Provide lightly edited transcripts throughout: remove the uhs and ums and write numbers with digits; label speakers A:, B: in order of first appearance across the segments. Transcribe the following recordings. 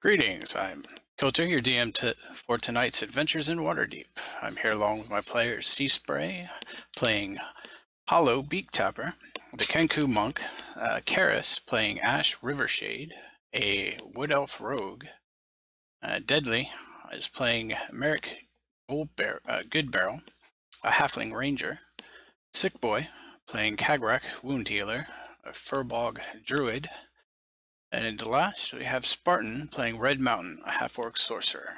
A: Greetings, I'm Kilter, your DM for tonight's Adventures in Waterdeep. I'm here along with my players Sea Spray, playing Hollow Beak Tapper, the Kenku Monk, Karis playing Ash Rivershade, a Wood Elf Rogue, Deadly is playing Merrick Good Barrel, a Halfling Ranger, Sick Boy playing Kagrak Wound Healer, a Furbog Druid, and last, we have Spartan playing Red Mountain, a half-orc sorcerer.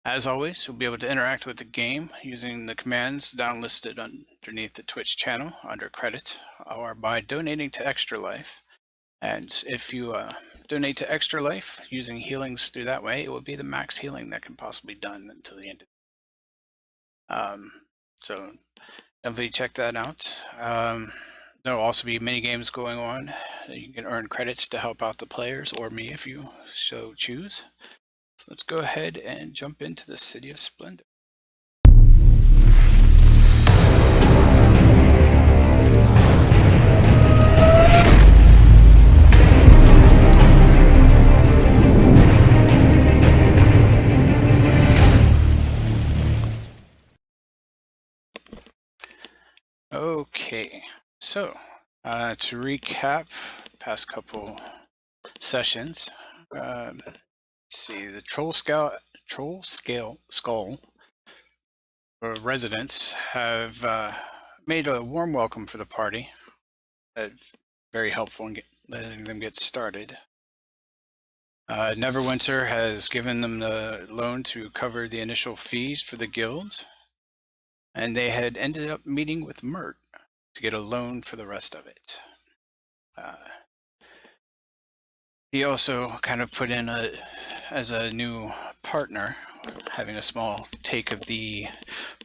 A: As always, you'll be able to interact with the game using the commands downlisted underneath the Twitch channel under credits, or by donating to Extra Life. And if you donate to Extra Life using healings through that way, it will be the max healing that can possibly be done until the end of so definitely check that out. There will also be mini games going on. You can earn credits to help out the players or me if you so choose. So let's go ahead and jump into the City of Splendor. Okay, so to recap past couple sessions, let's see, the Troll Skull residents have made a warm welcome for the party. Very helpful in letting them get started. Neverwinter has given them the loan to cover the initial fees for the guild, and they had ended up meeting with Mert to get a loan for the rest of it. He also kind of put in as a new partner, having a small take of the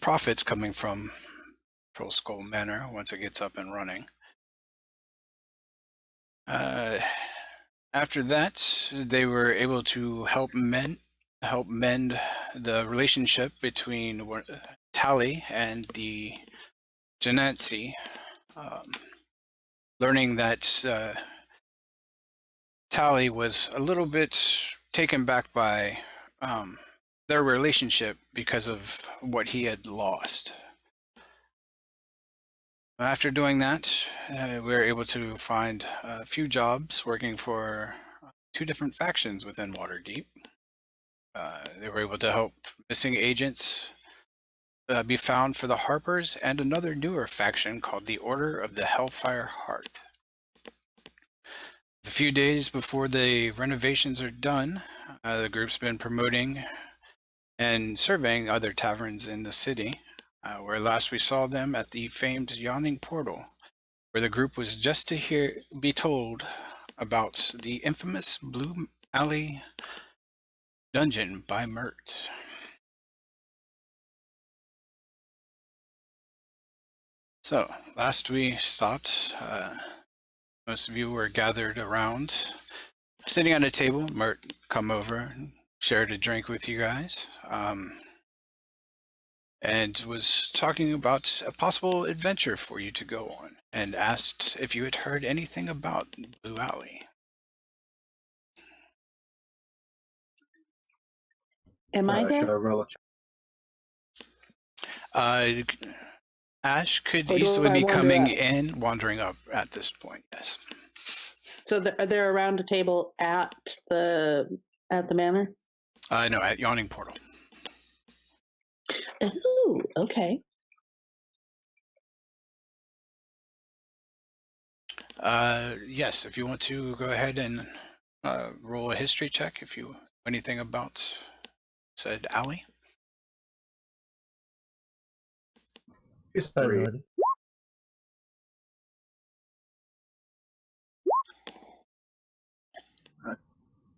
A: profits coming from Troll Skull Manor once it gets up and running. After that, they were able to help mend the relationship between Tally and the Genetsi, learning that Tally was a little bit taken back by their relationship because of what he had lost. After doing that, we were able to find a few jobs working for two different factions within Waterdeep. They were able to help missing agents be found for the Harpers and another newer faction called the Order of the Hellfire Hearth. A few days before the renovations are done, the group's been promoting and surveying other taverns in the city, where last we saw them at the famed Yawning Portal, where the group was just to be told about the infamous Blue Alley dungeon by Mert. So, last we stopped, most of you were gathered around, sitting at a table. Mert come over and shared a drink with you guys, and was talking about a possible adventure for you to go on, and asked if you had heard anything about Blue Alley.
B: Am I there?
C: Should I roll a check?
A: Ash could
B: Or do
A: easily
B: I
A: be
B: wander
A: coming
B: up?
A: in, wandering up at this point, yes.
B: So are they around a table at the manor?
A: No, at Yawning Portal.
B: Ooh, okay.
A: Yes, if you want to go ahead and roll a history check if you know anything about said alley.
C: History.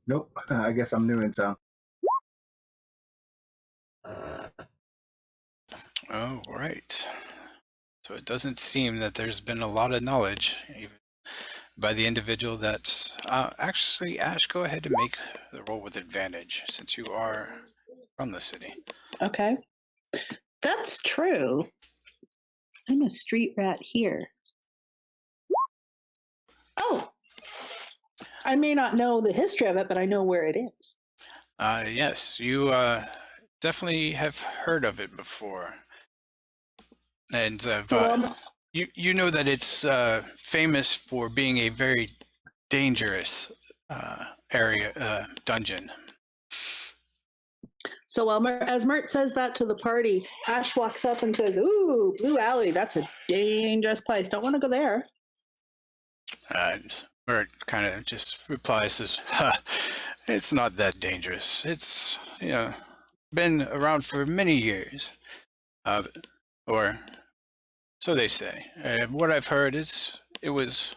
C: Nope. I guess I'm new in town.
A: Oh, right. So it doesn't seem that there's been a lot of knowledge even by the individual that actually, Ash, go ahead and make the roll with advantage since you are from the city.
B: Okay. That's true. I'm a street rat here. Oh! I may not know the history of it, but I know where it is.
A: Yes, you definitely have heard of it before, and
B: So,
A: you know that it's famous for being a very dangerous area dungeon.
B: so as Mert says that to the party, Ash walks up and says, "Ooh, Blue Alley, that's a dangerous place. Don't want to go there."
A: And Bert kind of just replies, says, huh, "It's not that dangerous. It's been around for many years, uh, or so they say. What I've heard is it was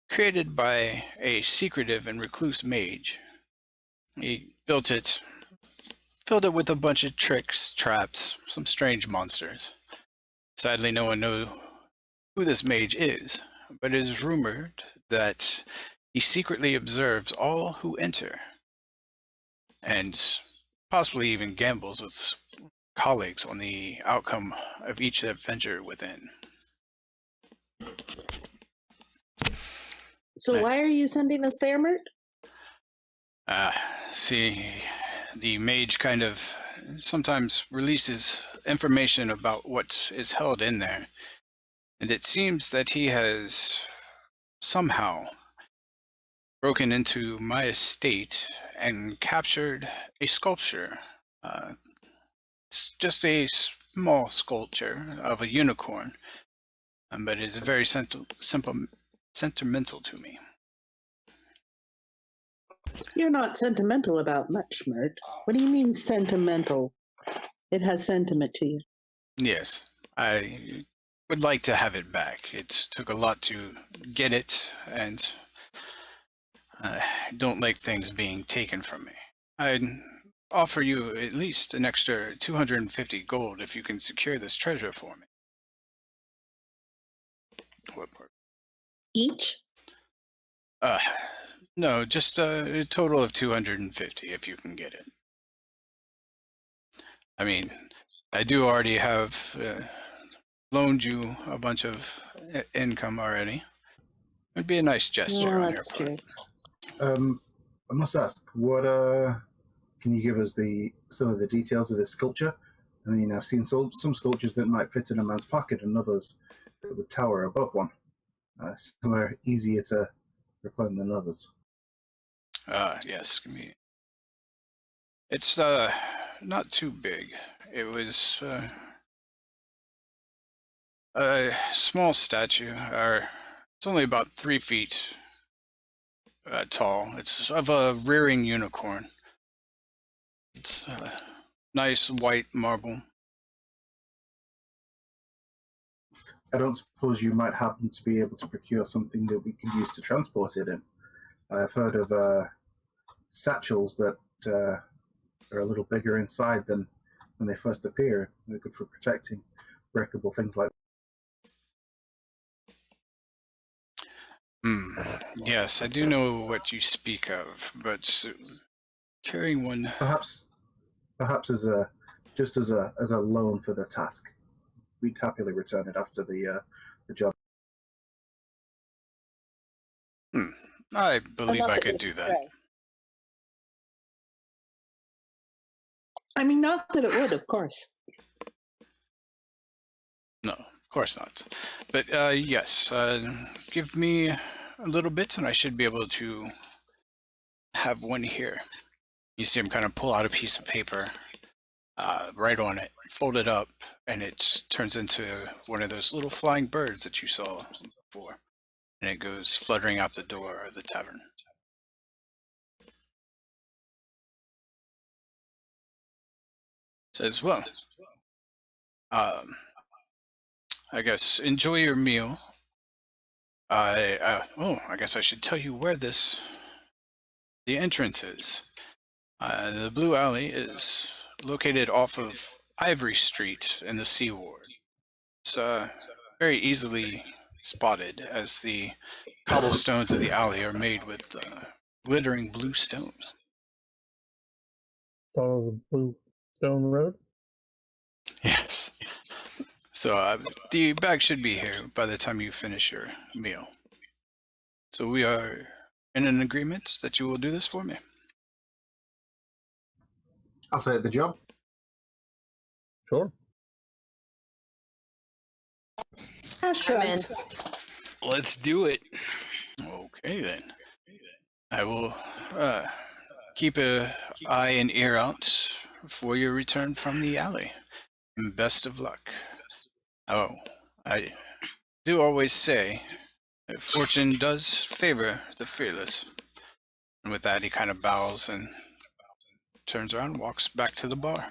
A: created by a secretive and recluse mage. He built it, filled it with a bunch of tricks, traps, some strange monsters. Sadly, no one knows who this mage is, but it is rumored that he secretly observes all who enter, and possibly even gambles with colleagues on the outcome of each adventure within."
B: So why are you sending us there, Mert?
A: See, the mage kind of sometimes releases information about what is held in there, and it seems that he has somehow broken into my estate and captured a sculpture. It's just a small sculpture of a unicorn, but it's very sentimental to me.
B: You're not sentimental about much, Mert. What do you mean sentimental? It has sentiment to you.
A: Yes, I would like to have it back. It took a lot to get it, and I don't like things being taken from me. I'd offer you at least an extra 250 gold if you can secure this treasure for me. What part?
B: Each?
A: Uh, no, just a total of 250 if you can get it. I mean, I do already have loaned you a bunch of income already. It'd be a nice gesture
B: Oh,
A: on your
B: that's
A: part.
B: true.
C: I must ask, what can you give us some of the details of this sculpture? I mean, I've seen some sculptures that might fit in a man's pocket, and others that would tower above one. Some are easier to reclaim than others.
A: Yes, give me. It's not too big. It was a small statue, or it's only about 3 feet tall. It's of a rearing unicorn. It's nice white marble.
C: I don't suppose you might happen to be able to procure something that we could use to transport it in. I've heard of satchels that are a little bigger inside than when they first appear. They're good for protecting breakable things like.
A: Yes, I do know what you speak of, but carrying one.
C: Perhaps as a loan for the task. We'd happily return it after the job.
A: I believe
B: Unless
A: I
B: it
A: could
B: was
A: do that.
B: right. I mean, not that it would, of course.
A: No, of course not. But yes, give me a little bit and I should be able to have one here. You see him kind of pull out a piece of paper, write on it, fold it up, and it turns into one of those little flying birds that you saw before. And it goes fluttering out the door of the tavern. Says, well, I guess enjoy your meal. I guess I should tell you where the entrance is. The Blue Alley is located off of Ivory Street in the Sea Ward. It's very easily spotted as the cobblestones of the alley are made with glittering blue stone.
D: Follow the Blue Stone Road.
A: Yes. So the bag should be here by the time you finish your meal. So we are in an agreement that you will do this for me?
C: I'll take the job.
D: Sure.
B: Ash
E: I'm in.
B: shrugs.
F: Let's do it.
A: Okay, then. I will keep an eye and ear out for your return from the alley. And best of luck. Oh, I do always say that fortune does favor the fearless. And with that, he kind of bows and turns around and walks back to the bar.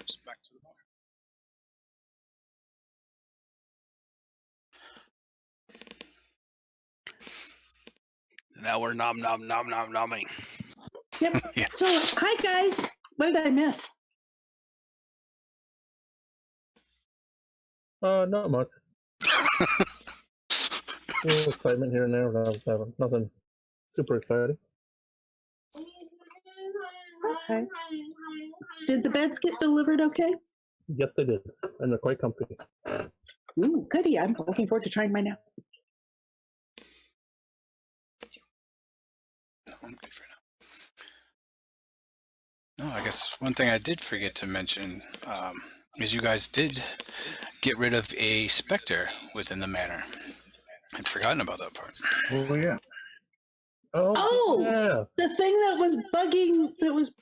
F: Now we're nomming.
B: Yep.
A: Yeah.
B: So, hi guys. What did I miss?
D: Not much. A little excitement here and there, but I was having nothing super exciting.
B: Okay. Did the beds get delivered okay?
D: Yes, they did, and they're quite comfy.
B: Ooh, goody. I'm looking forward to trying mine out.
A: No, I'm good for now. No, I guess one thing I did forget to mention is you guys did get rid of a specter within the manor. I'd forgotten about that part.
C: Oh yeah.
B: Oh!
D: Yeah.
B: The thing that was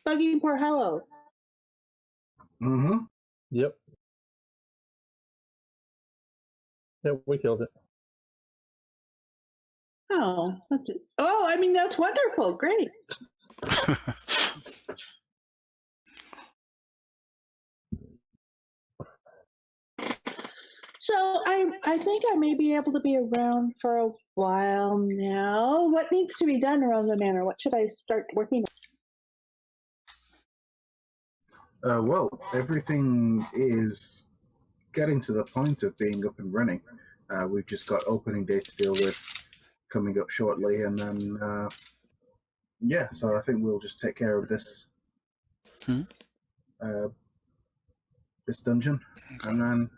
B: bugging poor Hello.
C: Mm-hmm.
D: Yep. Yep, we killed it.
B: Oh, that's it. Oh, I mean that's wonderful. Great. So I think I may be able to be around for a while now. What needs to be done around the manor? What should I start working on?
C: Well, everything is getting to the point of being up and running. We've just got opening day to deal with coming up shortly, and then yeah, so I think we'll just take care of this this dungeon,
A: Okay.
C: and then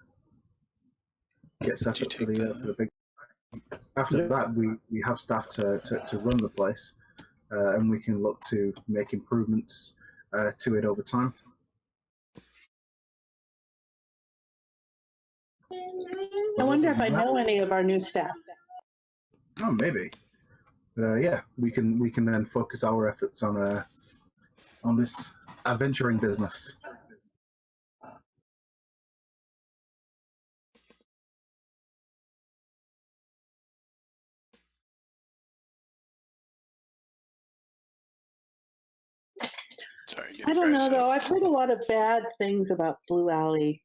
C: get set
A: Did you
C: up for
A: take
C: the big. After that, we have staff to run the place, and we can look to make improvements to it over time.
B: I wonder if I know any of our new staff.
C: Oh, maybe. Yeah, we can then focus our efforts on this adventuring business.
A: Sorry,
B: I don't know though. I've heard a lot of bad things about Blue Alley.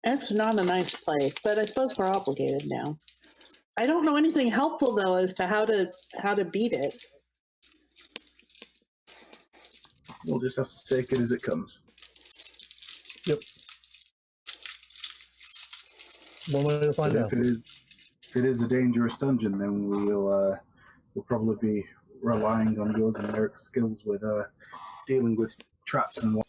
B: It's not a nice place, but I suppose we're obligated now. I don't know anything helpful though as to how to beat it.
C: We'll just have to take it as it comes.
D: Yep. One way to find out.
C: If it is a dangerous dungeon, then we'll probably be relying on yours and Eric's skills with dealing with traps and what.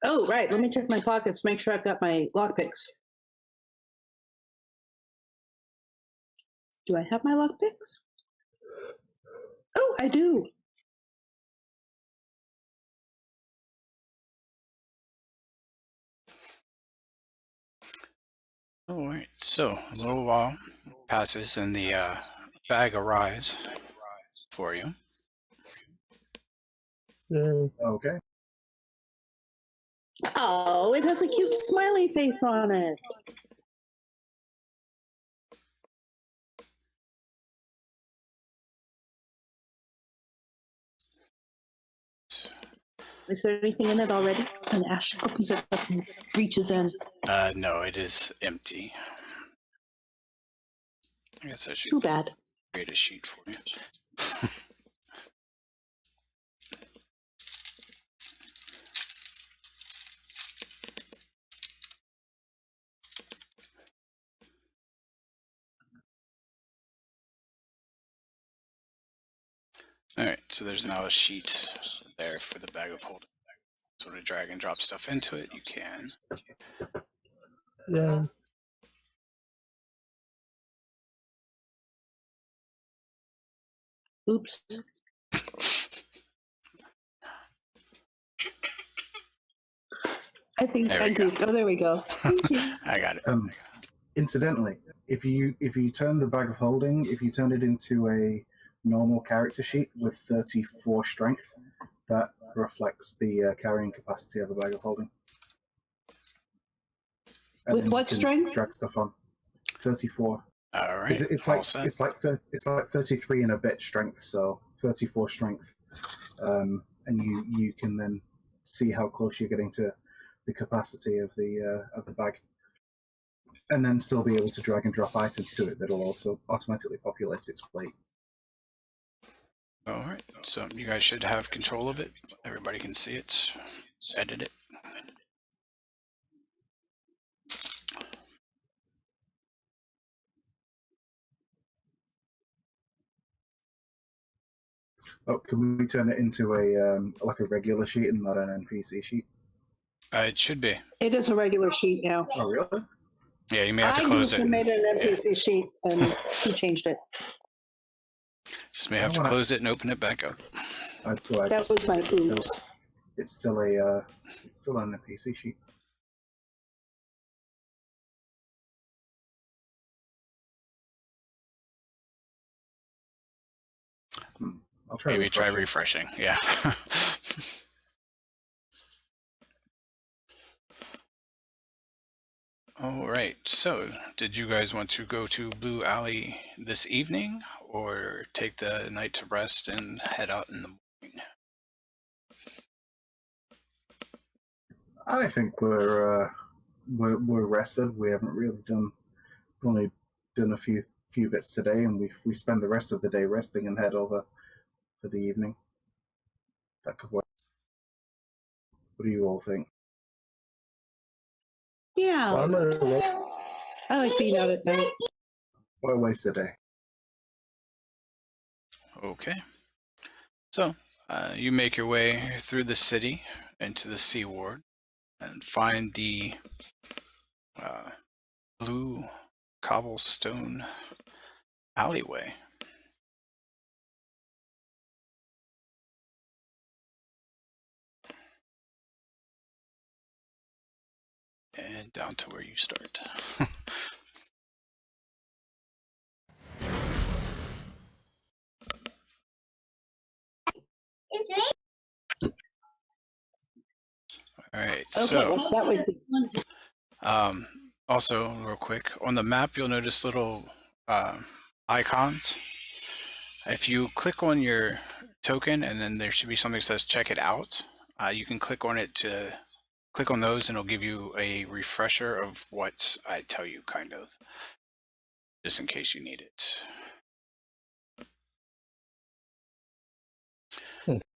B: Oh, right. Let me check my pockets, make sure I've got my lockpicks. Do I have my lockpicks? Oh, I do.
A: All right, so a little while passes and the bag arrives for you.
D: Yeah.
C: Okay.
B: Oh, it has a cute smiley face on it. Is there anything in it already? And Ash opens it up and reaches in.
A: No, it is empty. I guess I should
B: Too bad.
A: create a sheet for you. All right, so there's now a sheet there for the bag of holding. So to drag and drop stuff into it, you can.
D: Yeah.
B: Oops. I think.
A: There we
B: Thank
A: go.
B: you. Oh, there we go. Thank you.
A: I got it.
C: Incidentally, if you turn the bag of holding, if you turn it into a normal character sheet with 34 strength, that reflects the carrying capacity of a bag of holding. And
B: With
C: then
B: what
C: you can
B: strength?
C: drag stuff on. 34.
A: All right.
C: It's
A: all
C: like
A: set.
C: it's like 33 and a bit strength, so 34 strength, and you can then see how close you're getting to the capacity of the bag, and then still be able to drag and drop items to it that'll also automatically populate its plate.
A: All right. So you guys should have control of it. Everybody can see it. Edit it.
C: Oh, can we turn it into a like a regular sheet and not an NPC sheet?
A: It should be.
B: It is a regular sheet now.
C: Oh, really?
A: Yeah, you may have to
B: I
A: close
B: used
A: it.
B: to
A: and-
B: made an
A: yeah,
B: NPC sheet, and he changed it.
A: just may have to
C: wanna-
A: close it and open it back up.
B: That was my oops.
C: It's still an NPC sheet. I'll try.
A: Maybe try
C: refreshing.
A: refreshing. Yeah. All right. So, did you guys want to go to Blue Alley this evening, or take the night to rest and head out in the morning?
C: I think we're rested. We haven't really done. We've only done a few bits today, and we spend the rest of the day resting and head over for the evening. That could work. What do you all think?
B: Yeah,
D: Well, I'm gonna look.
B: I like being out at night.
C: What a waste of a day.
A: Okay. So, you make your way through the city into the Sea Ward and find the blue cobblestone alleyway. And down to where you start. All right.
B: Okay,
A: So,
B: what's that way?
A: also, real quick, on the map, you'll notice little icons. If you click on your token, and then there should be something that says "check it out," you can click on it to click on those, and it'll give you a refresher of what I tell you, kind of, just in case you need it.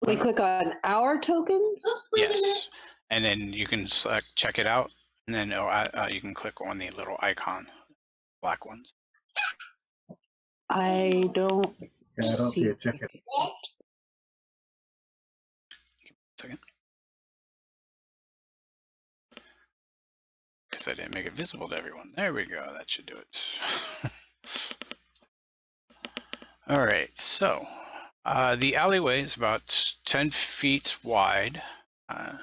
B: We click on our tokens.
A: Yes, and then you can select "check it out," and then you can click on the little icon, black ones.
B: I don't.
C: Yeah, I don't see a check it.
A: Second. Because I didn't make it visible to everyone. There we go. That should do it. All right. So the alleyway is about 10 feet wide. And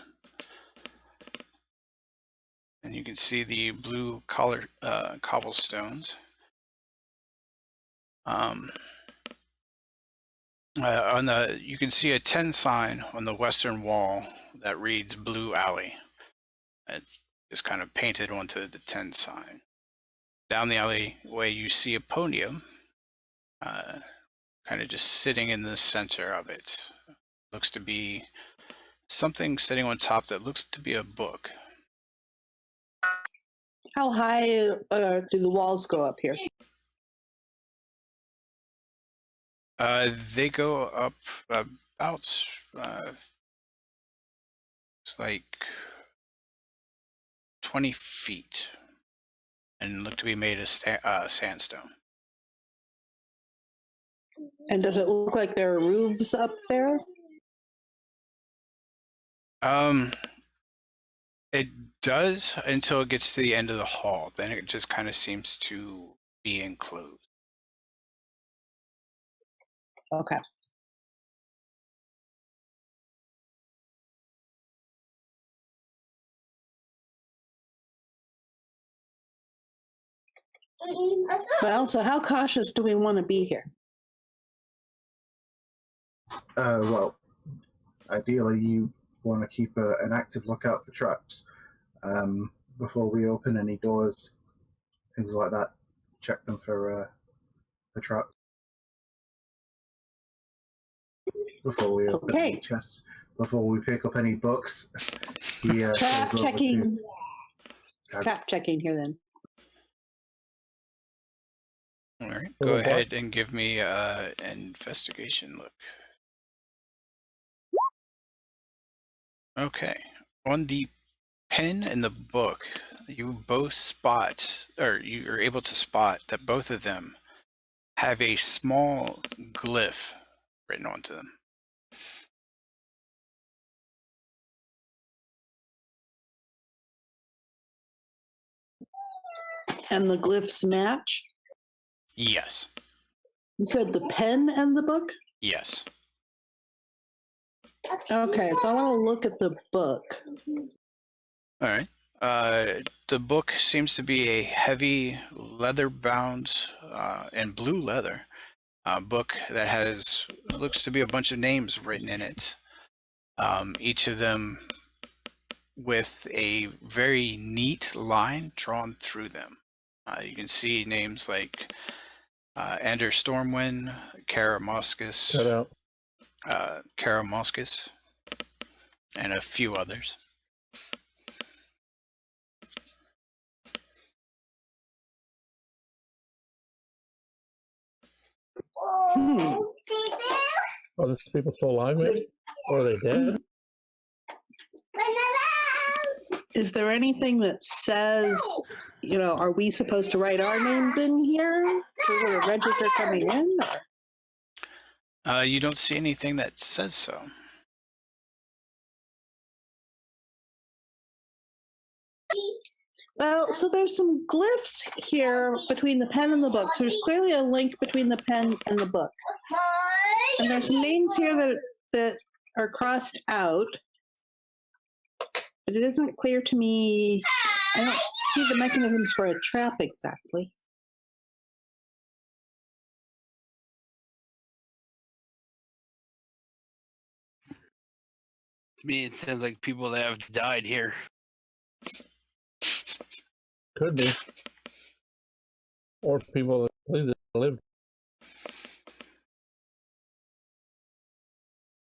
A: you can see the blue cobblestones. You can see a 10 sign on the western wall that reads Blue Alley. It's just kind of painted onto the 10 sign. Down the alleyway, you see a podium, kind of just sitting in the center of it. Looks to be something sitting on top that looks to be a book.
B: How high do the walls go up here?
A: They go up about it's like 20 feet and look to be made of sandstone.
B: And does it look like there are roofs up there?
A: It does until it gets to the end of the hall. Then it just kind of seems to be enclosed.
B: Okay. Well, so how cautious do we want to be here?
C: Well, ideally, you want to keep an active lookout for traps before we open any doors, things like that. Check them for traps before we open any chests. Before we pick up any books,
B: Trap
C: goes over
B: checking.
C: to...
B: Trap checking here then.
A: All right, go ahead and give me an investigation look. Okay, on the pen and the book, you both spot, or you are able to spot that both of them have a small glyph written onto them.
B: And the glyphs match?
A: Yes.
B: You said the pen and the book?
A: Yes.
B: Okay, so I want to look at the book.
A: All right. The book seems to be a heavy leather-bound and blue leather book that looks to be a bunch of names written in it. Each of them with a very neat line drawn through them. You can see names like Anders Stormwind, Kara Moskis, and a few others.
D: Are these people still alive, maybe? Or are they dead?
B: Is there anything that says, are we supposed to write our names in here to register coming in?
A: You don't see anything that says so.
B: Well, so there's some glyphs here between the pen and the book. So there's clearly a link between the pen and the book. And there's some names here that are crossed out. But it isn't clear to me. I don't see the mechanisms for a trap exactly.
F: To me, it sounds like people that have died here.
D: Could be. Or people that lived.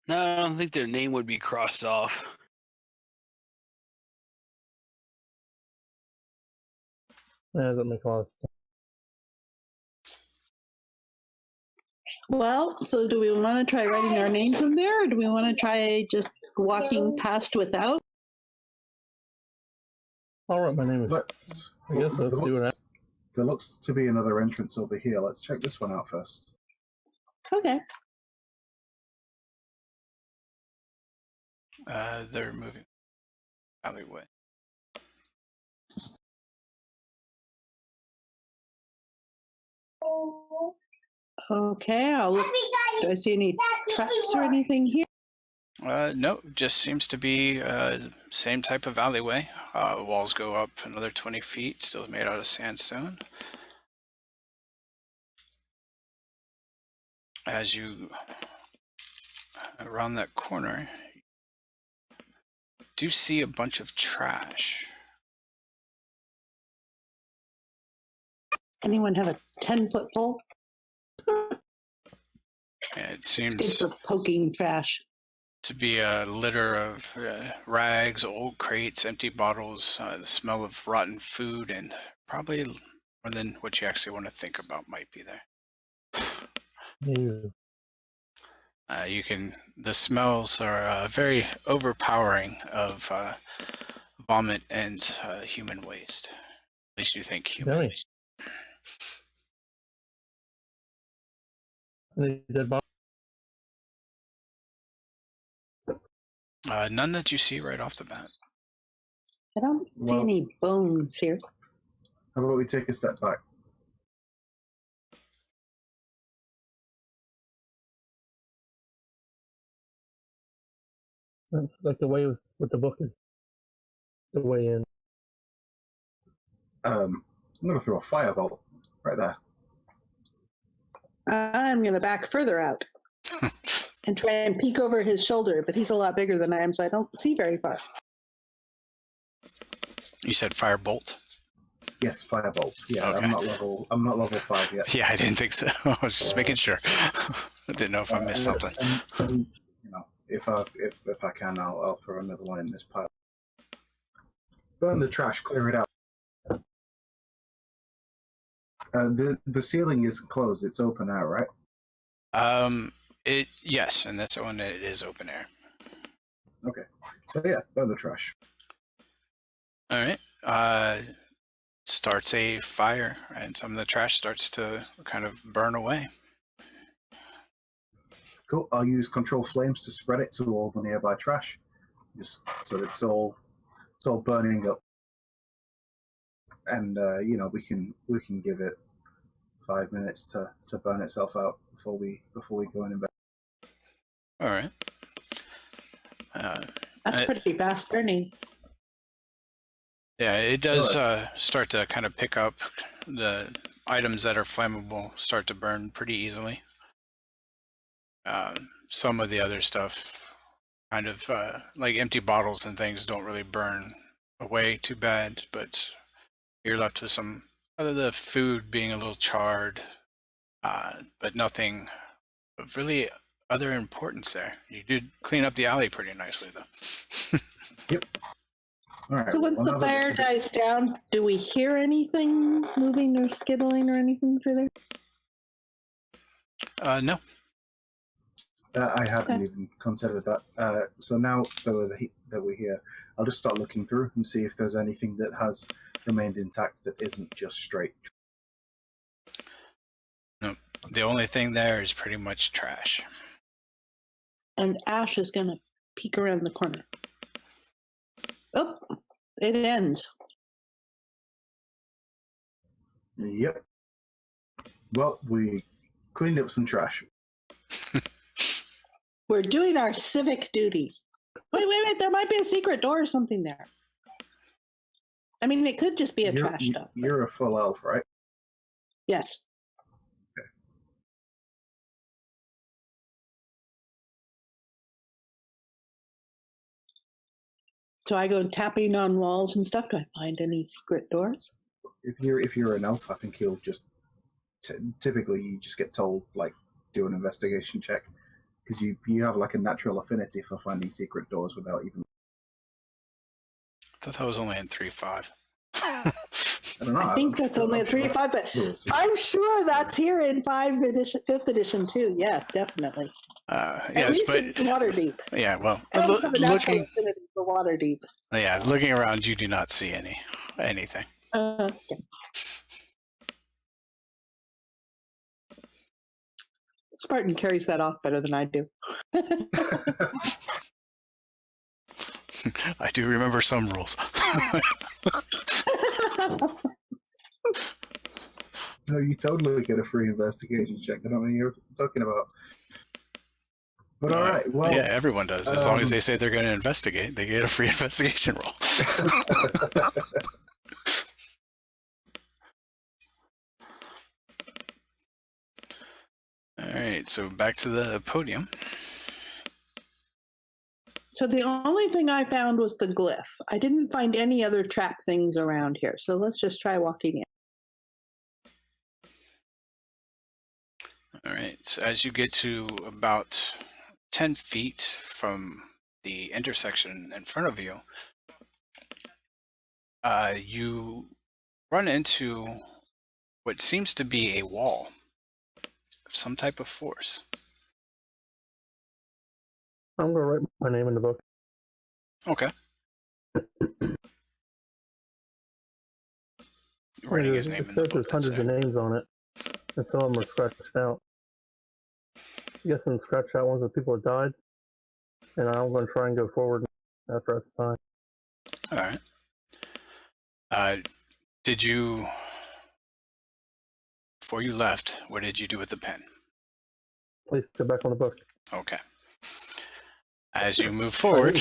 F: No, I don't think their name would be crossed off.
D: Yeah, that makes a lot of sense.
B: Well, so do we want to try writing our names in there, or do we want to try just walking past without?
D: All right, my name is. I guess let's do that.
C: There looks to be another entrance over here. Let's check this one out first.
B: Okay.
A: They're moving alleyway.
B: Okay, I'll look. Do I see any traps or anything here?
A: No, just seems to be same type of alleyway. Walls go up another 20 feet, still made out of sandstone. As you around that corner, you do see a bunch of trash.
B: Anyone have a 10-foot pole?
A: It seems
B: Good for poking trash.
A: to be a litter of rags, old crates, empty bottles, the smell of rotten food, and probably more than what you actually want to think about might be there. The smells are very overpowering of vomit and human waste. At least you think human.
D: Really? Any dead bodies?
A: None that you see right off the bat.
B: I don't see any bones here.
C: How about we take a step back?
D: That's like the way with the book is the way in.
C: I'm going to throw a firebolt Right there.
B: I'm going to back further out and try and peek over his shoulder, but he's a lot bigger than I am, so I don't see very far.
A: You said firebolt?
C: Yes, firebolt. Yeah,
A: Okay.
C: I'm not level 5 yet.
A: Yeah, I didn't think so. I was just making sure. I didn't know if I missed something.
C: And, you know, if I can, I'll throw another one in this pile. Burn the trash, clear it out. The ceiling isn't closed; it's open now, right?
A: Yes, and this one it is open air.
C: Okay. So yeah, burn the trash.
A: All right. Starts a fire, and some of the trash starts to kind of burn away.
C: Cool. I'll use control flames to spread it to all the nearby trash, just so that it's all burning up. And you know, we can give it 5 minutes to burn itself out before we go in and bed.
A: All right.
B: That's pretty fast burning.
A: Yeah, it does start to kind of pick up. The items that are flammable start to burn pretty easily. Some of the other stuff, kind of like empty bottles and things, don't really burn away too bad, but you're left with some other the food being a little charred, but nothing of really other importance there. You did clean up the alley pretty nicely, though.
C: Yep. All right.
B: So once the fire dies down, do we hear anything moving or skittling or anything through there?
A: No.
C: I haven't even considered that. So now that we're here, I'll just start looking through and see if there's anything that has remained intact that isn't just straight.
A: No. The only thing there is pretty much trash.
B: And Ash is going to peek around the corner. Oh, it ends.
C: Yep. Well, we cleaned up some trash.
B: We're doing our civic duty. Wait. There might be a secret door or something there. I mean, it could just be a trash dump.
C: You're a full elf, right?
B: Yes.
C: Okay.
B: So I go tapping on walls and stuff. Do I find any secret doors?
C: If you're an elf, I think you'll just typically you just get told like do an investigation check because you have like a natural affinity for finding secret doors without even.
A: I thought that was only in 3.5.
C: I don't know.
B: I think that's only a 3.5, but I'm sure that's here in 5th edition too. Yes, definitely. At
A: Yes,
B: least
A: but
B: in Waterdeep.
A: yeah, well,
B: Elves have a natural
A: looking,
B: affinity for Waterdeep.
A: yeah, looking around, you do not see anything.
B: Okay. Spartan carries that off better than I do.
A: I do remember some rules.
C: No, you totally get a free investigation check. I don't know what you're talking about. But all right, well,
A: yeah, everyone does. As long as they say they're going to investigate, they get a free investigation roll. All right, so back to the podium.
B: So the only thing I found was the glyph. I didn't find any other trap things around here. So let's just try walking in.
A: All right, so as you get to about 10 feet from the intersection in front of you, you run into what seems to be a wall of some type of force.
D: I'm going to write my name in the book.
A: Okay. Writing his name
D: It
A: in the
D: says
A: book.
D: there's hundreds of names on it, and some of them are scratched out. I'm guessing scratched out ones of people that died, and I'm going to try and go forward after that's time.
A: All right. Did you, before you left, what did you do with the pen?
D: Please go back on the book.
A: Okay. As you move forward,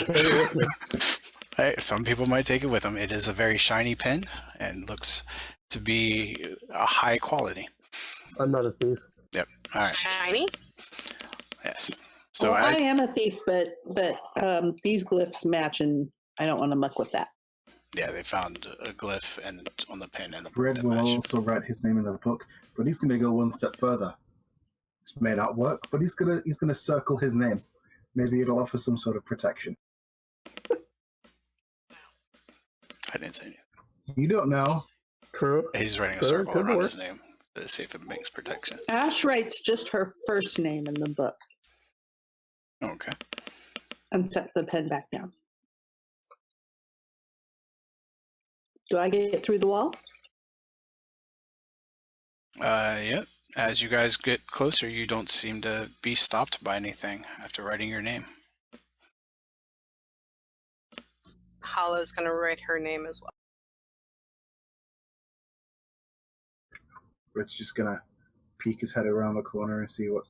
A: hey, some people might take it with them. It is a very shiny pen and looks to be a high quality.
D: I'm not a thief.
A: Yep. All right.
E: Shiny?
A: Yes. So
B: Well, I am a thief, but these glyphs match, and I don't want to muck with that.
A: yeah, they found a glyph and on the pin and the book
C: Red
A: that
C: will
A: matched.
C: also write his name in the book, but he's going to go one step further. This may not work, but he's gonna circle his name. Maybe it'll offer some sort of protection.
A: I didn't say anything.
C: You don't know.
D: True.
A: He's writing a
D: Sure,
A: circle
D: could
A: around
D: work.
A: his name to see if it makes protection.
B: Ash writes just her first name in the book
A: Okay.
B: and sets the pen back down. Do I get through the wall?
A: Yep. As you guys get closer, you don't seem to be stopped by anything after writing your name.
E: Hollow's going to write her name as well.
C: Red's just gonna peek his head around the corner and see what's.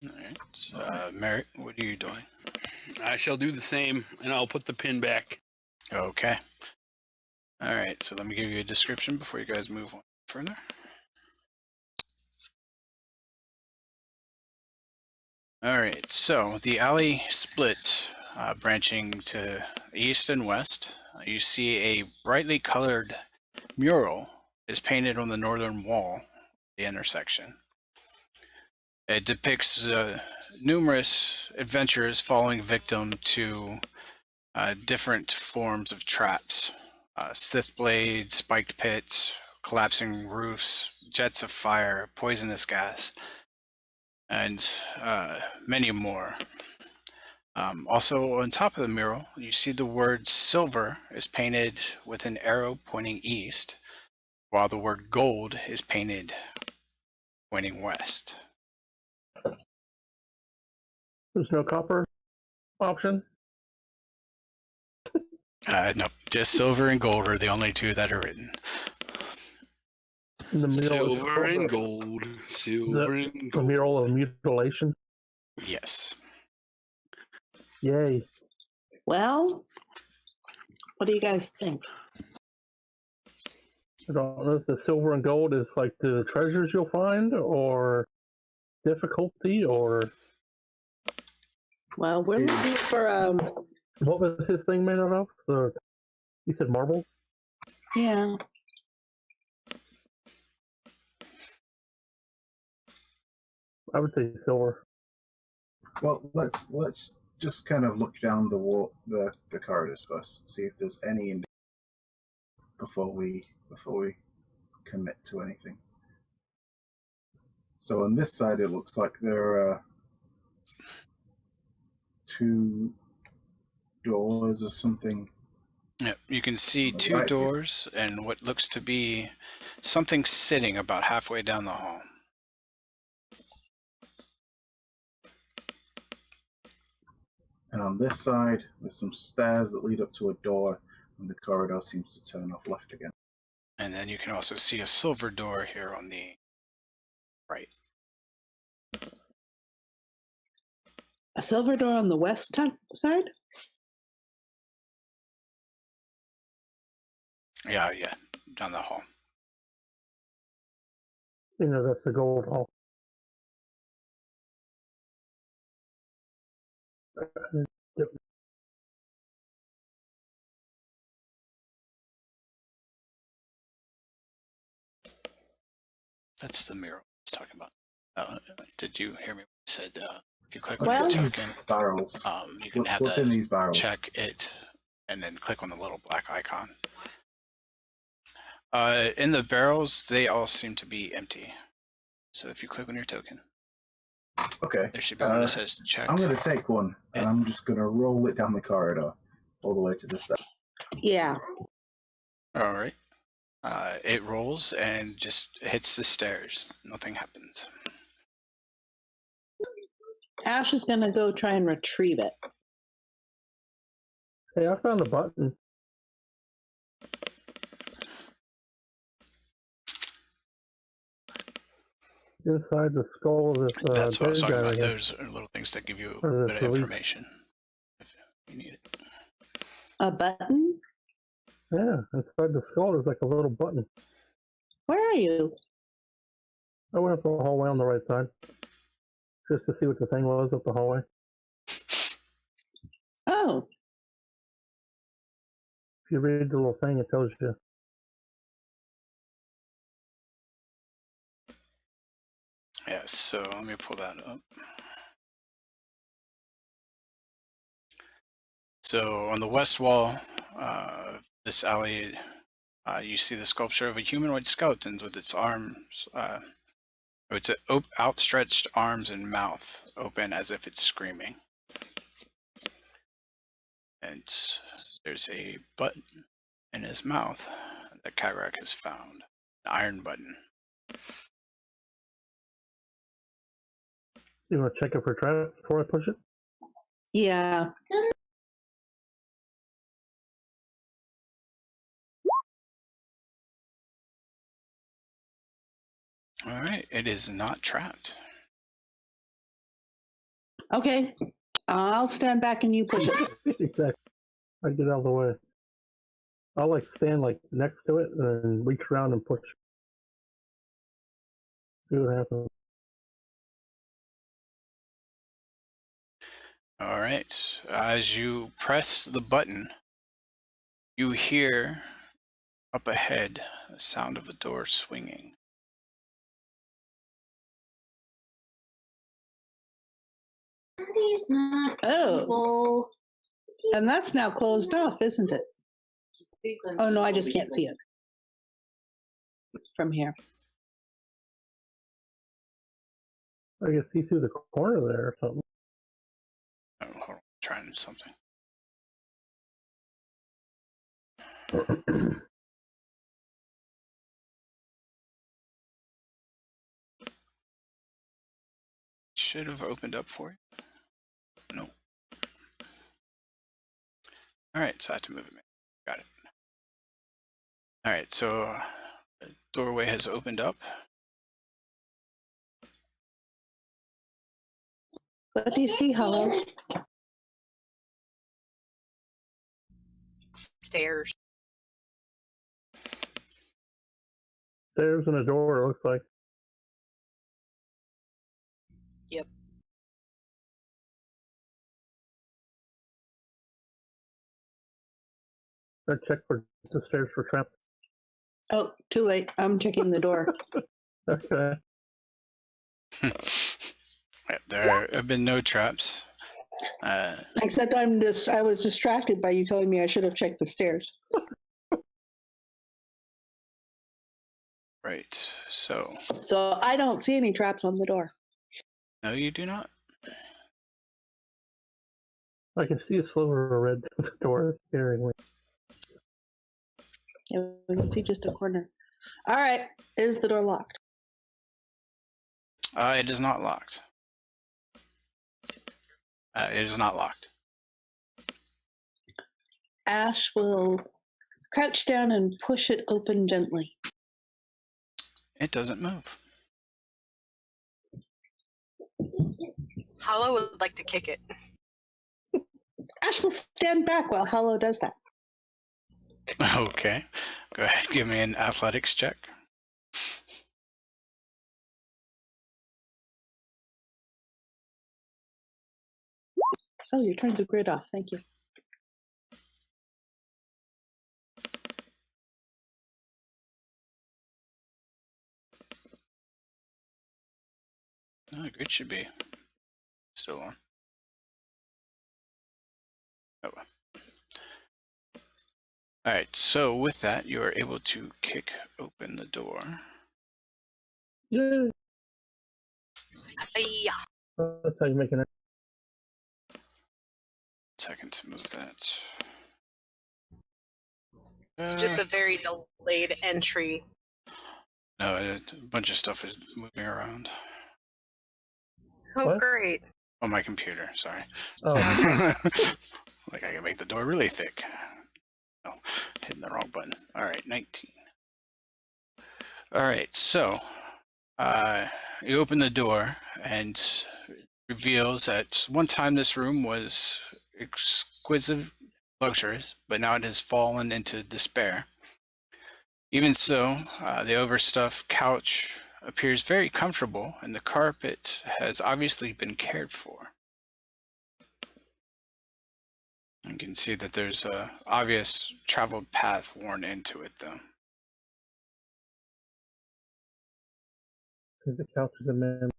A: All right. Merrick, what are you doing?
F: I shall do the same, and I'll put the pin back.
A: Okay. All right. So let me give you a description before you guys move on further. All right. So the alley splits, branching to east and west. You see a brightly colored mural is painted on the northern wall, the intersection. It depicts numerous adventurers falling victim to different forms of traps. Scythe blades, spiked pits, collapsing roofs, jets of fire, poisonous gas, and many more. Also, on top of the mural, you see the word silver is painted with an arrow pointing east, while the word gold is painted pointing west.
D: There's no copper option.
A: No, just silver and gold are the only two that are written.
D: The mural is
F: Silver and
D: called
F: gold. Silver and
D: the
F: gold.
D: mural of mutilation.
A: Yes.
D: Yay.
B: Well, what do you guys think?
D: I don't know if the silver and gold is like the treasures you'll find, or difficulty, or
B: Well, we're looking for
D: what was his thing made out of? You said marble?
B: yeah.
D: I would say silver.
C: Well, let's just kind of look down the wall, the corridors first, see if there's any before we commit to anything. So on this side, it looks like there are two doors or something.
A: Yep. You can see
C: On the
A: two
C: right here.
A: doors and what looks to be something sitting about halfway down the hall.
C: And on this side, there's some stairs that lead up to a door, and the corridor seems to turn off left again.
A: And then you can also see a silver door here on the right.
B: A silver door on the west side?
A: Yeah, down the hall.
D: You know, that's the gold hall.
A: That's the mural I was talking about. Did you hear me? I said if you click
C: Look
A: on
B: Well-
C: at
A: your
C: these
A: token,
C: barrels.
A: you can have
C: What's in
A: the
C: these barrels?
A: check it and then click on the little black icon. In the barrels, they all seem to be empty. So if you click on your token,
C: Okay.
A: there should be one that says check.
C: I'm going to take one, and I'm just going to roll it down the corridor all the way to the step.
B: Yeah.
A: All right. It rolls and just hits the stairs. Nothing happens.
B: Ash is going to go try and retrieve it.
D: Hey, I found a button. It's inside the skull of this
A: That's what I was
D: dead
A: talking
D: guy
A: about.
D: right here.
A: Those are little things that give you
D: Or
A: a
D: the
A: bit of
D: relief.
A: information if you need it.
B: A button?
D: Yeah, inside the skull there's like a little button.
B: Where are you?
D: I went up the hallway on the right side just to see what the thing was up the hallway.
B: Oh,
D: If you read the little thing, it tells you.
A: Yes, so let me pull that up. So on the west wall of this alley, you see the sculpture of a humanoid skeleton with its arms, its outstretched arms and mouth open as if it's screaming. And there's a button in his mouth that Kyrak has found, an iron button.
D: You want to check it for traps before I push it?
B: yeah.
A: All right, it is not trapped.
B: Okay. I'll stand back and you push it.
D: Exactly. I get out of the way. I'll like stand like next to it and then reach around and push. See what happens.
A: All right, as you press the button, you hear up ahead the sound of a door swinging.
G: Daddy's not
B: Oh.
G: evil.
B: And that's now closed off, isn't it? Oh, no, I just can't see it from here.
D: I can see through the corner there or something.
A: Oh, hold on, trying something. Should have opened up for you. No. All right, so I have to move it. Got it. All right, so the doorway has opened up.
B: What do you see, Hollow?
E: Stairs.
D: Stairs and a door, it looks like.
E: Yep.
D: I check for the stairs for traps.
B: Oh, too late. I'm checking the door.
D: Okay.
A: Yeah, there have been no traps.
B: Except I was distracted by you telling me I should have checked the stairs.
A: Right, so
B: So I don't see any traps on the door.
A: no, you do not.
D: I can see a sliver of red through the door scaring me.
B: Yeah, we can see just a corner. All right. Is the door locked?
A: It is not locked. It is not locked.
B: Ash will crouch down and push it open gently.
A: It doesn't move.
E: Hollow would like to kick it.
B: Ash will stand back while Hollow does that.
A: Okay, go ahead. Give me an athletics check.
B: Oh, you turned the grid off. Thank you.
A: No, the grid should be still on. Oh well. All right, so with that, you are able to kick open the door.
D: Yeah.
E: Yeah.
D: That's how you make an.
A: Second to move that.
E: It's just a very delayed entry.
A: No, a bunch of stuff is moving around
E: Oh,
D: What?
E: great.
A: on my computer. Sorry.
D: Oh,
A: Like I can make the door really thick. No, hitting the wrong button. All right, 19. All right, so you open the door and reveals that one time this room was exquisitely luxurious, but now it has fallen into despair. Even so, the overstuffed couch appears very comfortable, and the carpet has obviously been cared for. You can see that there's a obvious traveled path worn into it, though.
D: I think the couch is a man.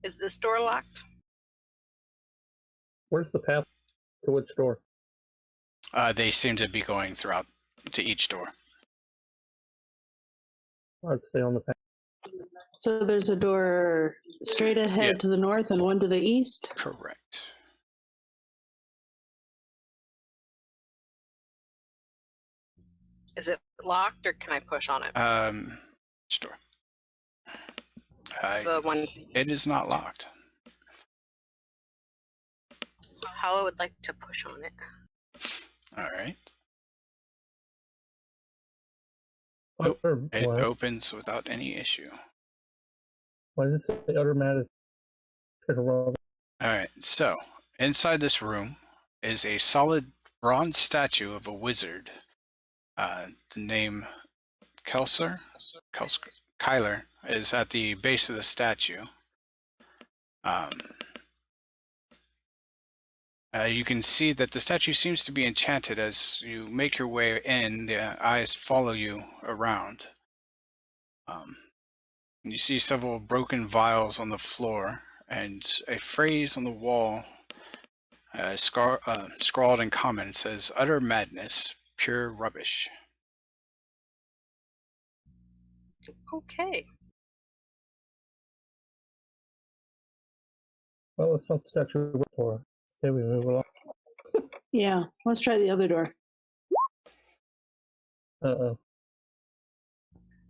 E: Is this door locked?
D: Where's the path to which door?
A: They seem to be going throughout to each door.
D: I'd stay on the path.
B: So there's a door straight ahead
A: Yeah.
B: to the north and one to the east.
A: Correct.
E: Is it locked or can I push on it?
A: Which door?
E: The one
A: It is not locked.
E: Hollow would like to push on it.
A: All right.
D: Nope.
A: It opens without any issue.
D: Why does it say utter madness?
A: All right. So inside this room is a solid bronze statue of a wizard. The name Kyler is at the base of the statue. You can see that the statue seems to be enchanted. As you make your way in, the eyes follow you around. You see several broken vials on the floor and a phrase on the wall scrawled in common. It says, "Utter madness, pure rubbish."
E: Okay.
D: Well, it's not statue for. Okay, we move along.
B: Yeah, let's try the other door.
D: Uh-oh.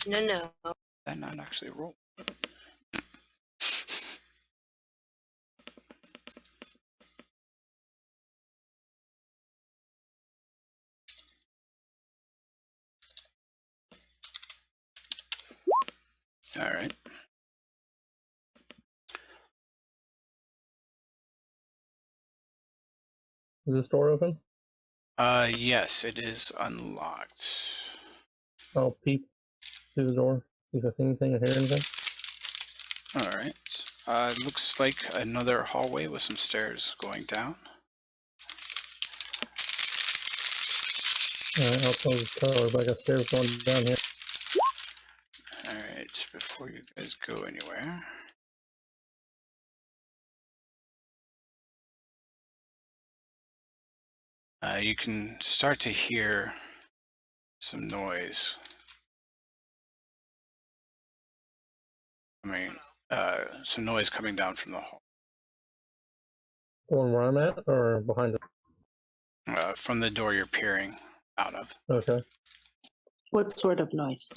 E: No.
A: That not actually roll. All right.
D: Is this door open?
A: Yes, it is unlocked.
D: I'll peek through the door. See if I see anything or hear anything.
A: All right. Looks like another hallway with some stairs going down.
D: Alright, I'll tell the color, but I got stairs going down here.
A: All right. Before you guys go anywhere. You can start to hear some noise. Some noise coming down from the hall.
D: Going where I'm at or behind it?
A: From the door you're peering out of.
D: Okay.
B: What sort of noise?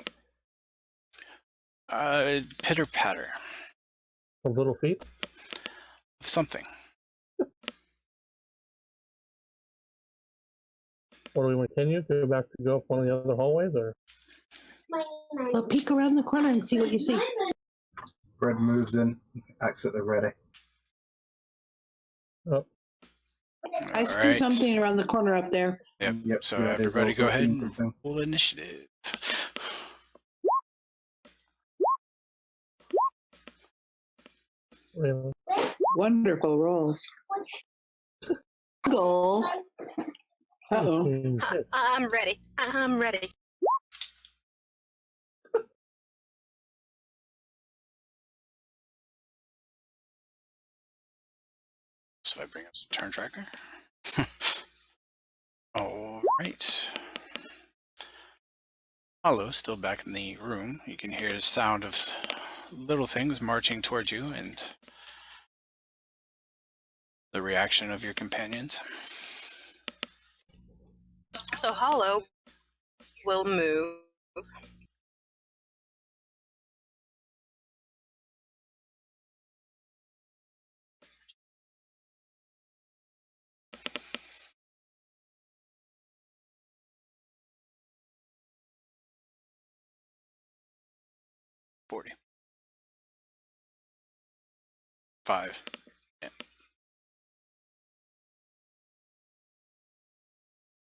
A: Pitter patter.
D: Of little feet?
A: Something.
D: Or do we continue? Go up one of the other hallways or?
B: Well, peek around the corner and see what you see.
C: Red moves in, acts at the ready.
D: Oh,
B: I see something around the corner up there.
A: Yep. So
C: Red is
A: everybody
C: also
A: go ahead
C: seeing
A: and
C: something.
A: roll initiative.
D: really?
B: Wonderful rolls. Goal. Uh-oh.
D: Shit.
E: I'm ready. I'm ready.
A: So if I bring up the turn tracker. All right. Hollow, still back in the room. You can hear the sound of little things marching towards you and the reaction of your companions.
E: So Hollow will move.
A: $40. 5. Yeah.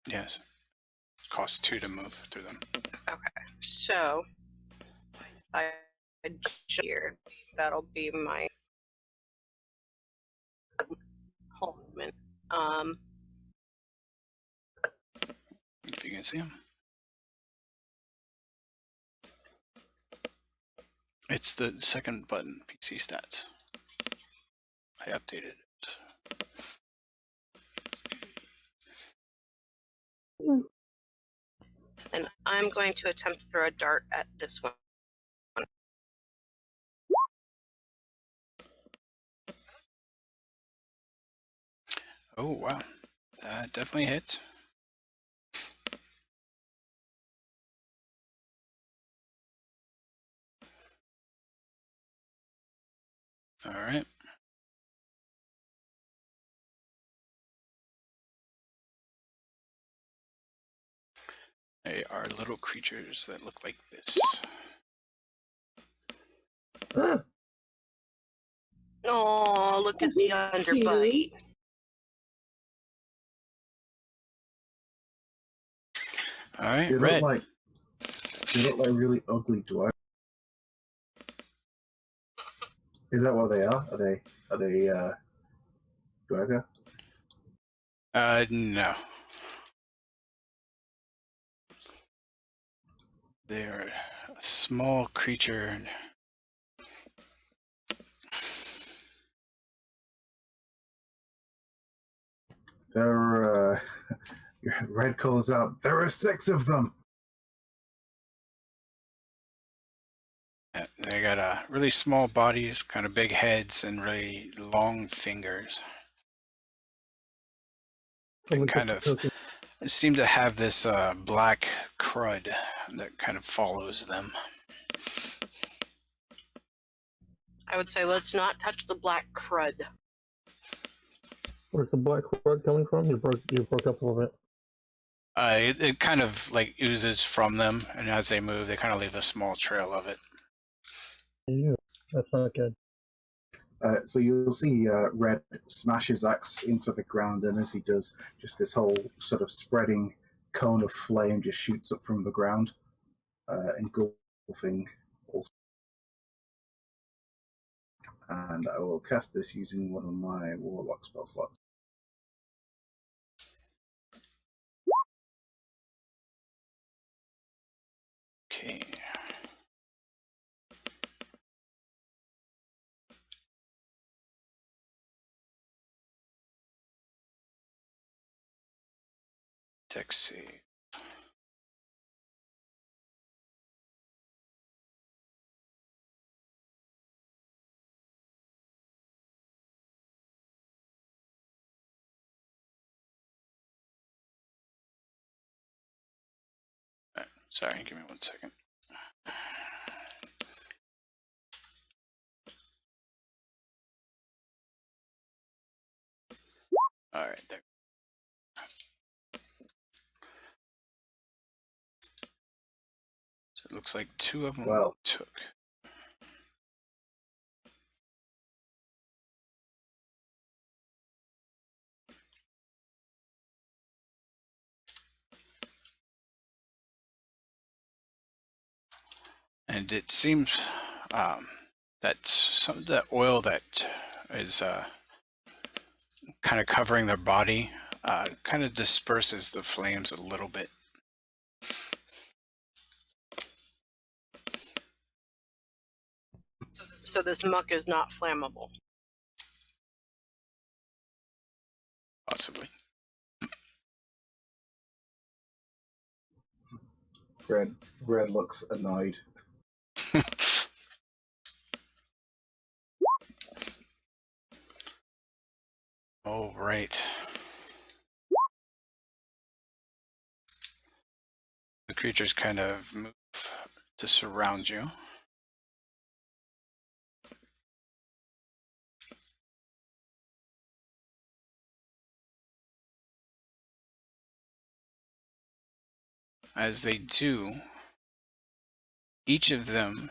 A: Yes. Costs 2 to move through them.
E: Okay. So I here. That'll be my whole movement.
A: If you can see them. It's the second button, PC stats. I updated it.
E: And I'm going to attempt to throw a dart at this one.
A: Oh, wow. That definitely hits. All right. They are little creatures that look like this.
E: Oh, look at the underbite.
A: All right,
C: They
A: red.
C: look like really ugly dwarves. Is that what they are? Are they Dwarga?
A: No. They're a small creature.
C: They're Red calls out. There are 6 of them.
A: They got really small bodies, kind of big heads, and really long fingers. And kind of seem to have this black crud that kind of follows them.
E: I would say let's not touch the black crud.
D: Where's the black rod coming from? You broke up a little bit.
A: It kind of like oozes from them, and as they move, they kind of leave a small trail of it.
D: Yeah, that's not good.
C: So you'll see Red smash his axe into the ground, and as he does, just this whole sort of spreading cone of flame just shoots up from the ground, engulfing all. And I will cast this using one of my Warlock spell slots.
A: Okay. Dex save. Sorry, give me 1 second. All right, there. So it looks like 2 of them
C: Well,
A: took. And it seems that some of the oil that is kind of covering their body kind of disperses the flames a little bit.
E: So this muck is not flammable.
A: Possibly.
C: Red looks annoyed.
A: All right. The creatures kind of move to surround you. As they do, each of them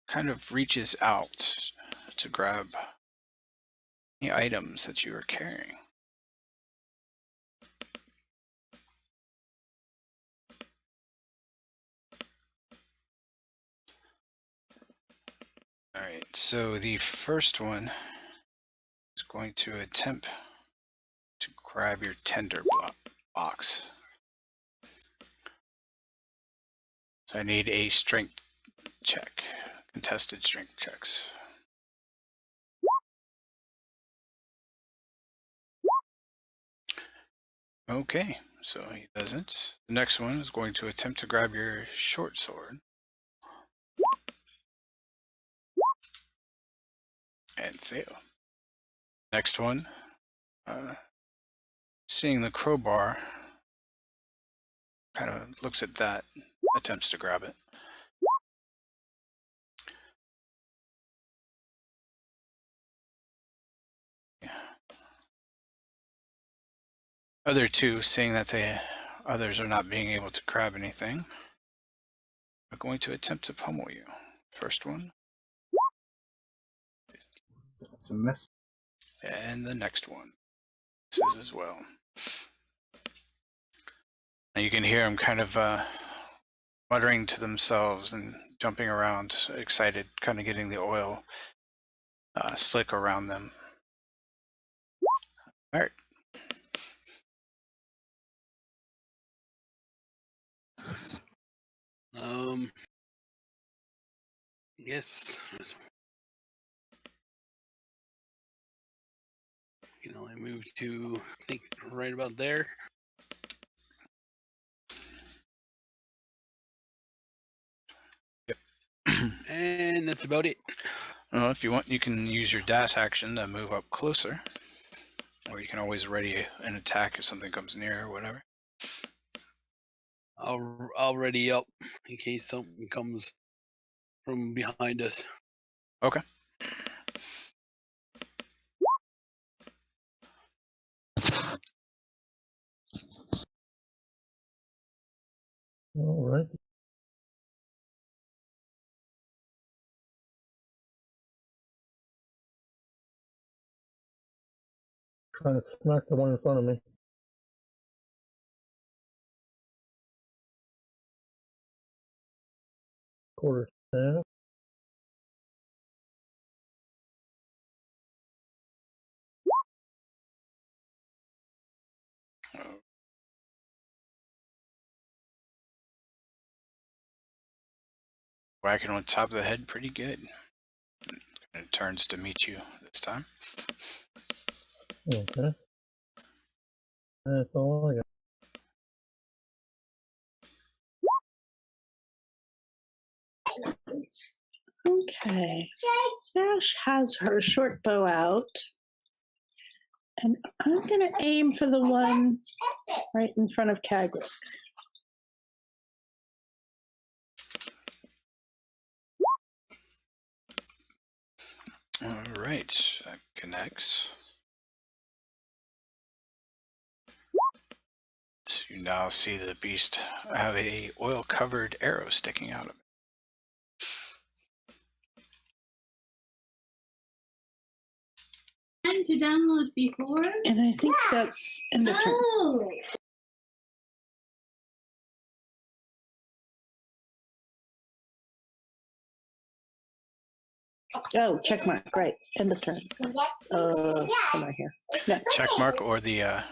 A: kind of reaches out to grab the items that you are carrying. All right, so the first one is going to attempt to grab your tinder box. So I need a strength check, contested strength checks. Okay, so he doesn't. The next one is going to attempt to grab your short sword. And fail. Next one, seeing the crowbar, kind of looks at that, attempts to grab it. Other two, seeing that the others are not being able to grab anything, are going to attempt to pummel you. First one,
C: That's a miss.
A: and the next one. This is as well. And you can hear them kind of muttering to themselves and jumping around, excited, kind of getting the oil slick around them. All right.
F: Yes. You know, I moved to, I think, right about there. And that's about it.
A: Well, if you want, you can use your dash action to move up closer. Or you can always ready an attack if something comes near or whatever.
F: I'll ready up in case something comes from behind us.
A: Okay.
D: All right. Trying to smack the one in front of me. Quarter staff.
A: Whacking on top of the head pretty good. And it turns to meet you this time.
D: Okay. That's all I got.
B: Okay. Dash has her short bow out. And I'm going to aim for the one right in front of Kagrik.
A: All right, that connects. So you now see the beast have a oil-covered arrow sticking out of it.
G: Time to download before.
B: And I think that's in the turn.
G: Oh.
B: Oh, check mark. Right. End of turn. Somewhere here. No,
A: Check mark or the
B: I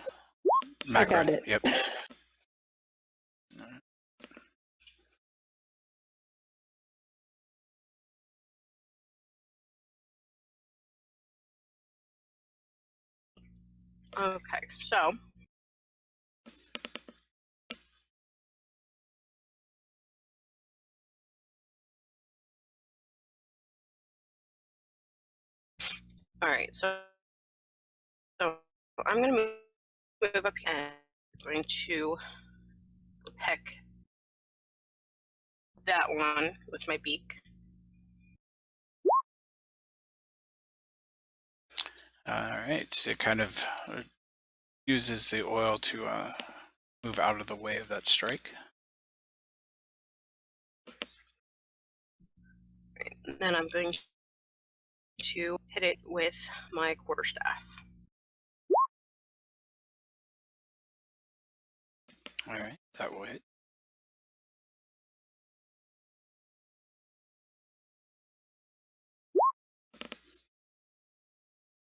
A: macro.
B: got it.
A: Yep.
E: Okay, so all right, so I'm going to move up here and I'm going to peck that one with my beak.
A: All right, so it kind of uses the oil to move out of the way of that strike.
E: And then I'm going to hit it with my quarterstaff.
A: All right, that will hit.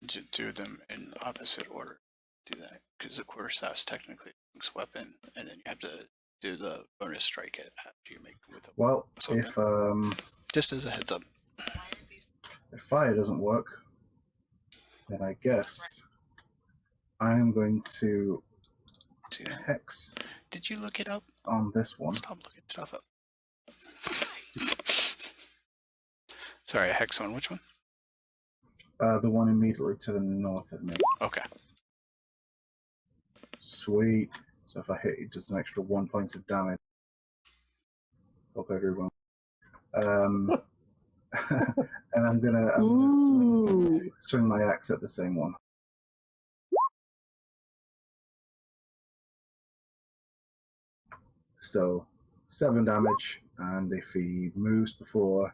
A: to do them in opposite order. Do that because the quarterstaff's technically a link's weapon, and then you have to do the bonus strike it after you make with a
C: Well,
A: weapon. Just as a heads up.
C: If fire doesn't work, then I guess I'm going to
A: See that?
C: hex
A: Did you look it up?
C: on this one.
A: Stop looking stuff up. Sorry, a hex on which one?
C: The one immediately to the north of me.
A: Okay.
C: Sweet. So if I hit it, just an extra 1 point of damage. Hope everyone. And I'm gonna swing my axe at the same one. So 7 damage, and if he moves before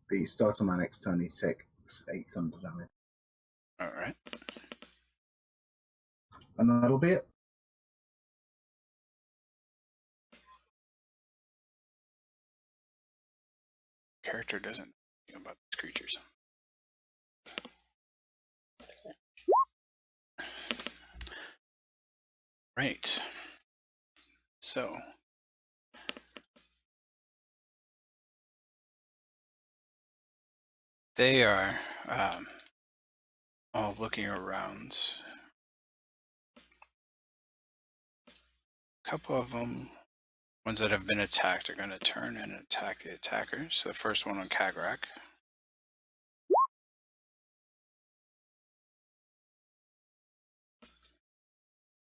C: the start of my next turn, he takes 8 thunder damage.
A: All right.
C: And that'll be it.
A: Character doesn't know about these creatures. Right. So they are all looking around. A couple of them, ones that have been attacked, are going to turn and attack the attacker. So the first one on Kagrak.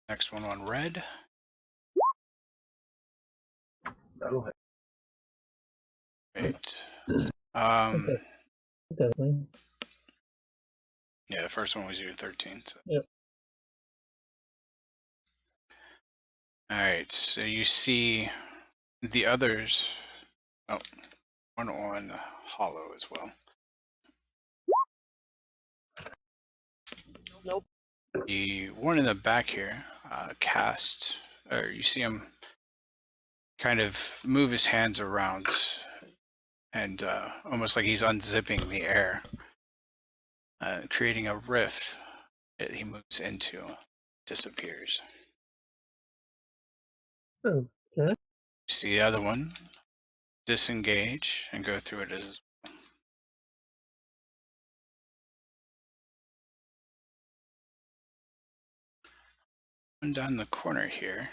A: Next one on Red.
C: That'll hit.
A: Right.
D: Definitely.
A: Yeah, the first one was doing 13. So.
D: Yep.
A: All right, so you see the others. Oh, one on Hollow as well.
E: Nope.
A: The one in the back here cast, or you see him kind of move his hands around and almost like he's unzipping the air, creating a rift that he moves into, disappears.
D: Okay.
A: You see the other one disengage and go through it as one down the corner here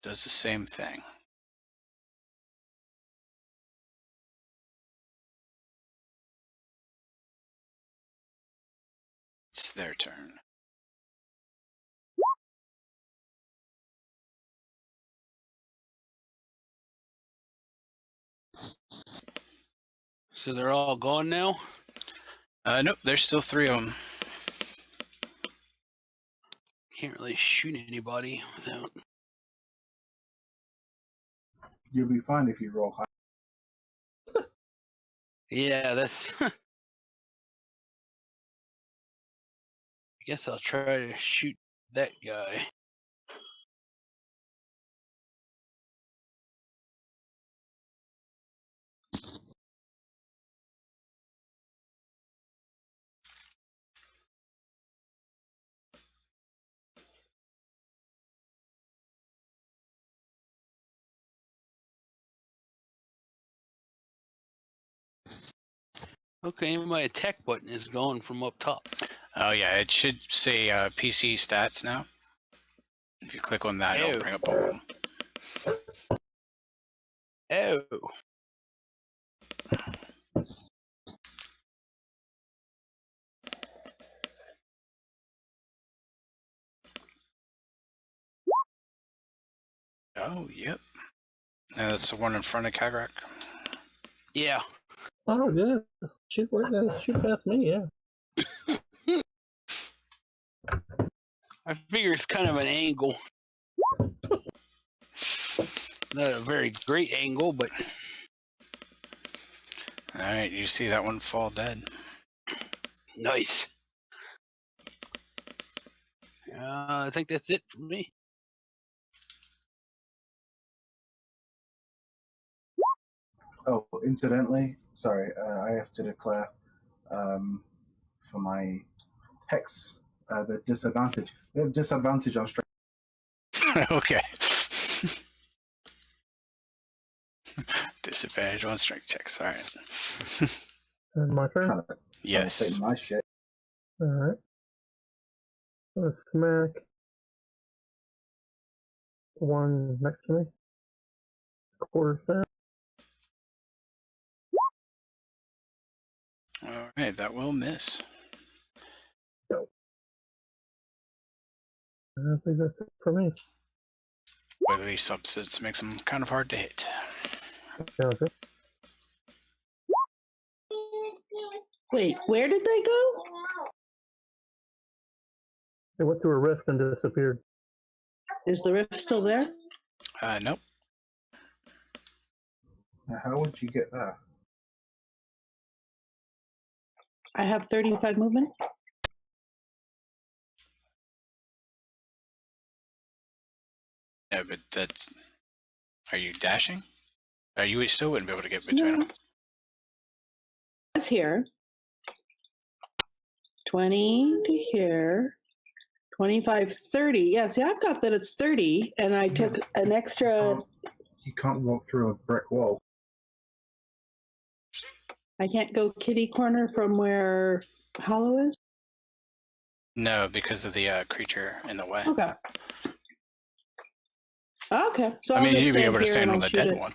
A: does the same thing. It's their turn.
F: So they're all gone now?
A: Nope, there's still 3 of them.
F: Can't really shoot anybody without.
C: You'll be fine if you roll high.
F: Yeah, that's. I guess I'll try to shoot that guy. Okay, my attack button is gone from up top.
A: Oh yeah, it should say PC stats now. If you click on that, it'll bring up all of them.
F: Oh.
A: Oh, yep. And that's the one in front of Kagrak.
F: Yeah.
D: Oh, good. Shoot past me, yeah.
F: I figure it's kind of an angle. Not a very great angle, but.
A: Alright, you see that one fall dead.
F: Nice. I think that's it for me.
C: Oh, incidentally, sorry, I have to declare for my hex the disadvantage. We have disadvantage on strength.
A: Okay. Disadvantage on strength checks. All right.
D: And my turn?
C: Kind of
A: Yes.
C: say my shit.
D: Alright. Let's smack the one next to me. Quarterstaff.
A: All right, that will miss.
D: I think that's it for me.
A: Oily substance makes them kind of hard to hit.
D: Yeah, okay.
B: Wait, where did they go?
D: They went through a rift and disappeared.
B: Is the rift still there?
A: Nope.
C: Now, how would you get there?
B: I have 35 movement.
A: Yeah, but that's. Are you dashing? You still wouldn't be able to get between them.
B: It's here. 20 to here. 25, 30. Yeah, see, I've got that it's 30, and I took an extra.
C: You can't walk through a brick wall.
B: I can't go kitty corner from where Hollow is?
A: No, because of the creature in the way.
B: Okay. Okay, so
A: I mean,
B: I'll just
A: you'd be
B: stand
A: able to
B: here
A: stand
B: and
A: on
B: I'll
A: the
B: shoot
A: dead
B: it.
A: one.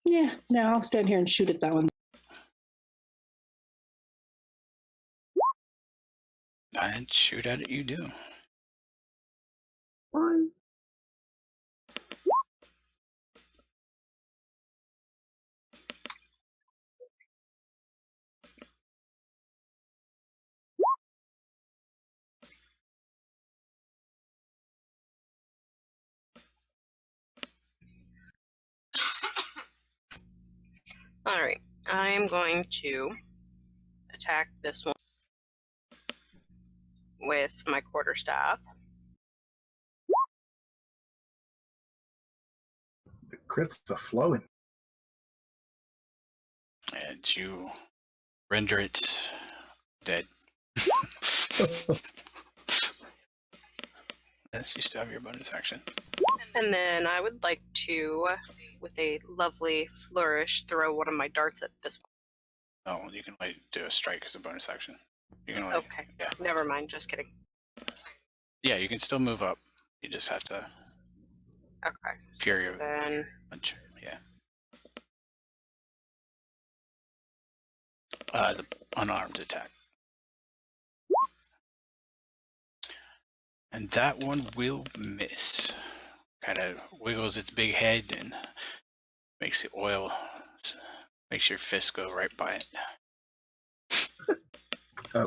B: Yeah, no, I'll stand here and shoot at that one.
A: I'd shoot at it, you do.
D: Fine.
E: All right, I am going to attack this one with my quarterstaff.
C: The crits are flowing.
A: And you render it dead. Yes, you still have your bonus action.
E: And then I would like to, with a lovely flourish, throw one of my darts at this one.
A: Oh, you can only do a strike as a bonus action. You can only,
E: Okay,
A: yeah.
E: never mind, just kidding.
A: Yeah, you can still move up. You just have to
E: Okay,
A: Fury of
E: then
A: Punch. Yeah. The unarmed attack. And that one will miss. Kind of wiggles its big head and makes the oil, makes your fist go right by it.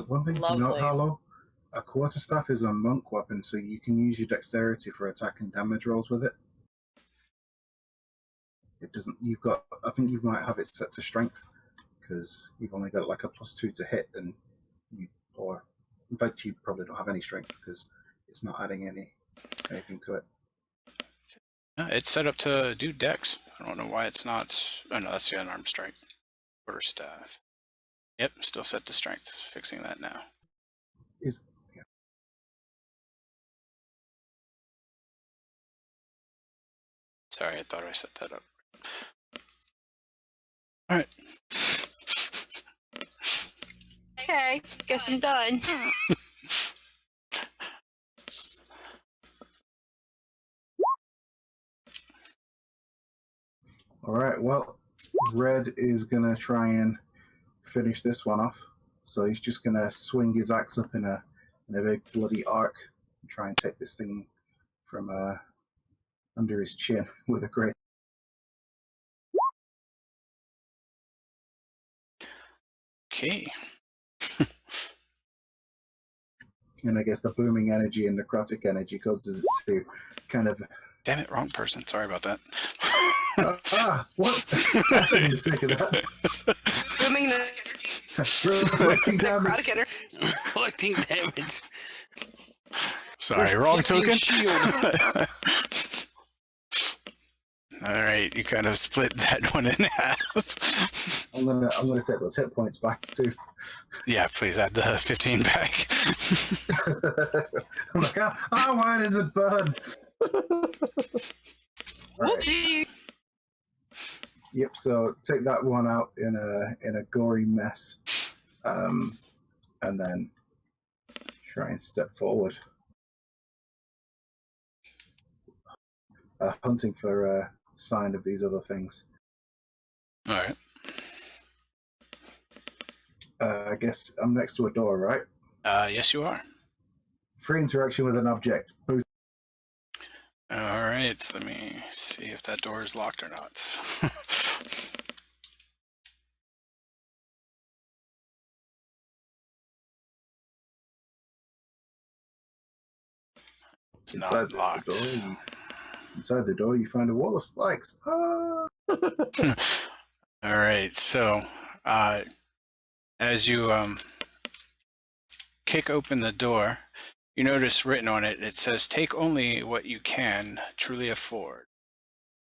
C: One thing to note,
E: Lovely.
C: Harlow, a quarterstaff is a monk weapon, so you can use your dexterity for attack and damage rolls with it. It doesn't. You've got. I think you might have it set to strength because you've only got like a +2 to hit, and or in fact you probably don't have any strength because it's not adding anything to it.
A: It's set up to do dex. I don't know why it's not. Oh no, that's the unarmed strike. Quarterstaff. Yep, still set to strength. Fixing that now.
C: Yeah.
A: Sorry, I thought I set that up. All right.
E: okay, guess I'm done.
C: All right. Well, Red is gonna try and finish this one off. So he's just gonna swing his axe up in a big bloody arc and try and take this thing from under his chin with a great.
A: Okay.
C: And I guess the booming energy and necrotic energy causes it to kind of.
A: Damn it, wrong person. Sorry about that.
C: What? I didn't think of that.
E: Booming
C: Reflecting damage.
E: necrotic energy.
F: Collecting damage.
A: Sorry, wrong token.
F: Shield.
A: All right, you kind of split that one in half.
C: I'm gonna take those hit points back too.
A: Yeah, please add the 15 back.
C: I'm like, why does it burn? Right.
E: Whoopsie!
C: Yep. So take that one out in a gory mess, and then try and step forward, hunting for a sign of these other things.
A: All right.
C: I guess I'm next to a door, right?
A: Yes, you are.
C: Free interaction with an object. Boost.
A: All right, so let me see if that door is locked or not. It's not locked.
C: Inside the door, you find a wall of spikes. Ah!
A: All right, so as you kick open the door, you notice written on it, it says, "Take only what you can truly afford."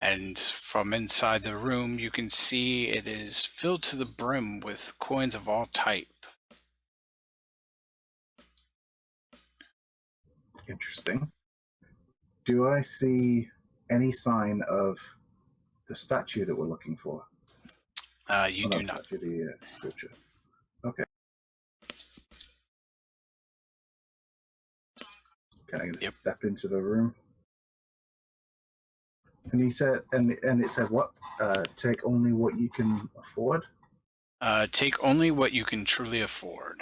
A: And from inside the room, you can see it is filled to the brim with coins of all type.
C: Interesting. Do I see any sign of the statue that we're looking for?
A: You do not.
C: Statue, the sculpture. Okay. Can I just step into the room? And he said, and it said what? Take only what you can afford.
A: Take only what you can truly afford.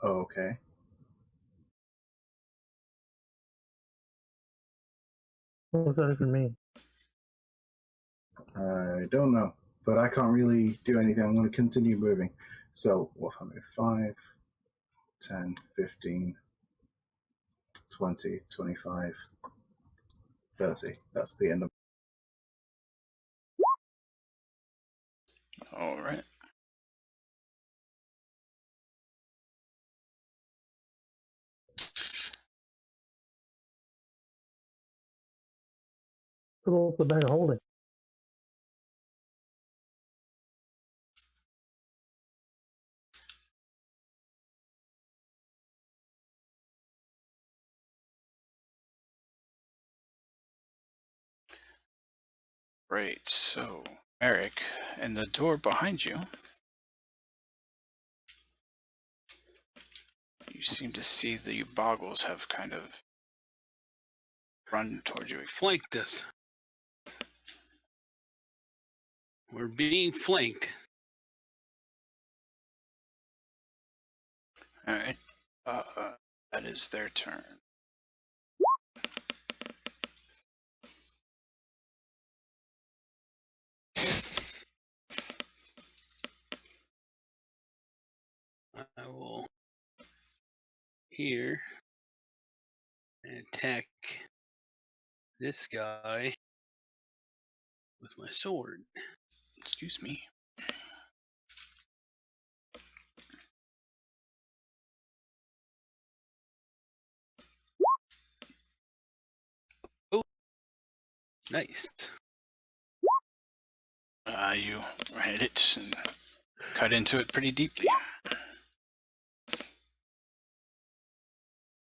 C: Oh, okay.
D: What does that even mean?
C: I don't know, but I can't really do anything. I'm going to continue moving. So, 5, 10, 15, 20, 25, 30. That's the end of.
A: All right.
D: Fill up the bag of holding.
A: Great. So, Eric, and the door behind you, you seem to see the boggles have kind of run towards you.
F: Flanked us. We're being flanked.
A: All right. That is their turn.
F: Yes. I will here and attack this guy with my sword.
A: Excuse me.
F: Nice.
A: You hit it and cut into it pretty deeply.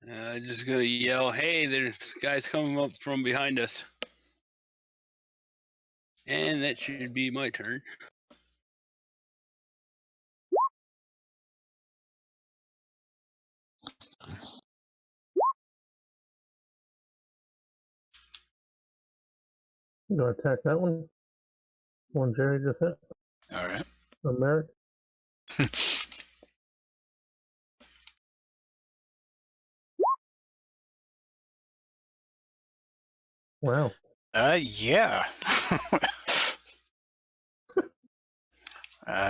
F: Just gonna yell, "Hey, there's guys coming up from behind us." And that should be my turn.
D: You gonna attack that one? One Jerry just hit?
A: All right.
D: Merrick? Wow.
A: Yeah.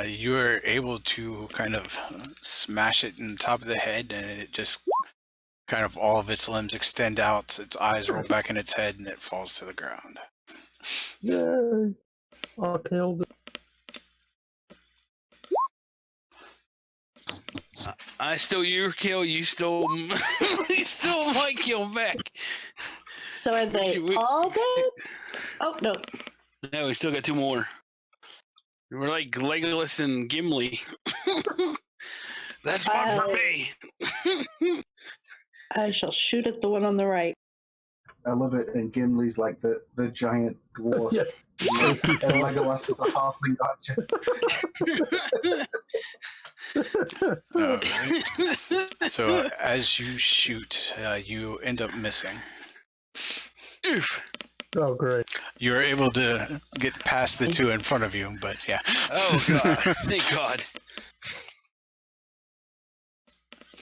A: You were able to kind of smash it in the top of the head, and it just kind of all of its limbs extend out, its eyes roll back in its head, and it falls to the ground.
D: Yay! I killed it.
F: I stole your kill. You stole. You stole my kill back.
B: So are they all dead? Oh no.
F: No, we still got 2 more. We're like Legolas and Gimli. That's one for me.
B: I shall shoot at the one on the right.
C: I love it. And Gimli's like the giant dwarf.
D: Yeah.
C: And Legolas is the halfling archer.
A: Alright. So as you shoot, you end up missing.
D: Oh, great.
A: You're able to get past the 2 in front of you, but yeah.
F: Oh god! Thank God.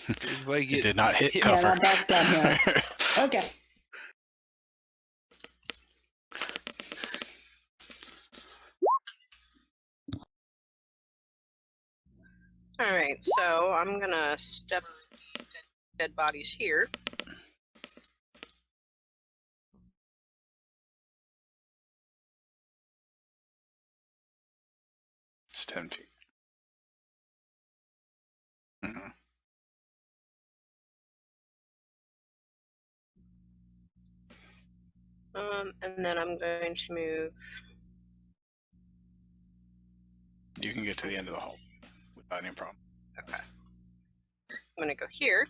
F: If I
A: You
F: get
A: did not hit
F: hit-
A: cover.
B: Yeah, I'm back down here. Okay.
E: All right, so I'm gonna step dead bodies here.
A: It's 10 feet. Mhm.
E: And then I'm going to move.
A: You can get to the end of the hall without any problem.
E: Okay. I'm gonna go here.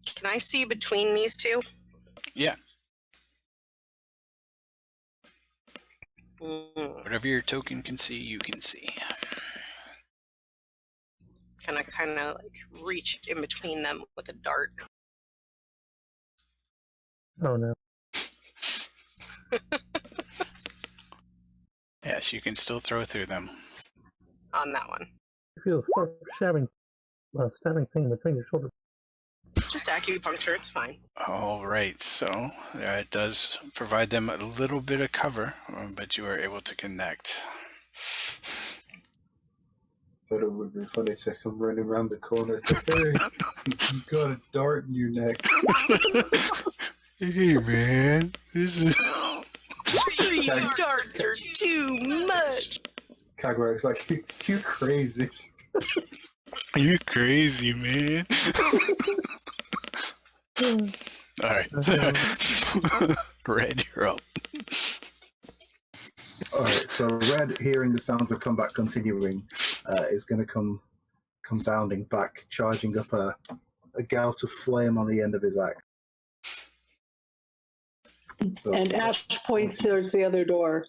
E: Can I see between these 2?
A: Yeah.
E: Can
A: Whatever your token can see, you can see.
E: I kind of like reach in between them with a dart?
D: Oh, no.
A: Yes, you can still throw through them.
E: On that one.
D: You feel a sharp stabbing pain between your shoulders.
E: Just acupuncture, it's fine.
A: All right, so it does provide them a little bit of cover, but you are able to connect.
C: Thought it would be funny to come running around the corner. Hey, you got a dart in your neck.
A: Hey, man, this is...
E: 3 darts are too much!
C: Kagrak's like, you crazy.
A: You crazy, man. All right. Red, you're up.
C: Alright, so Red, hearing the sounds of combat continuing, is going to come bounding back, charging up a gout of flame on the end of his axe. So,
B: And Ash points towards the other door.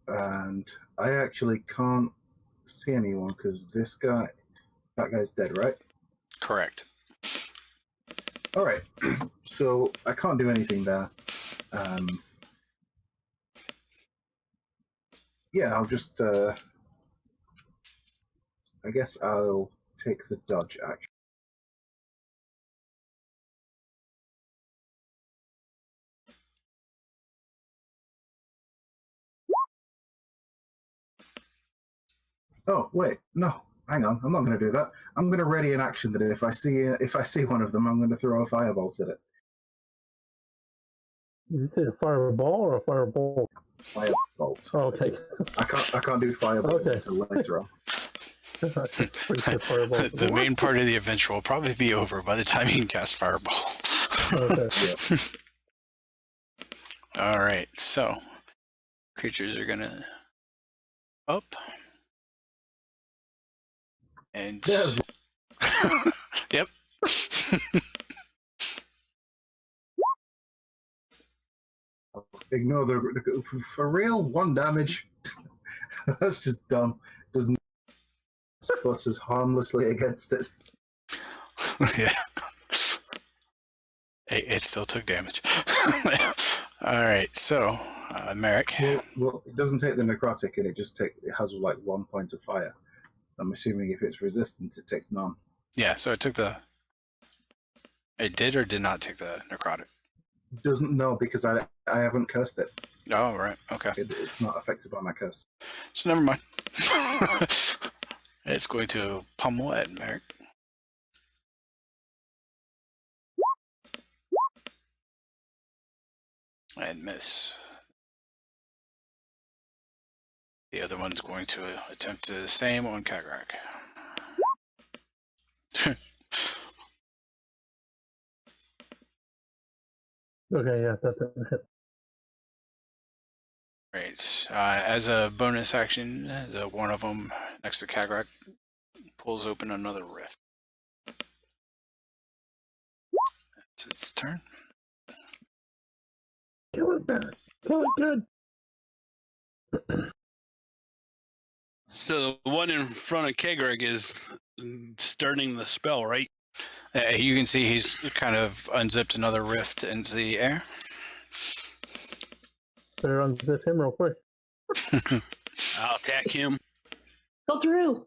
C: and I actually can't see anyone because that guy's dead, right?
A: Correct.
C: Alright, so I can't do anything there. Yeah, I'll just, I guess I'll take the dodge action. Oh, wait, no, hang on, I'm not going to do that. I'm going to ready an action that if I see one of them, I'm going to throw a firebolt at it.
D: Did you say a fireball or a firebolt?
C: Firebolt.
D: Oh, okay.
C: I can't do fireballs
D: Okay.
C: until later on.
A: The main part of the adventure will probably be over by the time you can cast Fireball.
D: Okay.
C: Yeah.
A: All right, so creatures are gonna up and
C: There's
A: yep.
C: Ignore the for real 1 damage. That's just dumb. Doesn't spot as harmlessly against it.
A: Yeah. It still took damage. All right, so Merrick.
C: Well, it doesn't take the necrotic, and it has like 1 point of fire. I'm assuming if it's resistant, it takes none.
A: Yeah, so it did or did not take the necrotic.
C: Doesn't know because I haven't cursed it.
A: Oh, right. Okay.
C: It's not affected by my curse.
A: So never mind. It's going to pummel at Merrick. And miss. The other one's going to attempt to do the same on Kagrak.
D: Okay, yeah, that didn't hit.
A: Right. As a bonus action, the one of them next to Kagrak pulls open another rift. It's its turn.
D: Kill it better. Kill it good.
F: So the one in front of Kegrig is starting the spell, right?
A: You can see he's kind of unzipped another rift into the air.
D: Better unzip him real quick.
F: I'll attack him.
B: Go through.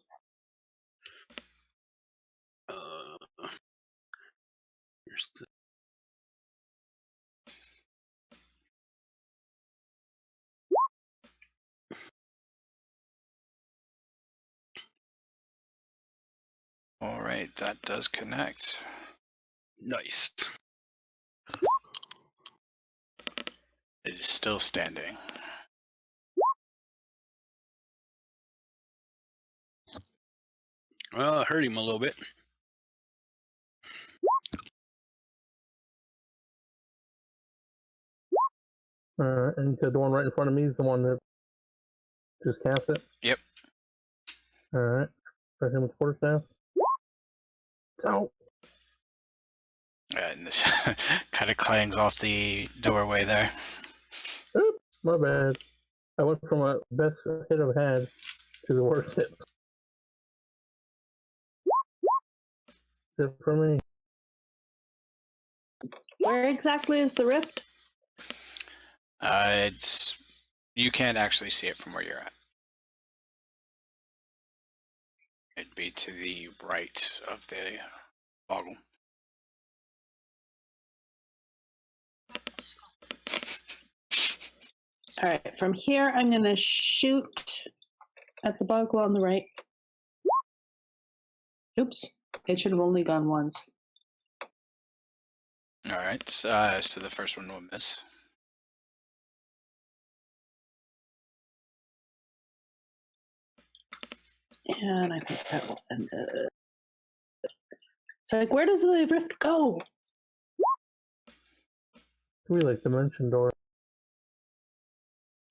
F: Here's the-
A: All right, that does connect.
F: Nice.
A: It is still standing.
F: Well, I hurt him a little bit.
D: And you said the one right in front of me is the one that just cast it?
A: Yep.
D: Alright. Hit him with quarterstaff. It's out.
A: And this kind of clangs off the doorway there.
D: Oop, my bad. I went from a best hit I've had to the worst hit. Zip for me.
B: Where exactly is the rift?
A: It's you can't actually see it from where you're at. It'd be to the right of the boggle.
B: All right, from here, I'm going to shoot at the boggle on the right. Oops, it should have only gone once.
A: All right, so the first one will miss.
B: And I think that will end it. It's like, where does the rift go?
D: We like dimension door.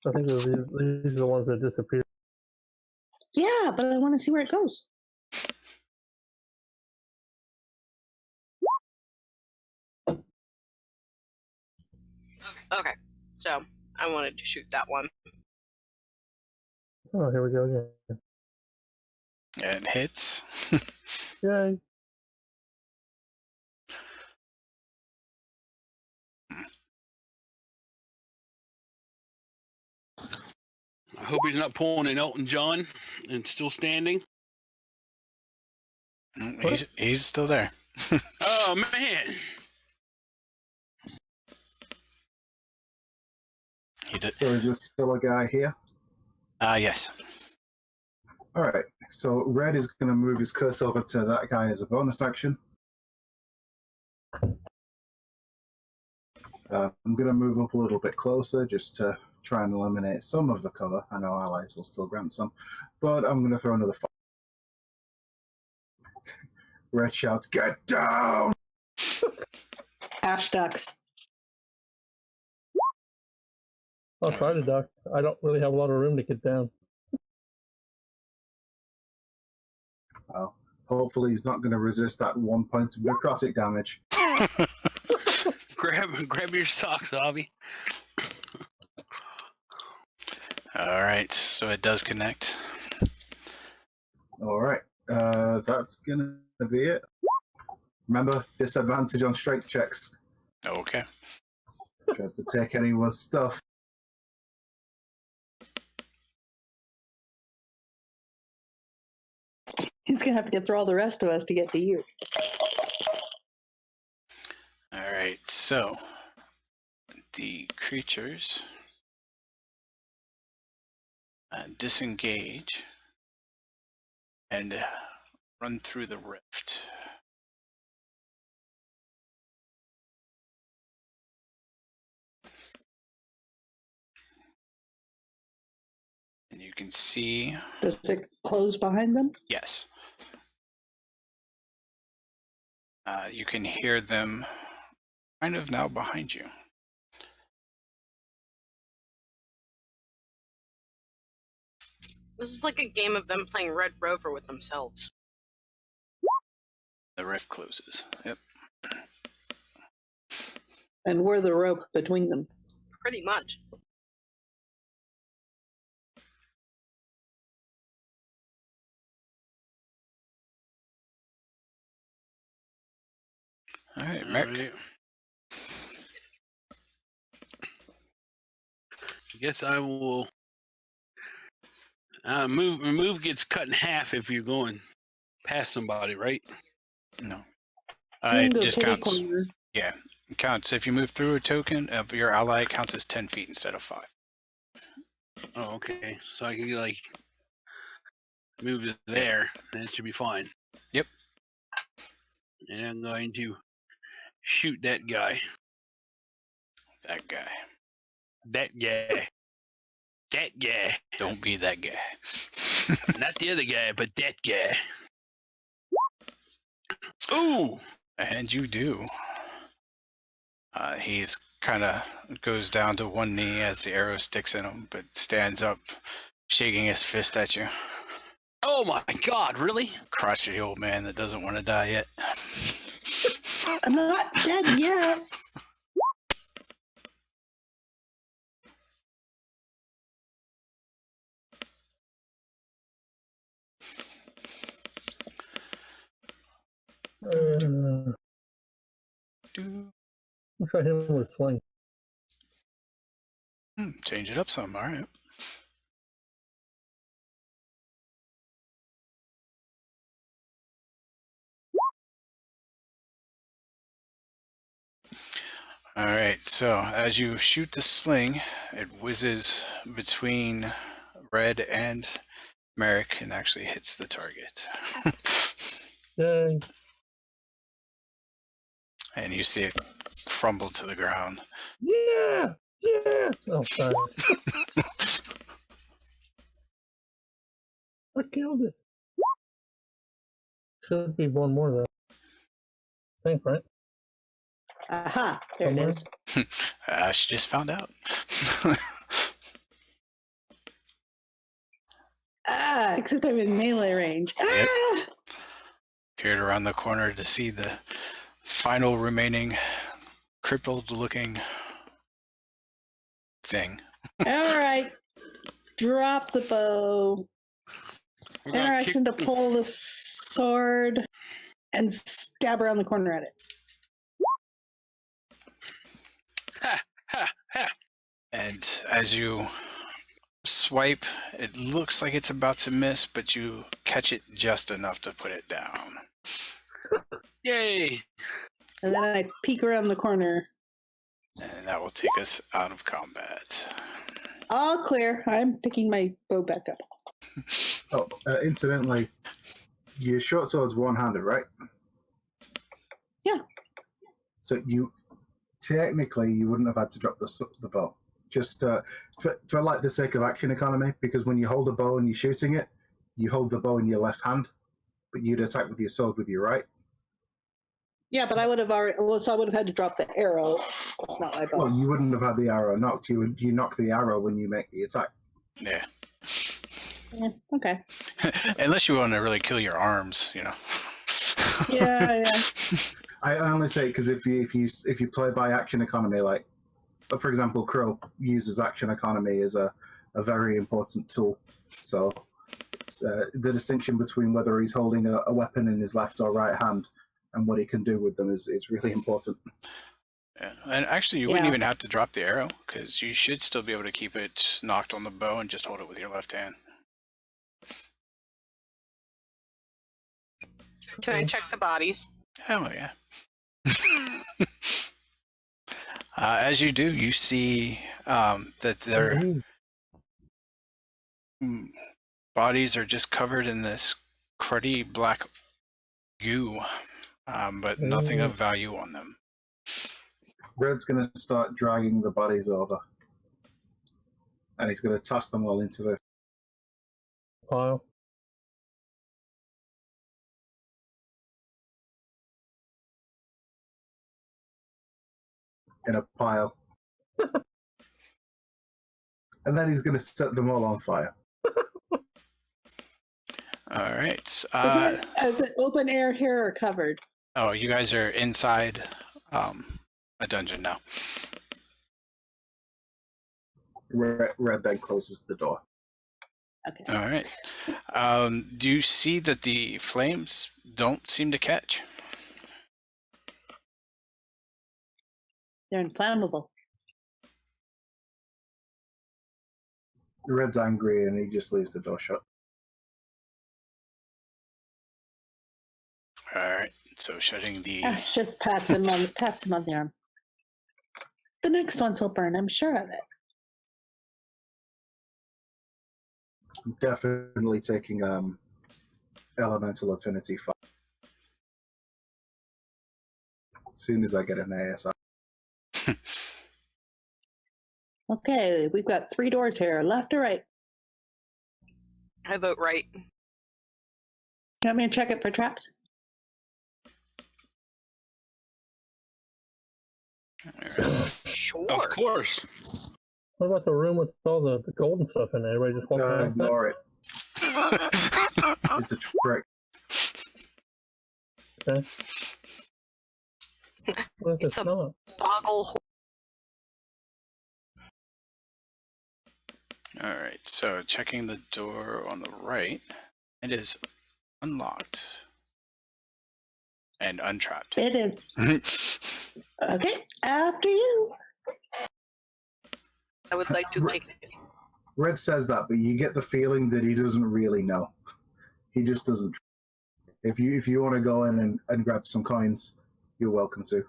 D: I think these are the ones that disappear.
B: Yeah, but I want to see where it goes.
E: Okay, so I wanted to shoot that one.
D: Oh, here we go again.
A: And hits.
D: Yay.
F: I hope he's not pulling an Elton John and still standing.
A: He's still there.
F: Oh, man.
A: He did.
C: So is there still a guy here?
A: Yes.
C: All right. So Red is going to move his curse over to that guy as a bonus action. I'm going to move up a little bit closer just to try and eliminate some of the cover. I know allies will still grant some, but I'm going to throw another. Red shouts, "Get down!"
B: Ash ducks.
D: I'll try to duck. I don't really have a lot of room to get down.
C: Well, hopefully he's not going to resist that 1 point of necrotic damage.
F: Grab your socks, Avi.
A: All right, so it does connect.
C: All right. That's going to be it. Remember, disadvantage on strength checks.
A: Okay.
C: Tries to take anyone's stuff.
B: He's going to have to get through all the rest of us to get to you.
A: All right, so the creatures disengage and run through the rift. And you can see,
B: Does it close behind them?
A: yes. You can hear them kind of now behind you.
E: This is like a game of them playing Red Rover with themselves.
A: The rift closes. Yep.
B: And we're the rope between them.
E: Pretty much.
A: All right,
F: All
A: Merrick.
F: right. I guess I will move gets cut in half if you're going past somebody, right?
A: No.
B: You can
A: It
B: go
A: just
B: kitty
A: counts.
B: corner.
A: Yeah, it counts. If you move through a token of your ally, it counts as 10 feet instead of 5.
F: Oh, okay. So I can like move it there, and it should be fine.
A: Yep.
F: And I'm going to shoot that guy.
A: That guy.
F: That guy. That guy.
A: Don't be that guy.
F: Not the other guy, but that guy. Ooh!
A: And you do. He's kind of goes down to one knee as the arrow sticks in him, but stands up, shaking his fist at you.
F: Oh my god, really?
A: Crotchety old man that doesn't want to die yet.
B: I'm not dead yet.
D: I'll try him with a swing.
A: Change it up some, all right. All right, so as you shoot the sling, it whizzes between Red and Merrick and actually hits the target.
D: Yay.
A: And you see it crumble to the ground.
D: Yeah! Yeah! Oh, sorry. I killed it. Should be one more, though. I think, right?
B: Aha, there it
D: Somewhere.
B: is.
A: She just found out.
B: Ah, except I'm in melee range.
A: Yep.
B: Ah!
A: Peered around the corner to see the final remaining crippled-looking thing.
B: All right. Drop the bow.
F: We're gonna
B: Interaction to
F: kick-
B: pull the sword and stab around the corner at it.
F: Ha, ha, ha.
A: And as you swipe, it looks like it's about to miss, but you catch it just enough to put it down.
F: Yay!
B: And then I peek around the corner.
A: And that will take us out of combat.
B: All clear. I'm picking my bow back up.
C: Oh, incidentally, your short sword's one-handed, right?
B: Yeah.
C: So you technically you wouldn't have had to drop the bow, just for like the sake of action economy. Because when you hold a bow and you're shooting it, you hold the bow in your left hand, but you'd attack with your sword with your right.
B: Yeah, but I would have already. Well, so I would have had to drop the arrow. Not my bow.
C: Well, you wouldn't have had the arrow knocked. You knock the arrow when you make the attack.
A: Yeah.
B: Yeah, okay.
A: Unless you want to really kill your arms, you know.
B: Yeah, yeah.
C: I only say because if you play by action economy, like for example, Crow uses action economy as a very important tool. So it's, the distinction between whether he's holding a weapon in his left or right hand and what he can do with them is really important.
A: Yeah. And actually, you wouldn't
B: Yeah.
A: even have to drop the arrow, because you should still be able to keep it knocked on the bow and just hold it with your left hand.
E: Can I check the bodies?
A: Oh, yeah. As you do, you see that their bodies are just covered in this cruddy black goo, but nothing of value on them.
C: Red's going to start dragging the bodies over, and he's going to toss them all into the
D: pile.
C: In a pile. And then he's going to set them all on fire.
A: All right.
B: Is it open air here or covered?
A: Oh, you guys are inside a dungeon now.
C: Red then closes the door.
B: Okay.
A: All right. Do you see that the flames don't seem to catch?
B: They're inflammable.
C: Red's angry and he just leaves the door shut.
A: All right. So shutting the.
B: Ash just pats him on the arm. The next ones will burn, I'm sure of it.
C: I'm definitely taking elemental affinity fire. As soon as I get an ASI.
B: Okay, we've got 3 doors here, left or right?
E: I vote right.
B: You want me to check it for traps?
A: All right.
E: Sure.
F: Of course.
D: What about the room with all the golden stuff in there? Everybody just walk around.
C: Ignore it. It's a trick.
D: Okay. What if
E: It's a-
D: not?
E: Boggle.
A: All right. So checking the door on the right, it is unlocked and untrapped.
B: It is. Okay, after you.
E: I would like to take.
C: Red says that, but you get the feeling that he doesn't really know. He just doesn't. If you want to go in and grab some coins, you're welcome to.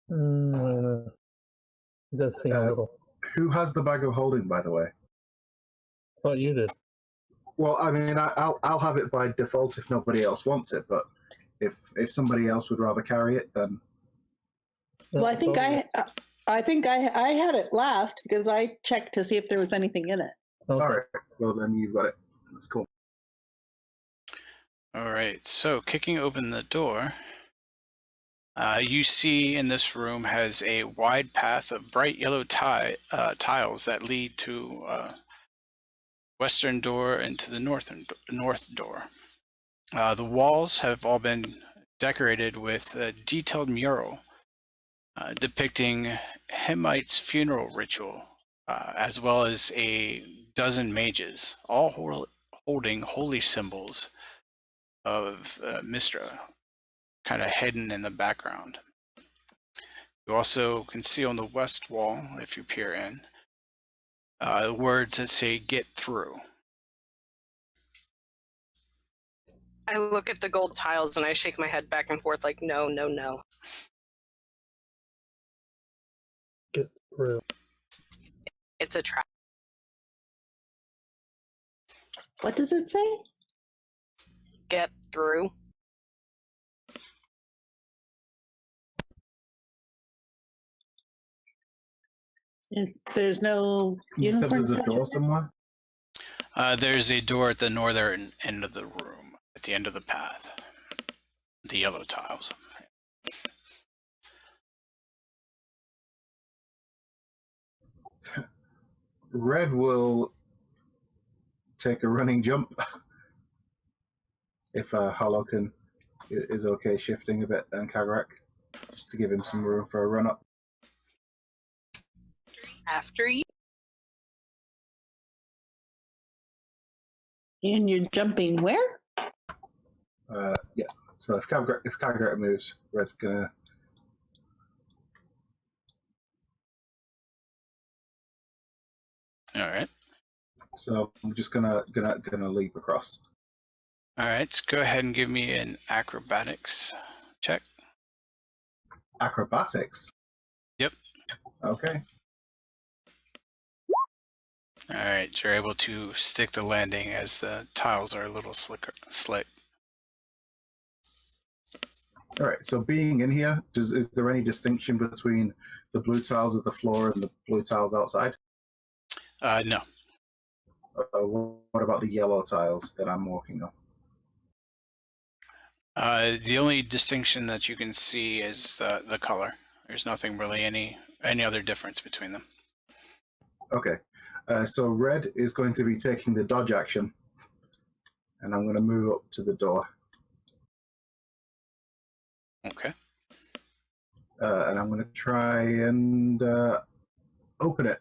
D: I don't know. It does seem a little.
C: Who has the bag of holding, by the way?
D: I thought you did.
C: Well, I mean, I'll have it by default if nobody else wants it, but if somebody else would rather carry it, then
B: Well, I think I had it last because I checked to see if there was anything in it.
D: Okay.
C: all right. Well, then you've got it. That's cool.
A: All right. So kicking open the door, you see in this room has a wide path of bright yellow tiles that lead to western door and to the north door. The walls have all been decorated with a detailed mural depicting Hemite's funeral ritual, as well as a dozen mages, all holding holy symbols of Mistra, kind of hidden in the background. You also can see on the west wall, if you peer in, words that say "Get through."
E: I look at the gold tiles and I shake my head back and forth like, no, no, no.
D: Get through.
E: It's a trap.
B: What does it say?
E: Get through.
B: There's no
C: You said
B: unicorn
C: there's a
B: statue
C: door
B: there?
C: somewhere?
A: There's a door at the northern end of the room, at the end of the path. The yellow tiles.
C: Red will take a running jump if Hollow is okay shifting a bit, and Kagrak, just to give him some room for a run up.
E: After you.
B: And you're jumping where?
C: Yeah. So if Kagrak moves, Red's gonna.
A: All right.
C: So I'm just gonna leap across.
A: All right. So go ahead and give me an acrobatics check.
C: Acrobatics.
A: Yep.
C: Okay.
A: All right. You're able to stick the landing as the tiles are a little slick.
C: All right. So being in here, is there any distinction between the blue tiles of the floor and the blue tiles outside?
A: No.
C: What about the yellow tiles that I'm walking on?
A: The only distinction that you can see is the color. There's nothing really any other difference between them.
C: Okay. So red is going to be taking the dodge action, and I'm going to move up to the door.
A: Okay.
C: And I'm going to try and open it.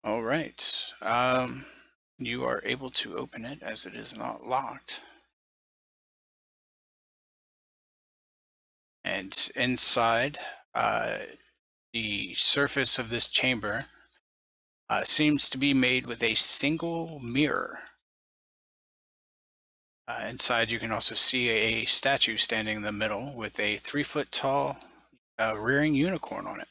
A: All right. You are able to open it as it is not locked. And inside, the surface of this chamber seems to be made with a single mirror. Inside, you can also see a statue standing in the middle with a 3-foot tall rearing unicorn on it.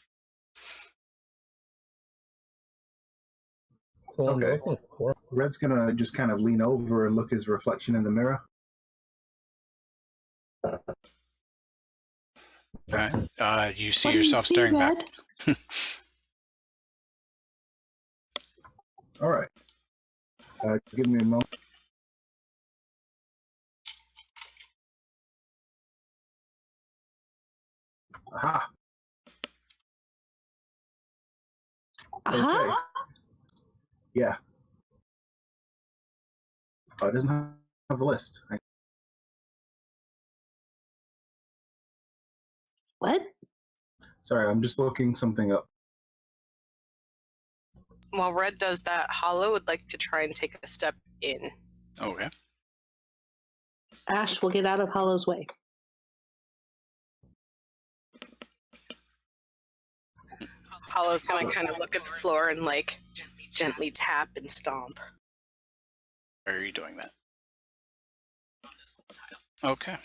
D: So I'm
C: Okay.
D: looking for.
C: Red's going to just kind of lean over and look his reflection in the mirror.
A: You see
B: What do you
A: yourself
B: see,
A: staring
B: Red?
A: back.
C: All right. Give me a moment. Aha.
B: Aha!
C: Yeah. Oh, it doesn't have the list.
B: What?
C: Sorry, I'm just looking something up.
E: While Red does that, Hollow would like to try and take a step in.
A: Okay.
B: Ash will get out of Hollow's way.
E: Hollow's gonna kind of look at the floor and like gently tap and stomp.
A: Where are you doing that? Okay.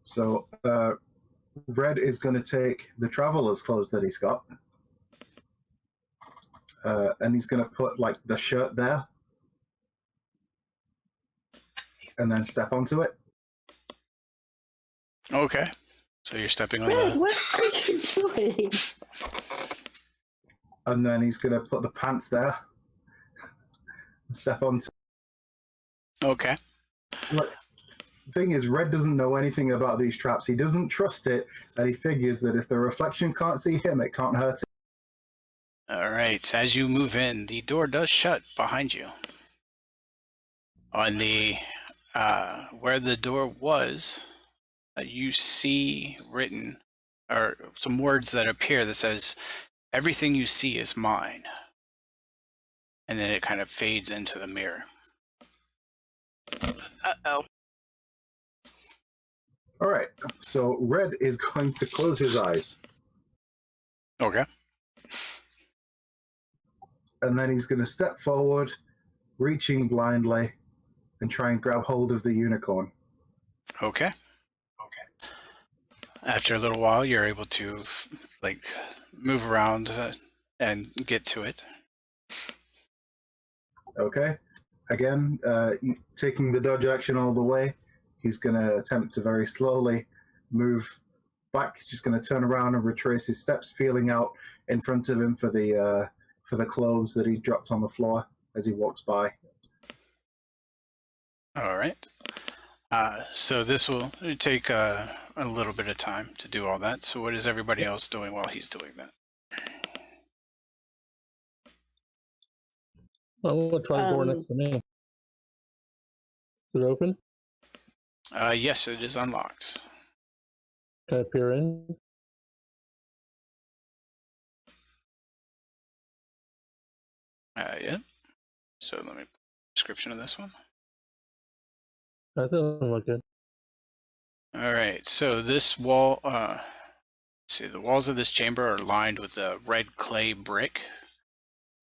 C: So, Red is going to take the traveler's clothes that he's got, and he's going to put like the shirt there, and then step onto it.
A: Okay. So you're stepping on
B: Red,
A: the...
B: what are you doing?
C: And then he's going to put the pants there, and step onto.
A: Okay.
C: Look, the thing is, Red doesn't know anything about these traps. He doesn't trust it, and he figures that if the reflection can't see him, it can't hurt him.
A: All right. As you move in, the door does shut behind you. On the where the door was, you see written or some words that appear that says, "Everything you see is mine." And then it kind of fades into the mirror.
E: Uh-oh.
C: All right. So Red is going to close his eyes,
A: Okay.
C: and then he's going to step forward, reaching blindly, and try and grab hold of the unicorn.
A: Okay. After a little while, you're able to like move around and get to it.
C: Okay. Again, taking the dodge action all the way, he's going to attempt to very slowly move back. He's just going to turn around and retrace his steps, feeling out in front of him for the clothes that he dropped on the floor as he walks by.
A: All right. So this will take a little bit of time to do all that. So what is everybody else doing while he's doing that?
D: I'm gonna try the door next to me. Is it open?
A: Yes, it is unlocked.
D: Can I peer in?
A: Yeah. So let me put a description of this one.
D: That doesn't look good.
A: All right. So this wall, see, the walls of this chamber are lined with a red clay brick.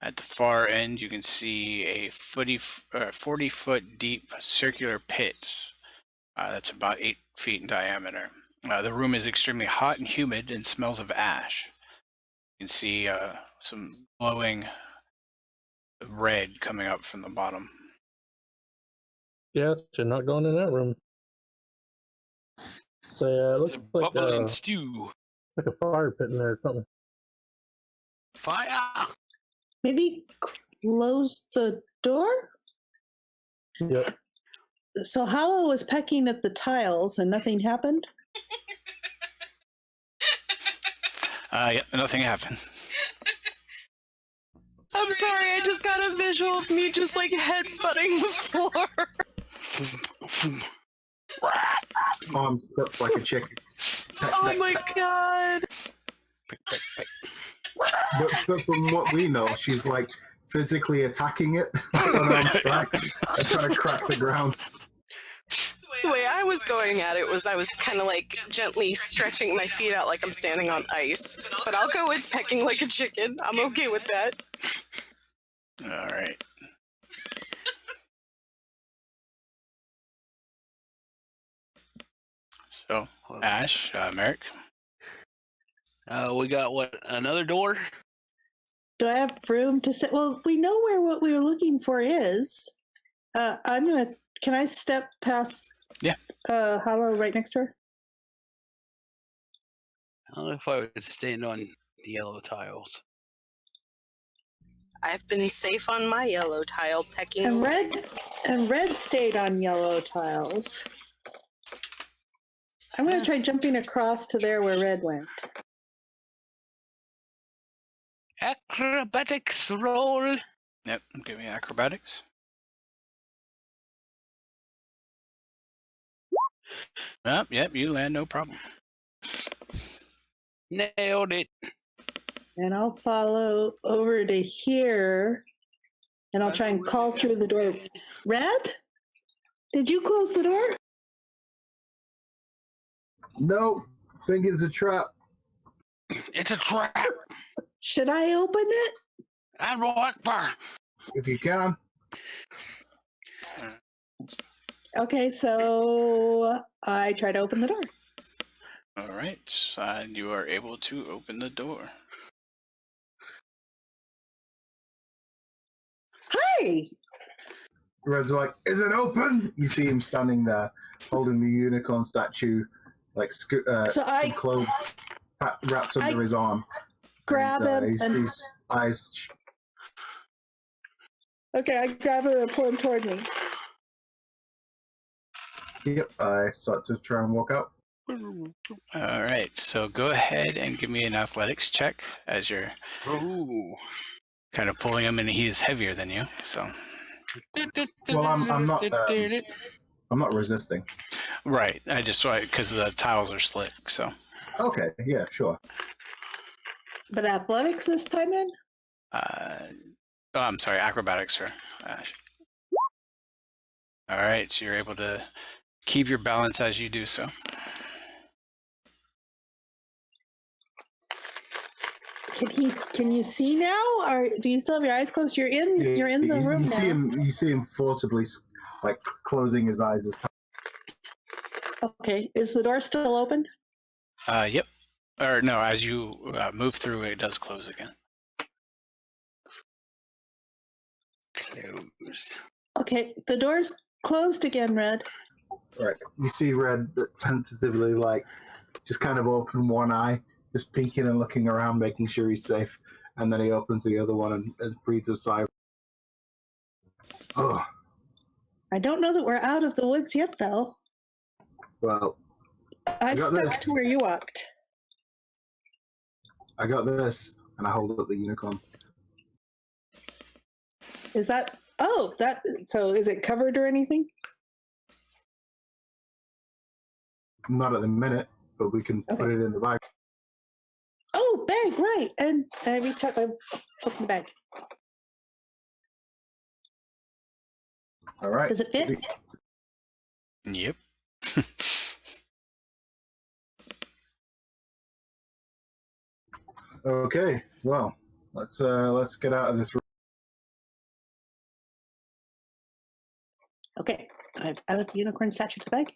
A: At the far end, you can see a 40-foot deep circular pit that's about 8 feet in diameter. The room is extremely hot and humid and smells of ash. You can see some glowing red coming up from the bottom.
D: Yeah, you're not going in that room. So yeah, it
F: It's
D: looks
F: a
D: like
F: bubbling stew.
D: like a fire pit in there or something.
F: Fire!
B: Maybe close the door?
D: Yep.
B: So Hollow was pecking at the tiles and nothing happened?
A: Yeah, nothing happened.
E: I'm sorry, I just got a visual of me just like headbutting the floor.
C: Arms up like a chicken.
E: Oh my god.
C: But from what we know, she's like physically attacking it, unarmed strikes, and trying to crack the ground.
E: The way I was going at it was I was kind of like gently stretching my feet out like I'm standing on ice. But I'll go with pecking like a chicken. I'm okay with that.
A: All right. So, Ash, Merrick.
F: We got what? Another door?
B: Do I have room to sit? Well, we know where what we were looking for is. Can I step past
A: Yeah.
B: Hollow right next to her?
F: I don't know if I would stand on the yellow tiles.
E: I've been safe on my yellow tile pecking.
B: And red stayed on yellow tiles. I'm going to try jumping across to there where red went.
F: Acrobatics roll.
A: Yep, give me acrobatics. Yep, you land no problem.
F: Nailed it.
B: And I'll follow over to here. And I'll try and call through the door. Red? Did you close the door?
C: No, think it's a trap.
F: It's a trap.
B: Should I open it?
F: And what for?
C: If you can.
B: Okay, so I try to open the door.
A: All right, and you are able to open the door.
B: Hi!
C: Red's like, is it open? You see him standing there, holding the unicorn statue, like some clothes wrapped under his arm.
B: Grab him.
C: His eyes.
B: Okay, I grab him and pull him toward me.
C: Yep, I start to try and walk out.
A: All right, so go ahead and give me an athletics check as you're kind of pulling him, and he's heavier than you. So,
C: well, I'm not resisting.
A: Right, I just because the tiles are slick. So,
C: okay, yeah, sure.
B: But athletics this time in?
A: I'm sorry, acrobatics for Ash. All right, so you're able to keep your balance as you do so.
B: Can you see now, or do you still have your eyes closed? You're in the room
C: you
B: now.
C: You see him forcibly, like closing his eyes as time.
B: Okay, is the door still open?
A: Yep. Or no, as you move through, it does close again.
F: Close.
B: Okay, the door's closed again, Red.
C: Right. You see Red tentatively, like, just kind of open one eye, just peeking and looking around, making sure he's safe, and then he opens the other one and breathes a sigh. Oh.
B: I don't know that we're out of the woods yet, though.
C: Well,
B: I
C: got
B: stuck
C: this.
B: to where you walked.
C: I got this, and I hold up the unicorn.
B: Is that? Oh, that. So, is it covered or anything?
C: Not at the minute, but we can put it in the bag.
B: Oh, bag, right. And I reach up and open the bag.
C: All right.
B: Does it fit?
A: Yep.
C: Okay. Well, let's get out of this room.
B: Okay, I've added the unicorn statue to the bag.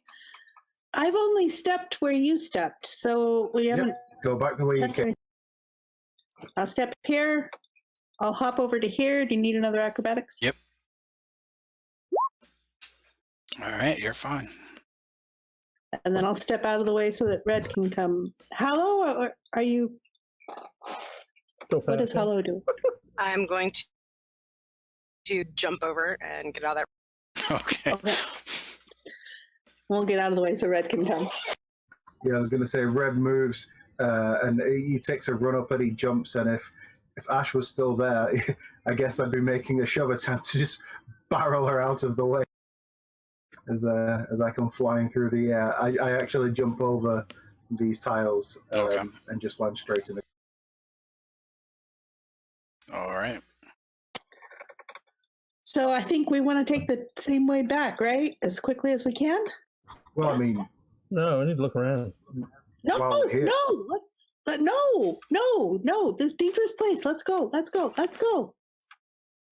B: I've only stepped where you stepped, so we haven't.
C: Go back the way you came.
B: I'll step here. I'll hop over to here. Do you need another acrobatics?
A: Yep. All right, you're fine.
B: And then I'll step out of the way so that Red can come. Hello, or are you?
D: Still
B: What does
D: passing.
B: Hello do?
E: I'm going to jump over and get out of that.
A: Okay.
B: Okay. We'll get out of the way so Red can come.
C: Yeah, I was going to say Red moves and he takes a run up and he jumps. And if Ash was still there, I guess I'd be making a shove attempt to just barrel her out of the way as I come flying through the air. I actually jump over these tiles
A: Okay.
C: and just land straight in it.
A: All right.
B: So I think we want to take the same way back, right? As quickly as we can.
C: Well, I mean,
D: No, we need to look around.
B: No,
C: Well, here-
B: no, no, this dangerous place. Let's go.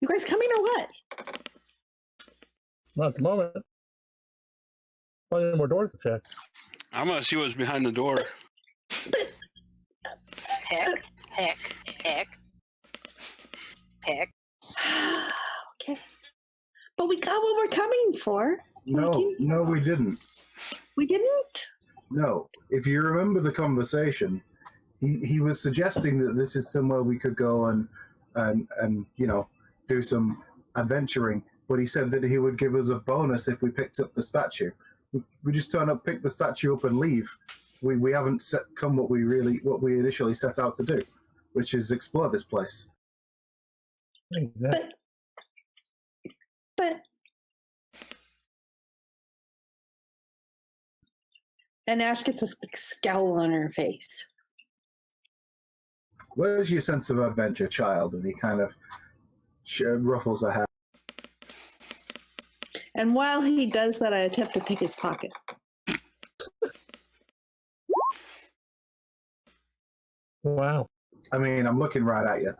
B: You guys coming or what?
D: Not at the moment. Probably any more doors to check.
F: I'm gonna see what's behind the door.
E: Heck.
B: Okay. But we got what we're coming for.
C: no, we didn't.
B: We didn't?
C: No. If you remember the conversation, he was suggesting that this is somewhere we could go and do some adventuring, but he said that he would give us a bonus if we picked up the statue. We just turn up, pick the statue up, and leave. We haven't come what we initially set out to do, which is explore this place.
D: Exactly.
B: But and Ash gets a big scowl on her face.
C: Where's your sense of adventure, child? And he kind of ruffles her hair.
B: And while he does that, I attempt to pick his pocket.
D: Wow.
C: I mean, I'm looking right at you.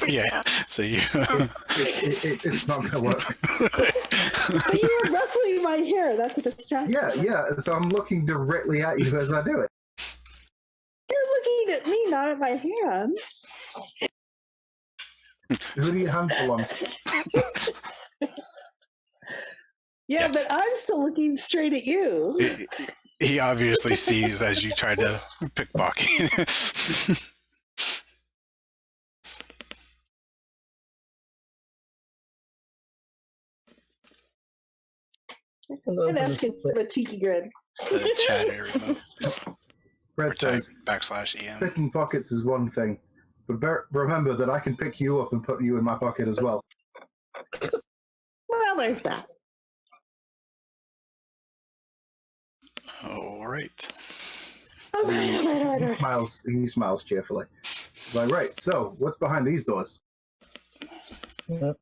A: Yeah. So you.
C: It's not going to work.
B: But you were ruffling my hair. That's a distraction.
C: Yeah. So I'm looking directly at you as I do it.
B: You're looking at me, not at my hands.
C: Who do your hands belong to?
B: Yeah, but I'm still looking straight at you.
A: He obviously sees as you try to pickpocket.
B: And Ash gets a cheeky grin.
A: The chat remote.
C: Red
A: Or type
C: says,
A: /EM.
C: picking pockets is one thing, but remember that I can pick you up and put you in my pocket as well.
B: Well, there's that.
A: All right.
B: Okay,
C: He smiles cheerfully. He's like, right, so what's behind these doors?
D: Yep.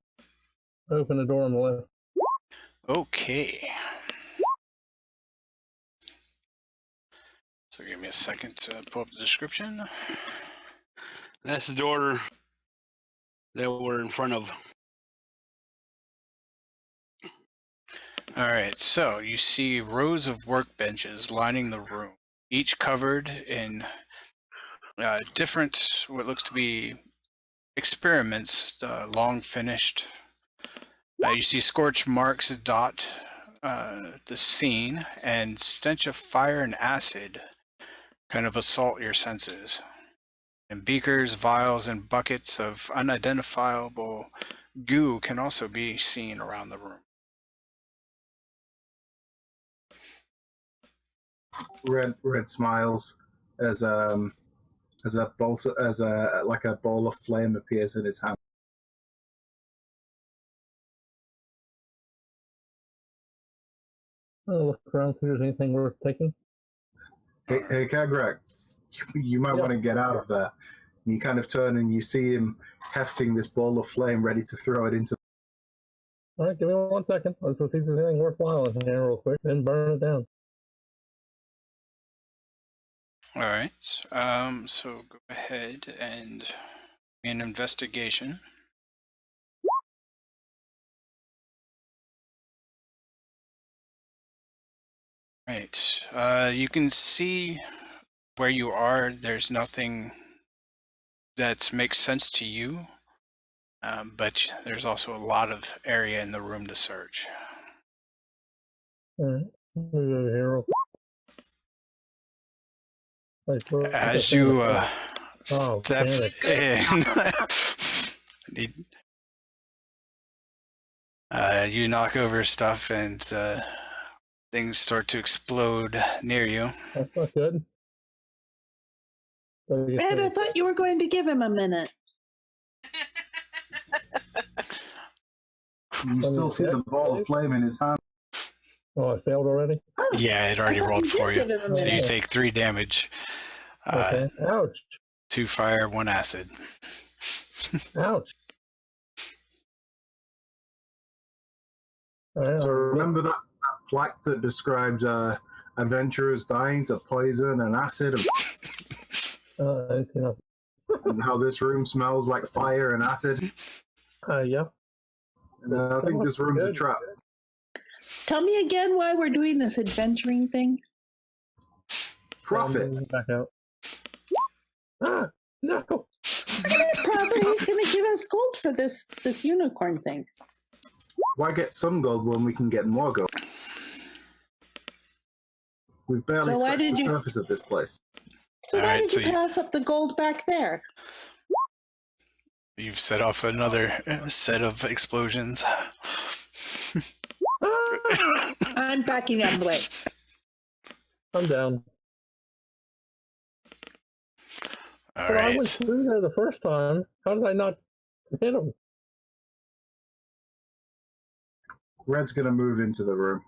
D: Open the door on the left.
A: Okay. So give me a second to pull up the description.
F: That's the door that we're in front of.
A: All right, so you see rows of workbenches lining the room, each covered in different, what looks to be experiments, long finished. You see scorch marks dot the scene, and stench of fire and acid kind of assault your senses. And beakers, vials, and buckets of unidentifiable goo can also be seen around the room.
C: Red smiles as a bolt like a ball of flame appears in his hand.
D: I'll look around, see if there's anything worth taking.
C: Hey, Kagrek, you might want to get out of there. And you kind of turn and you see him hefting this ball of flame, ready to throw it into.
D: All right, give me 1 second. Let's go see if there's anything worthwhile in here real quick, then burn it down.
A: All right, so go ahead and an investigation. Right, you can see where you are. There's nothing that makes sense to you, but there's also a lot of area in the room to search.
D: All right, move over here real quick. Like,
A: As you
D: Oh,
A: step
D: panic.
A: in, you knock over stuff and things start to explode near you.
D: That's not good. What do you
B: Ed, I
D: think?
B: thought you were going to give him a minute.
C: You still see the ball of flame in his hand.
D: Oh, I failed already?
B: Oh,
A: Yeah, it
B: I
A: already
B: thought
A: rolled
B: you did
A: for you.
B: give him a
A: So you
B: minute.
A: take 3 damage.
D: Okay. Ouch.
A: 2 fire, 1 acid.
D: Ouch. All right,
C: So remember that plaque that describes adventurers dying to poison and acid,
D: I didn't see nothing.
C: and how this room smells like fire and acid?
D: Yeah.
C: I think this room's a
D: Good.
C: trap.
B: Tell me again why we're doing this adventuring thing.
C: Profit.
D: Back out. Ah, no.
B: Profit, he's going to give us gold for this unicorn thing.
C: Why get some gold when we can get more gold? We've barely
B: So why
C: scratched
B: did
C: the
B: you-
C: surface of this place.
B: So
A: All
B: why
A: right,
B: did
A: so
B: you
A: you-
B: pass up the gold back there?
A: You've set off another set of explosions.
D: Ah,
B: I'm backing out of the way.
D: I'm down.
A: All
D: But I went
A: right.
D: through there the first time. How did I not hit him?
C: Red's going to move into the room.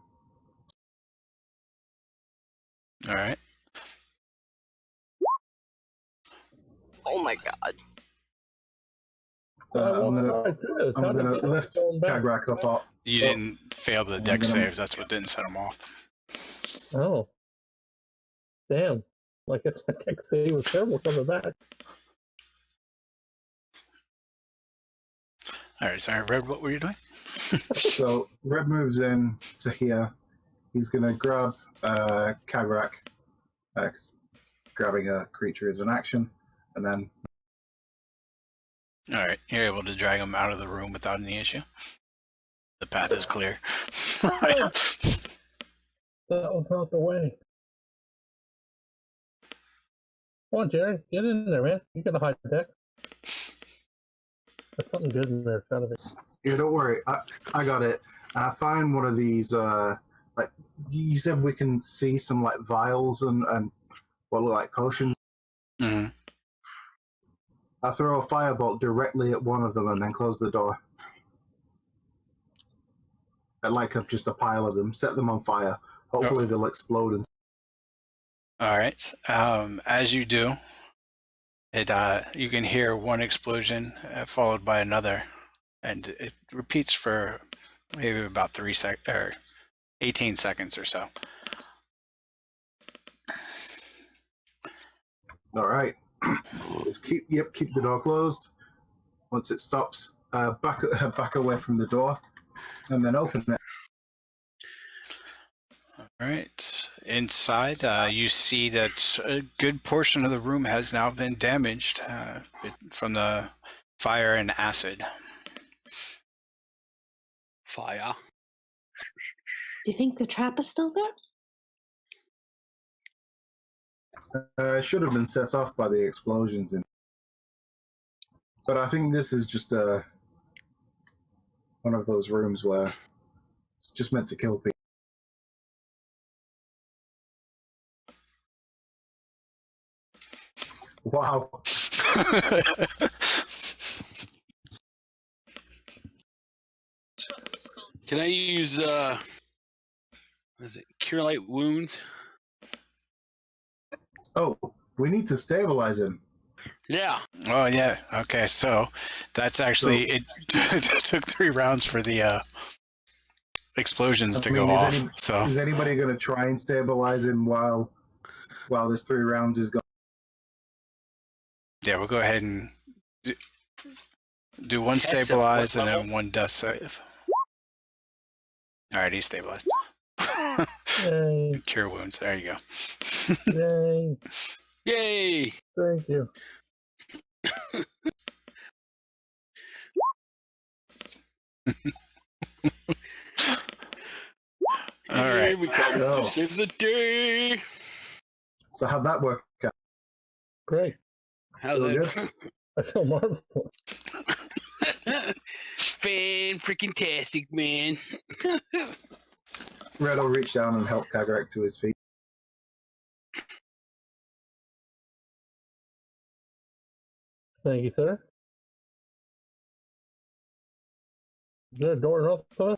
A: All right.
E: Oh my god.
C: I'm going to lift Kagrak up.
A: You didn't fail the deck saves. That's what didn't set him off.
D: Oh. Damn. I guess my tech save was terrible coming back.
A: All right. Sorry, Red, what were you doing?
C: So Red moves in to here. He's going to grab Kagrak. Grabbing a creature is an action. And then
A: All right. You're able to drag him out of the room without any issue. The path is clear.
D: That was not the way. Come on, Jerry. Get in there, man. You got a high deck. There's something good in there. It's out of it.
C: yeah, don't worry. I got it. And I find one of these, like, you said we can see some, like, vials and what look like potions.
A: Mhm.
C: I throw a firebolt directly at one of them and then close the door. I like just a pile of them, set them on fire. Hopefully they'll explode. And
A: All right. As you do, you can hear one explosion followed by another, and it repeats for maybe about 18 seconds or so.
C: all right, just keep the door closed. Once it stops, back away from the door, and then open it.
A: All right. Inside, you see that a good portion of the room has now been damaged from the fire and acid.
F: Fire.
B: Do you think the trap is still there?
C: It should have been set off by the explosions, but I think this is just one of those rooms where it's just meant to kill people. Wow.
F: Can I use what is it? Cure Light Wounds?
C: Oh, we need to stabilize him.
F: Yeah.
A: Oh yeah. Okay. So that's actually it. Took 3 rounds for the explosions to go off. So
C: Is anybody going to try and stabilize him while this 3 rounds is going?
A: yeah, we'll go ahead and do 1 stabilize and then 1 death save. All right, he's stabilized.
D: Yay.
A: Cure wounds. There you go.
D: Yay.
F: Yay!
D: Thank you.
A: All right.
F: Here we come.
C: So-
F: Save the day.
C: So how'd that work out?
D: Great.
F: How's
C: Feel
F: that?
D: I feel marvelous.
F: Fan freaking tastic, man.
C: Red will reach down and help Kagarak to his feet.
D: Thank you, sir. Is there a door north of us?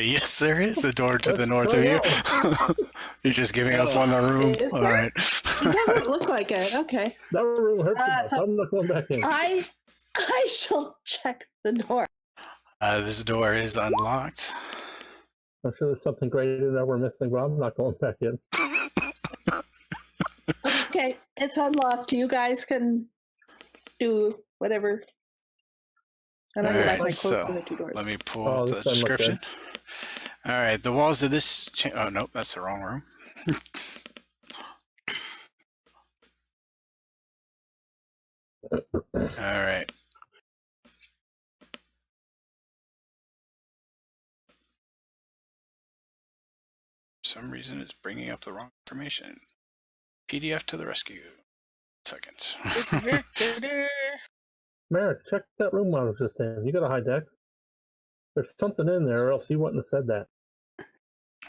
A: Yes, there is a door to the
D: Let's
A: north
D: try
A: of you.
D: that
A: You're just giving up on the room.
B: Is
A: All
B: there?
A: right.
B: It doesn't look like it. Okay.
D: That room hurts too much.
B: so-
D: I'm not going back in.
B: I shall check the door.
A: This door is unlocked.
D: I'm sure there's something great in there we're missing, but I'm not going back in.
B: Okay, it's unlocked. You guys can do whatever. And I
A: All
B: go back
A: right,
B: my close
A: so
B: to the two doors.
A: let me pull
D: Oh,
A: up
D: this
A: the
D: doesn't look
A: description. All right, the walls of this. Oh nope, that's the wrong room. All right. For some reason, it's bringing up the wrong information. PDF to the rescue. Second.
D: Merrick, check that room I was just in. You got a high dex? There's something in there, or else you wouldn't have said that.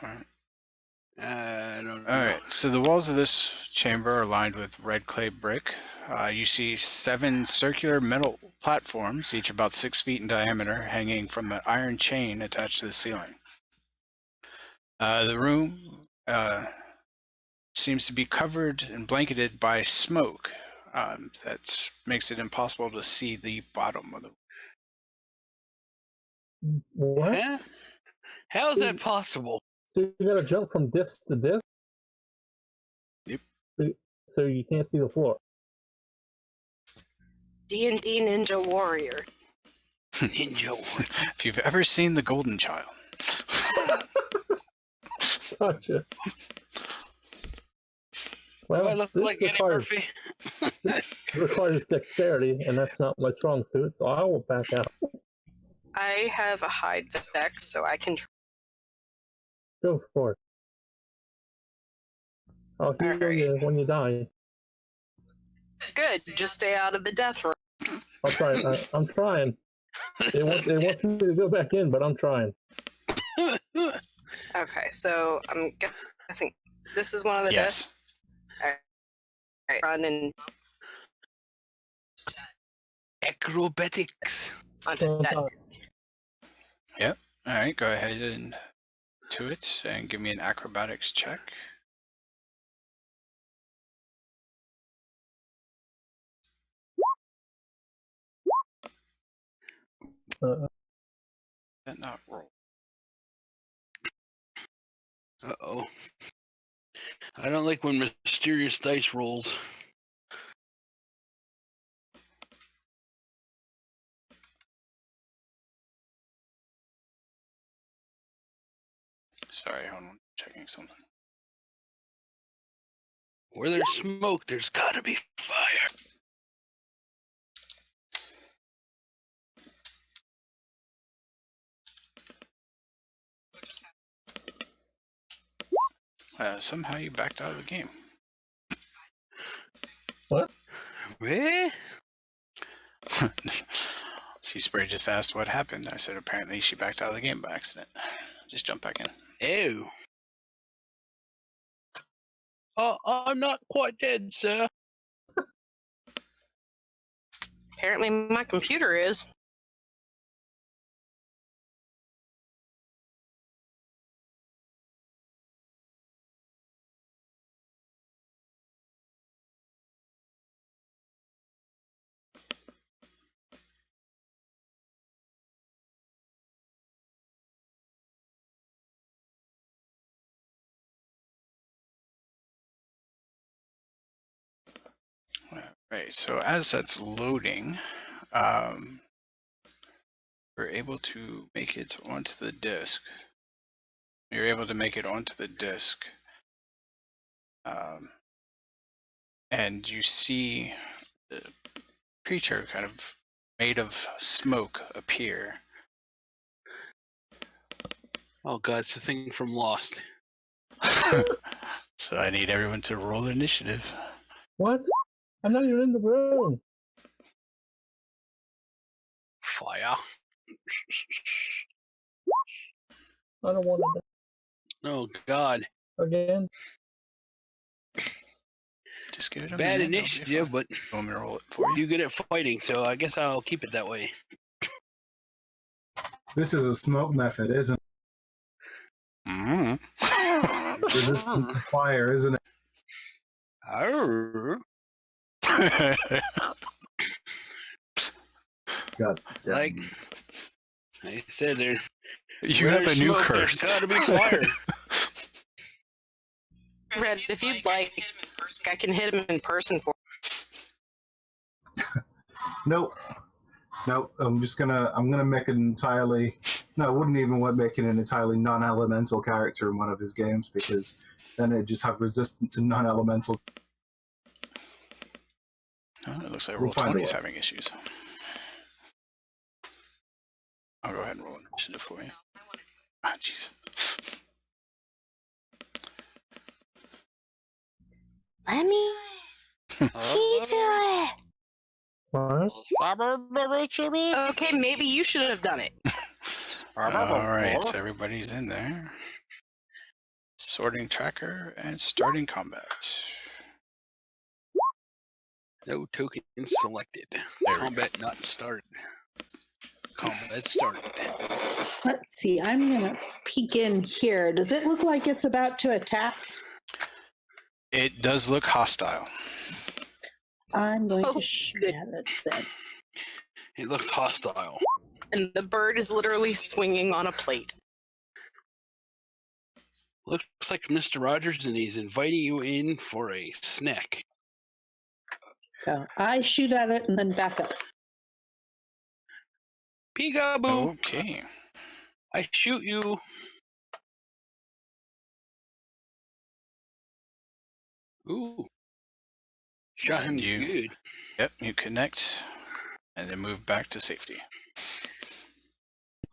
A: All right.
F: I don't know.
A: All right, so the walls of this chamber are lined with red clay brick. You see 7 circular metal platforms, each about 6 feet in diameter, hanging from an iron chain attached to the ceiling. The room seems to be covered and blanketed by smoke that makes it impossible to see the bottom of the room.
D: What?
F: Huh? How is that possible?
D: So you got to jump from disc to disc?
A: Yep.
D: So you can't see the floor.
E: D&D Ninja Warrior.
F: Ninja Warrior.
A: If you've ever seen The Golden Child.
D: Gotcha.
F: Do I
D: Well,
F: look
D: this
F: like Eddie
D: requires,
F: Murphy?
D: requires dexterity, and that's not my strong suit, so I will back out.
E: I have a high dex, so I can.
D: Go for it. I'll heal
E: Alright.
D: you when you die.
E: Good. Just stay out of the death room.
D: I'll try. I'm trying. It wants me to go back in, but I'm trying.
E: Okay, so I'm guessing this is one of the
A: Yes.
E: deaths. Alright, run and
F: Acrobatics.
E: onto that.
A: All right, go ahead and to it and give me an acrobatics check. That not roll.
F: Uh-oh. I don't like when mysterious dice rolls.
A: Sorry, hold on, checking something.
F: Where there's smoke, there's gotta be fire.
A: Somehow you backed out of the game.
D: What?
F: Eh?
A: Spray just asked what happened. I said apparently she backed out of the game by accident. Just jump back in.
F: Ew. Oh, I'm not quite dead, sir.
E: Apparently, my computer is.
A: Right, so as that's loading, we're able to make it onto the disk. You're able to make it onto the disk. And you see the creature kind of made of smoke appear.
F: Oh god, it's the thing from Lost.
A: So I need everyone to roll initiative.
D: What? I'm not even in the room.
F: Fire.
D: I don't want to
F: Oh God.
D: die again.
A: Just give it a
F: Bad
A: minute. it'll be
F: initiative,
A: fine.
F: but
A: You want me to roll it for you?
F: you're good at fighting, so I guess I'll keep it that way.
C: This is a smoke method, isn't it?
A: Mm.
C: Resistant to fire, isn't it?
F: Arr.
C: God damn.
F: Like I said, there.
A: You
F: where
A: have a
F: there's
A: new
F: smoke,
A: curse.
F: There's gotta be fire.
E: Red, if you'd like, I can hit him in person for.
C: Nope. Nope. I'm gonna make an entirely. No, I wouldn't even want making an entirely non-elemental character in one of his games because then it'd just have resistance to non-elemental.
A: Oh, it looks like
C: We'll find a
A: Roll20 is
C: way.
A: having issues. I'll go ahead and roll initiative for you. Ah, jeez.
E: Let me do it.
D: What?
E: Okay, maybe you should have done it.
A: All right, so everybody's in there. Sorting tracker and starting combat.
F: No tokens selected.
A: There we go.
F: Combat not started. Combat started.
B: Let's see. I'm going to peek in here. Does it look like it's about to attack?
A: It does look hostile.
B: I'm going
E: Oh,
B: to shoot
E: good.
B: at it then.
F: It looks hostile.
E: And the bird is literally swinging on a plate.
F: Looks like Mr. Rogers, and he's inviting you in for a snack.
B: So I shoot at it and then back up.
F: Peekaboo!
A: Okay.
F: I shoot you. Ooh. Shot him
A: You-
F: good.
A: Yep, you connect and then move back to safety.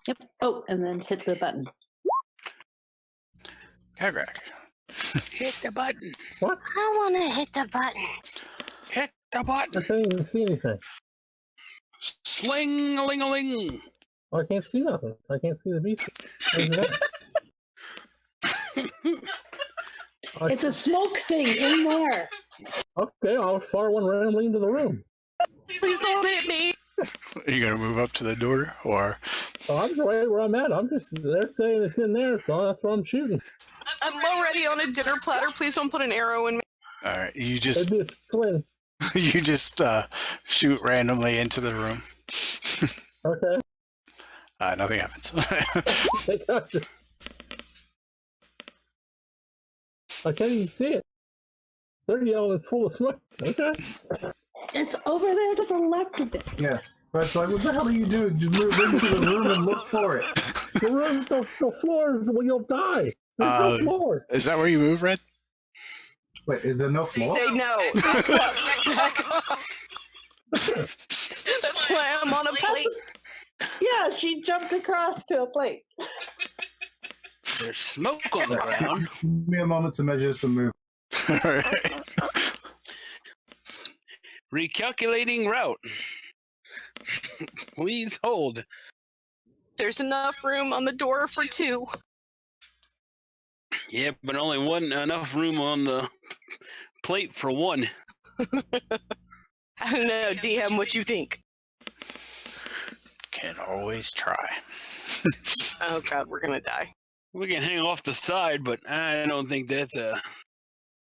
B: Yep. Oh, and then hit the button.
A: Kagrak.
F: Hit the button.
D: What?
E: I want to hit the button.
F: Hit the
D: I
F: button.
D: can't even see anything.
F: Sling-a-ling-a-ling.
D: I can't see nothing. I can't see the beast.
B: It's a smoke thing in there.
D: Okay, I'll fire one randomly into the room.
E: Please don't hit me.
A: Are you going to move up to the door or?
D: So I'm right where I'm at. They're saying it's in there, so that's where I'm shooting.
E: I'm already on a dinner platter. Please don't put an arrow in me.
A: All right, you
D: It'd
A: just
D: be a sling.
A: you just shoot randomly into the room.
D: Okay.
A: Nothing happens.
D: They got you. I can't even see it. They're yelling it's full of smoke. Okay.
B: It's over there to the left of it.
C: Yeah. But it's like, what the hell are you doing? Just move into the room and look for it.
D: The room, the floor is well, you'll die. There's no floor.
A: Is that where you move, Red?
C: Wait, is there no floor?
E: Say no. Back up. Back up. That's why I'm on a plate.
B: Yeah, she jumped across to a plate.
F: There's smoke on the ground.
C: Give me a moment to measure some movement.
A: All right.
F: Recalculating route. Please hold.
E: There's enough room on the door for two.
F: Yeah, but only enough room on the plate for one.
E: I don't know, DM, what you think?
A: Can always try.
E: Oh god, we're gonna die.
F: We can hang off the side, but I don't think that's a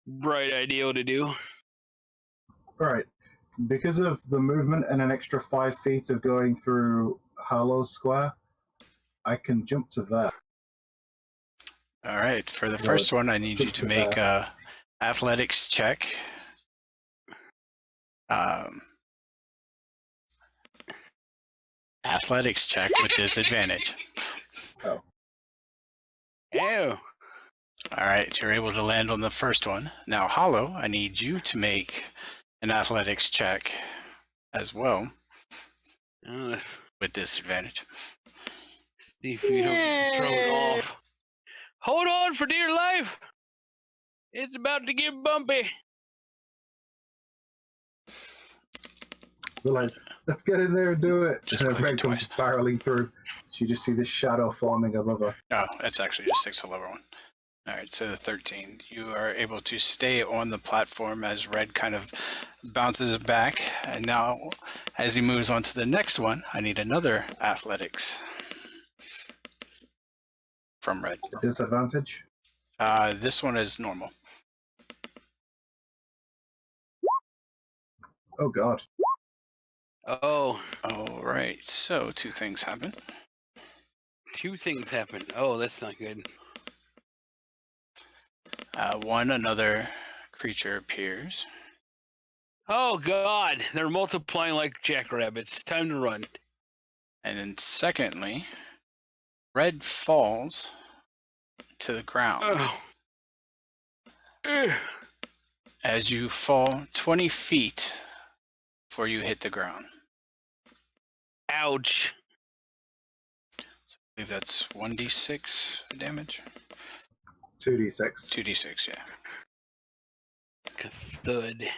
F: bright idea to do.
C: Right. Because of the movement and an extra 5 feet of going through Harlow Square, I can jump to that.
A: All right. For the
C: Well,
A: first one, I need you
C: good
A: to
C: for
A: make
C: that.
A: a athletics check. Athletics check with disadvantage.
F: Oh.
A: All right, you're able to land on the first one. Now, Hollow, I need you to make an athletics check as well with disadvantage.
F: See if you don't throw it off. Hold on for dear life. It's about to get bumpy.
C: We're like, let's get in there and do it.
A: Just
C: and
A: click
C: Red
A: it
C: comes
A: twice.
C: barreling through. So you just see this shadow forming above her.
A: Oh, it's actually just 6 to level 1. Alright, so the 13. You are able to stay on the platform as Red kind of bounces back. And now, as he moves on to the next one, I need another athletics from Red.
C: Disadvantage.
A: This one is normal.
C: Oh, God.
F: Oh,
A: Alright, so 2 things happen.
F: 2 things happen. Oh, that's not good.
A: One, another creature appears.
F: Oh God, they're multiplying like jackrabbits. Time to run.
A: And then secondly, Red falls to the ground.
F: Oh. Ugh.
A: As you fall 20 feet before you hit the ground.
F: Ouch.
A: I believe that's 1d6 damage.
C: 2d6.
A: 2d6, yeah.
F: Thud.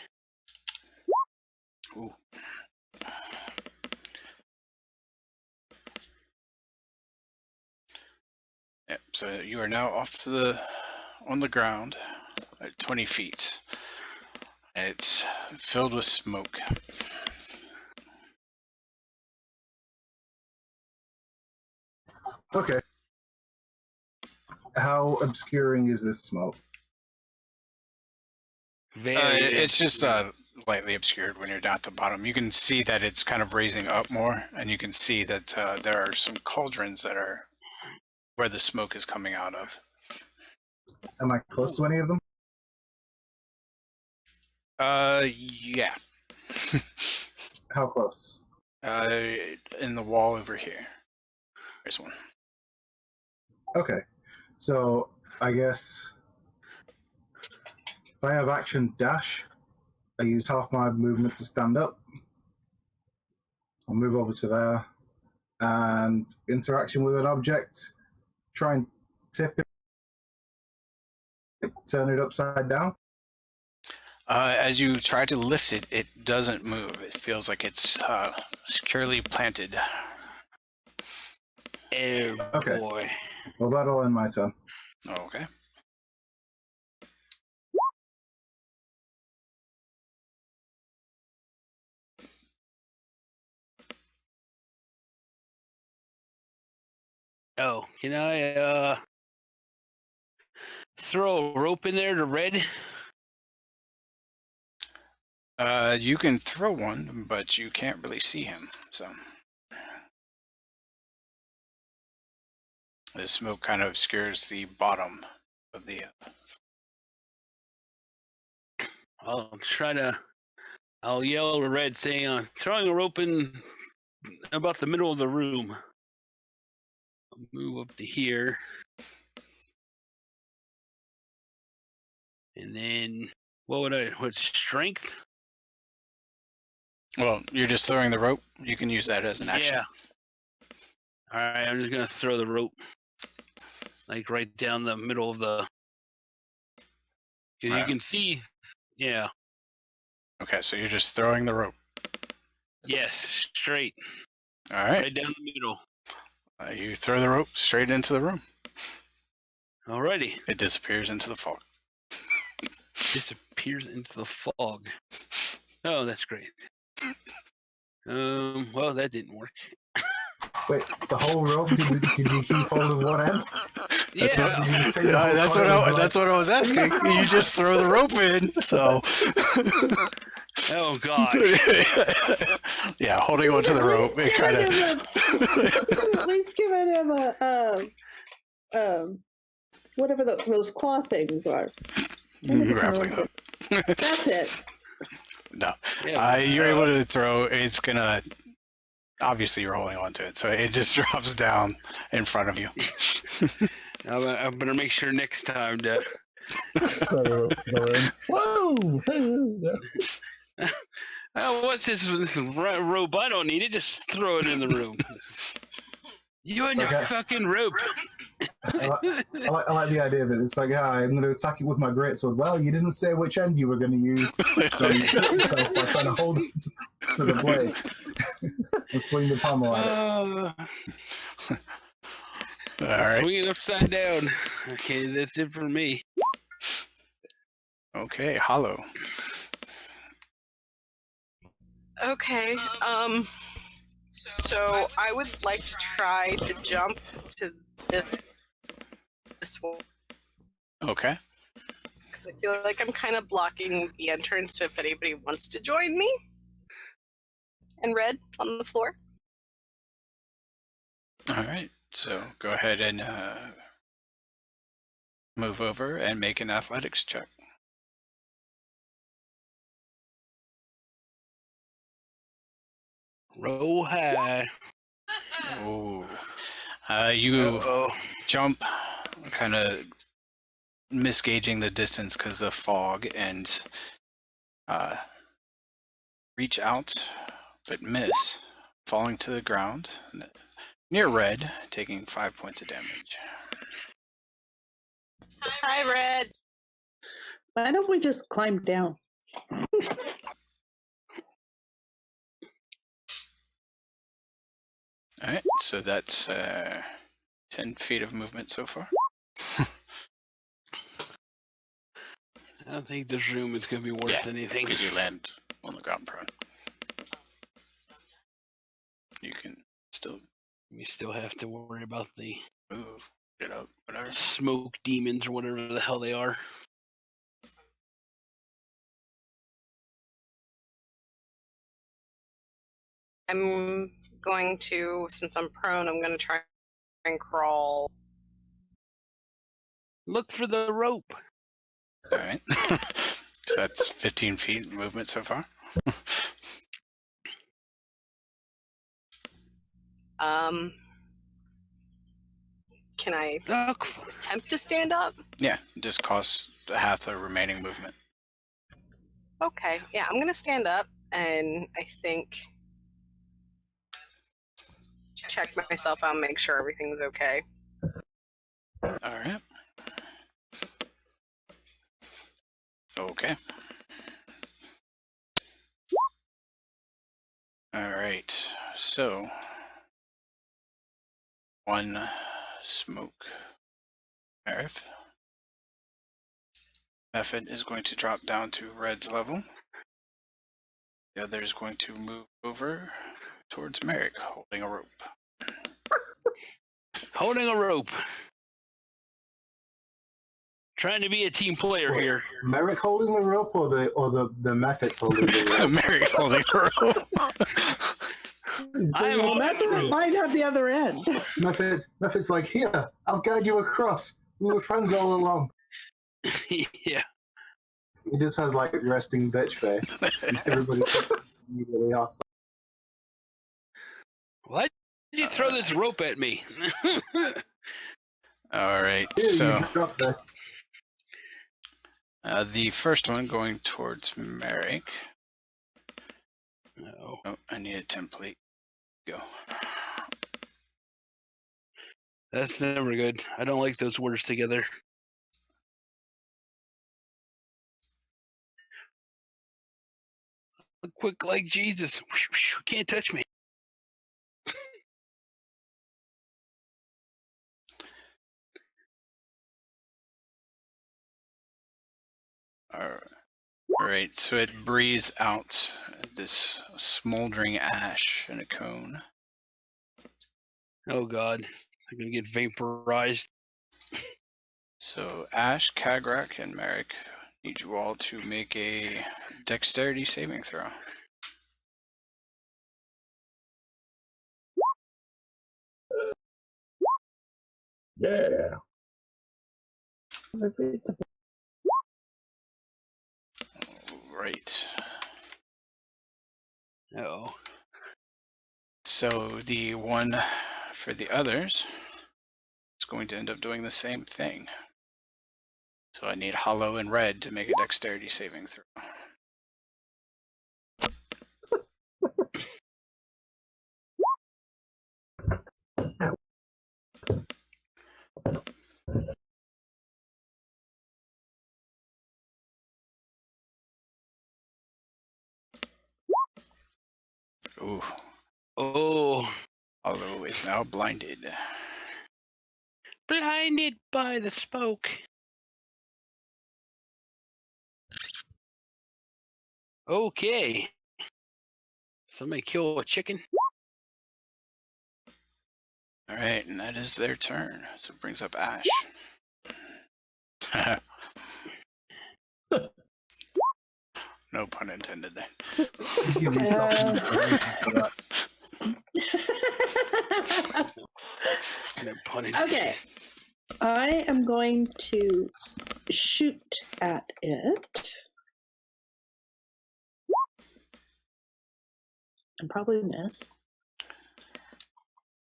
A: Ooh. Yep, so you are now off to on the ground at 20 feet. And it's filled with smoke.
C: Okay. How obscuring is this smoke?
F: Very.
A: It's just lightly obscured when you're down at the bottom. You can see that it's kind of raising up more, and you can see that there are some cauldrons that are where the smoke is coming out of.
C: Am I close to any of them?
A: Yeah.
C: How close?
A: In the wall over here. There's one.
C: Okay. So, I guess if I have action dash, I use half my movement to stand up. I'll move over to there. And interaction with an object, try and tip it, turn it upside down.
A: As you try to lift it, it doesn't move. It feels like it's securely planted.
F: Oh
C: Okay.
F: boy.
C: Well, that'll end my turn.
A: Oh, okay.
F: Oh, can I throw a rope in there to Red?
A: You can throw one, but you can't really see him, so. The smoke kind of obscures the bottom of the...
F: I'll yell to Red saying, throwing a rope in about the middle of the room. I'll move up to here. And then, what's strength?
A: Well, you're just throwing the rope. You can use that as an action.
F: Yeah. Alright, I'm just gonna throw the rope. Like right down the middle of the... Because you can see... Yeah.
A: Okay, so you're just throwing the rope.
F: Yes, straight.
A: All right.
F: Right down the middle.
A: You throw the rope straight into the room.
F: Alrighty.
A: It disappears into the fog.
F: Disappears into the fog. Oh, that's great. Well, that didn't work.
C: Wait, the whole rope? Did you keep hold of one end?
A: That's
F: Yeah.
A: that's what I was asking. You just throw the rope in, so.
F: Oh God.
A: Yeah, holding onto the rope. It kind of.
B: At least giving him a whatever those claw things are.
A: Grappling hook.
B: That's it.
A: No,
F: Yeah,
A: you're able to throw. It's gonna. Obviously, you're holding onto it, so it just drops down in front of you.
F: I better make sure next time that.
D: Whoa!
F: Oh, what's this rope? I don't need it. Just throw it in the room. You and your
C: Okay.
F: fucking rope.
C: I like the idea of it. It's like, I'm going to attack it with my greatsword. Well, you didn't say which end you were going to use, so you hit yourself by trying to hold it to the blade and swing the pommel at it.
A: All right.
F: Swing it upside down. Okay, that's it for me.
A: Okay, Hollow.
E: Okay. So I would like to try to jump to this one
A: Okay.
E: because I feel like I'm kind of blocking the entrance if anybody wants to join me. And Red on the floor.
A: All right. So go ahead and move over and make an athletics check.
F: Roll high.
A: Ooh. You
F: Uh-oh.
A: jump, kind of misgauging the distance because of the fog, and reach out, but miss, falling to the ground near Red, taking 5 points of damage.
E: Hi, Red.
B: Why don't we just climb down?
A: All right, so that's 10 feet of movement so far.
F: I don't think this room is going to be worth anything.
A: Because you land on the ground prone. You can still
F: We still have to worry about the
A: move, get up, whatever.
F: smoke demons or whatever the hell they are.
E: I'm going to, since I'm prone, I'm going to try and crawl.
F: Look for the rope.
A: All right. So that's 15 feet movement so far.
E: Can I
F: Look.
E: attempt to stand up?
A: Yeah, just costs half the remaining movement.
E: Okay, yeah, I'm gonna stand up and I think check myself out and make sure everything's okay.
A: All right. Okay. All right. So, one smoke Arif. Method is going to drop down to Red's level. The other is going to move over towards Merrick, holding a rope.
F: Holding a rope. Trying to be a team player here.
C: Merrick holding the rope, or the methods holding the rope?
A: Merrick's holding a rope.
F: I'm
B: Well,
F: holding the
B: Method
F: rope.
B: might have the other end.
C: Method's like, here, I'll guide you across. We were friends all along.
F: Yeah.
C: He just has like resting bitch face. And everybody's immediately hostile.
F: Why did you throw this rope at me?
A: All right,
C: Here,
A: so
C: you drop this.
A: the first one going towards Merrick.
F: No.
A: Oh, I need a template. Go.
F: That's never good. I don't like those words together. Quick like Jesus. Can't touch me.
A: All right, so it breathes out this smoldering ash in a cone.
F: Oh God. I'm gonna get vaporized.
A: So Ash, Kagrak, and Merrick need you all to make a dexterity saving throw.
D: Yeah.
A: Right.
F: Oh.
A: So the one for the others is going to end up doing the same thing. So I need Hollow and Red to make a dexterity saving throw. Ooh,
F: Oh,
A: Hollow is now blinded.
F: blinded by the smoke. Okay. Somebody kill a chicken.
A: All right, and that is their turn. So it brings up Ash. No pun intended there.
C: Give yourself some inspiration for that.
F: No pun intended.
B: Okay. I am going to shoot at it. And probably miss.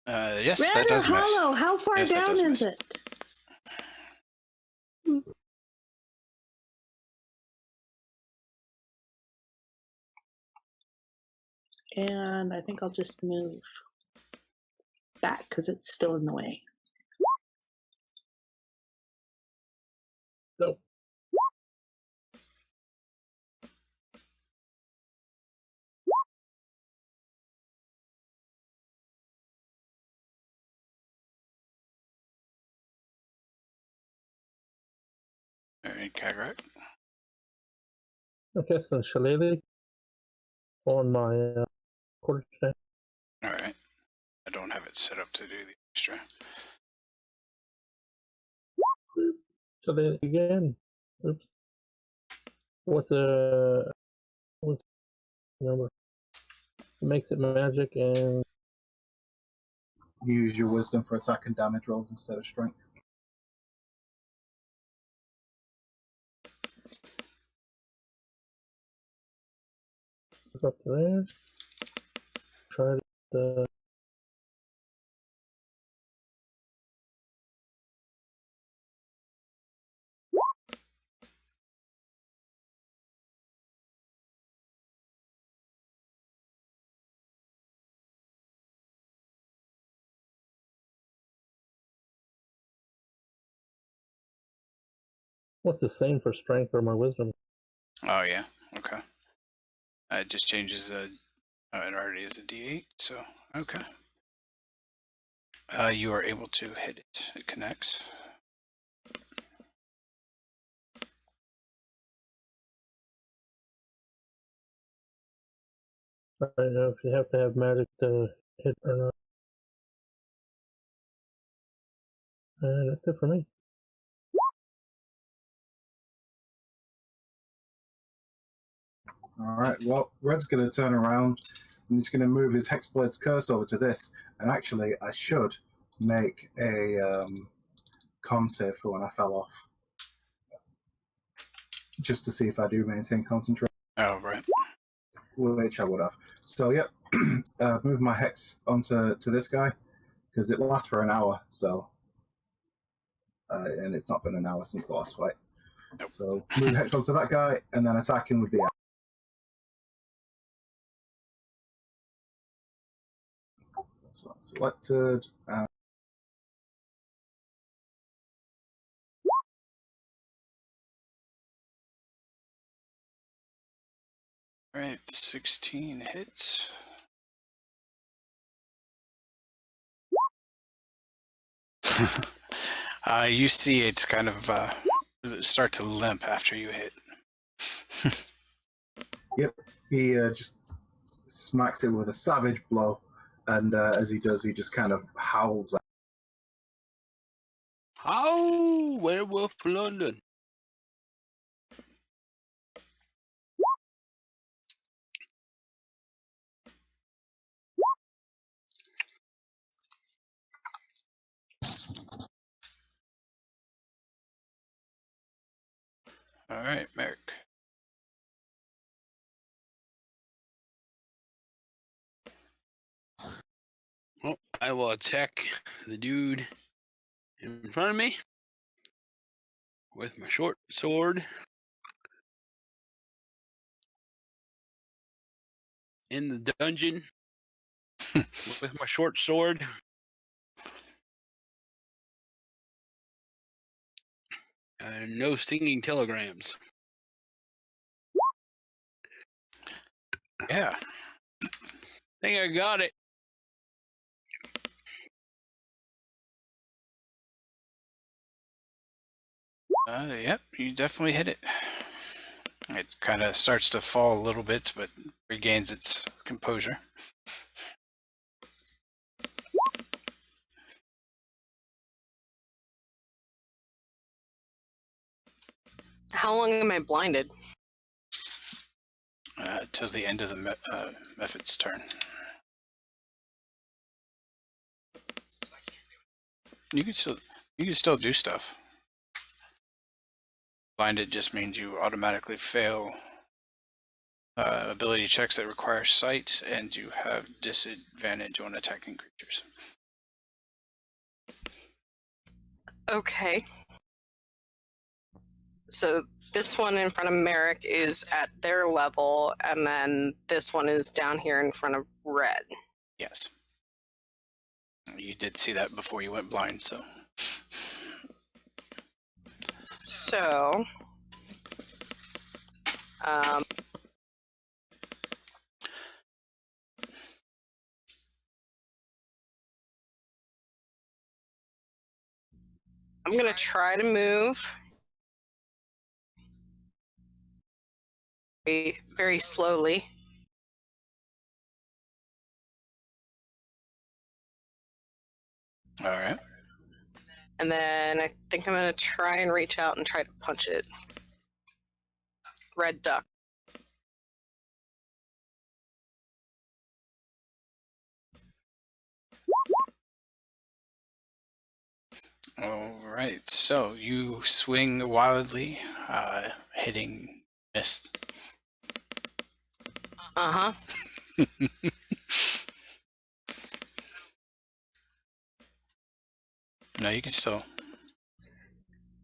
A: Yes,
B: Red
A: that
B: or
A: does miss.
B: hollow? How far
A: Yes, that
B: down
A: does
B: is
A: miss.
B: it? And I think I'll just move back because it's still in the way.
D: No.
A: All right, Kagrak.
D: Okay, so Shillelagh on my quarterstaff.
A: All right. I don't have it set up to do the extra.
D: Shillelagh again. Oops. What's the number? It makes it magic and
C: Use your wisdom for attack and damage rolls instead of strength.
D: up to there. Try the what's the same for strength or my wisdom?
A: Oh, yeah. Okay. It just changes the. It already is a D8, so okay. You are able to hit it. It connects.
D: I don't know if you have to have magic to hit or not. That's it for me.
C: All right. Well, Red's going to turn around and he's going to move his Hexblade's Curse over to this. And actually, I should make a con save for when I fell off, just to see if I do maintain concentration,
A: Oh, right.
C: which I would have. So, yep, move my Hex onto this guy because it lasts for an hour. So, and it's not been an hour since the last fight.
A: Nope.
C: So, move Hex onto that guy and then attack him with the axe. So that's selected.
A: All right, 16 hits. You see it's kind of start to limp after you hit.
C: Yep, he just smacks it with a savage blow, and as he does, he just kind of howls.
F: Oh, Werewolf London.
A: All right, Merrick.
F: Well, I will attack the dude in front of me with my short sword. In the dungeon with my short sword. No stinging telegrams.
A: Yeah.
F: think I got it.
A: Yep, you definitely hit it. It kind of starts to fall a little bit, but regains its composure.
E: How long am I blinded?
A: Till the end of the Mephit's turn. You can still do stuff. Blinded just means you automatically fail ability checks that require sight, and you have disadvantage on attacking creatures.
E: Okay. So this one in front of Merrick is at their level, and then this one is down here in front of Red.
A: Yes. You did see that before you went blind, so.
E: So, I'm gonna try to move very, very slowly.
A: All right.
E: And then I think I'm gonna try and reach out and try to punch it. Red duck.
A: All right. So you swing wildly, hitting mist.
E: Uh-huh.
A: No, you can still.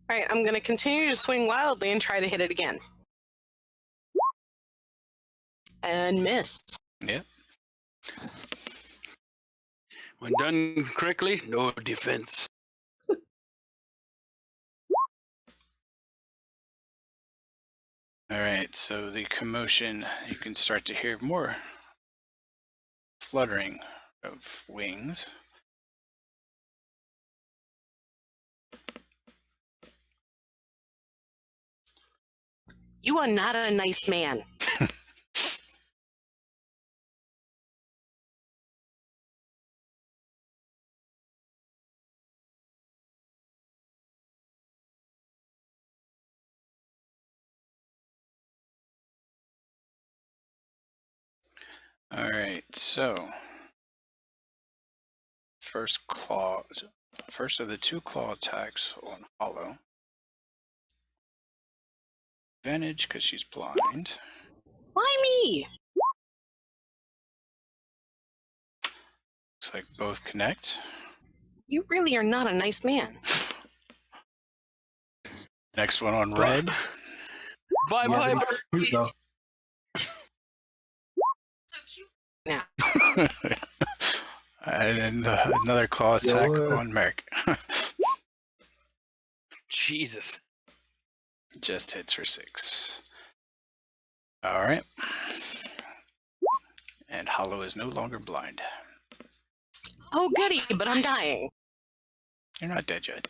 E: Alright, I'm gonna continue to swing wildly and try to hit it again. And missed.
A: Yep.
F: When done correctly, no defense.
A: All right. So the commotion, you can start to hear more fluttering of wings.
E: You are not a nice man.
A: All right. So first of the two claw attacks on Hollow. Advantage because she's blind.
E: Why me?
A: Looks like both connect.
E: You really are not a nice man.
A: Next one on Red.
F: Bye
C: Yeah,
F: bye.
C: that's cute, though.
E: So cute. Yeah.
A: And then another claw attack on Merrick.
F: Jesus.
A: Just hits for 6. All right. And Hollow is no longer blind.
E: Oh, goody, but I'm dying.
A: You're not dead yet.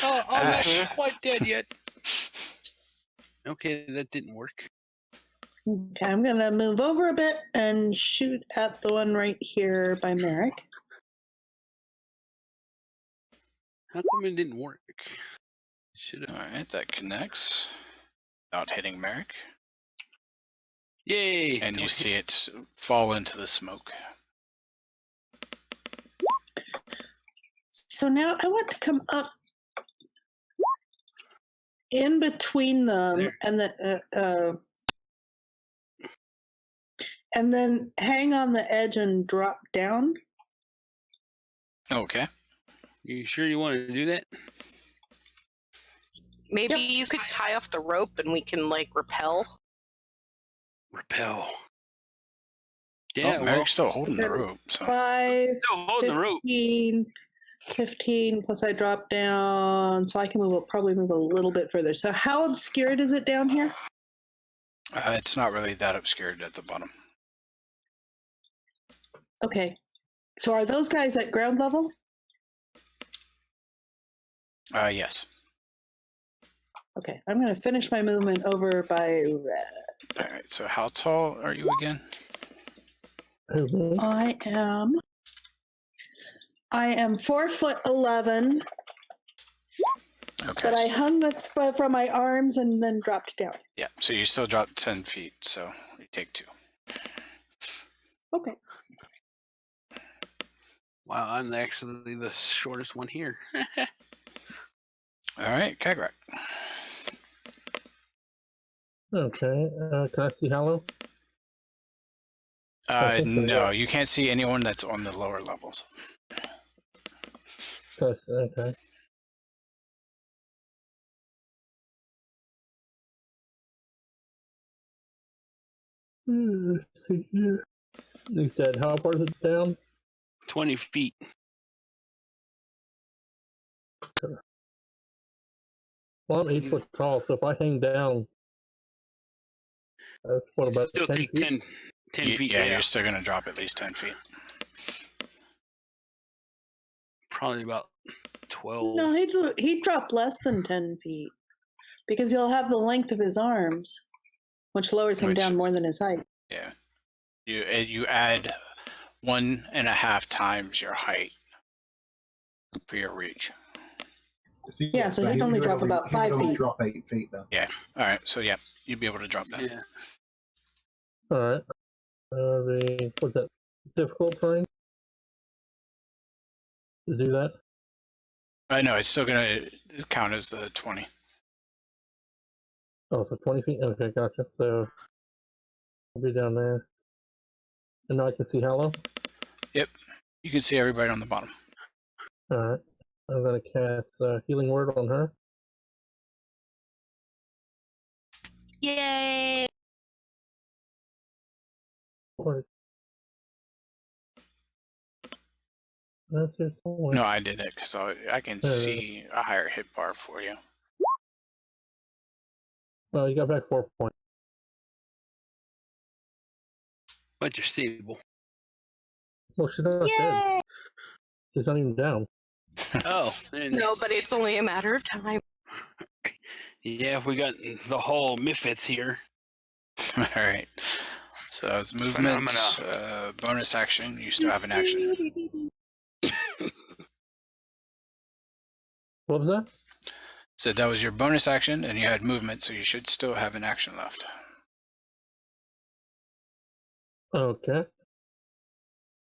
F: Oh, I'm not
A: Ash.
F: quite dead yet. Okay, that didn't work.
B: Okay, I'm gonna move over a bit and shoot at the one right here by Merrick.
F: How come it didn't work? Should
A: All
F: have.
A: right, that connects. Without hitting Merrick.
F: Yay!
A: And you see it fall into the smoke.
B: So now I want to come up in between them
F: There.
B: and then hang on the edge and drop down.
A: Okay.
F: You sure you want to do that?
E: Maybe
B: Yep.
E: you could tie off the rope and we can, like, rappel.
F: Repel.
A: Oh,
F: Yeah, well,
A: Merrick's still holding the rope. So
B: 5,
F: still holding the rope.
B: 15, plus I drop down, so I can probably move a little bit further. So how obscured is it down here?
A: it's not really that obscured at the bottom.
B: Okay. So are those guys at ground level?
A: Yes.
B: Okay. I'm going to finish my movement over by red.
A: All right. So how tall are you again?
D: Who, me?
B: I am 4'11",
A: Okay.
B: but I hung with from my arms and then dropped down.
A: Yeah. So you still dropped 10 feet. So you take 2.
B: Okay.
F: Wow, I'm actually the shortest one here.
A: All right, Kagrak.
D: Okay. Can I see Hallow? I think so,
A: No,
D: yeah.
A: you can't see anyone that's on the lower levels.
D: Okay. Let's see here. You said how far is it down?
F: 20 feet.
D: Well, I'm 8 foot tall, so if I hang down, that's what, about
F: Still
D: 10
F: take
D: feet?
F: 10 feet.
A: Yeah,
F: Yeah,
A: you're still going to drop at least 10 feet.
F: probably about 12.
B: No, he'd drop less than 10 feet because he'll have the length of his arms, which lowers him
A: Which-
B: down more than his height.
A: Yeah. You add 1.5 times your height for your reach.
C: So,
B: Yeah, so he'd only drop about 5 feet.
C: Drop 8 feet then.
A: Yeah. All right. So yeah, you'd be able to drop that.
F: Yeah.
D: Alright. What's that? Difficult terrain? To do that?
A: No, it's still going to count as the 20.
D: Oh, so 20 feet? Okay, gotcha. So, I'll be down there. And now I can see Hallow?
A: Yep. You can see everybody on the bottom.
D: Alright. I'm gonna cast Healing Word on her.
E: Yay!
D: Or... That's here somewhere.
A: No, I did it because I can see a higher hit bar for you.
D: Well, you got back 4 points.
F: But you're stable.
D: Well, she's not dead. She's not even down.
F: Oh, and
E: No, but it's only a matter of time.
F: yeah, we got the whole Misfits here.
A: All right. So it's movement, bonus action. You still have an action.
D: What was that?
A: So that was your bonus action, and you had movement, so you should still have an action left.
D: Okay.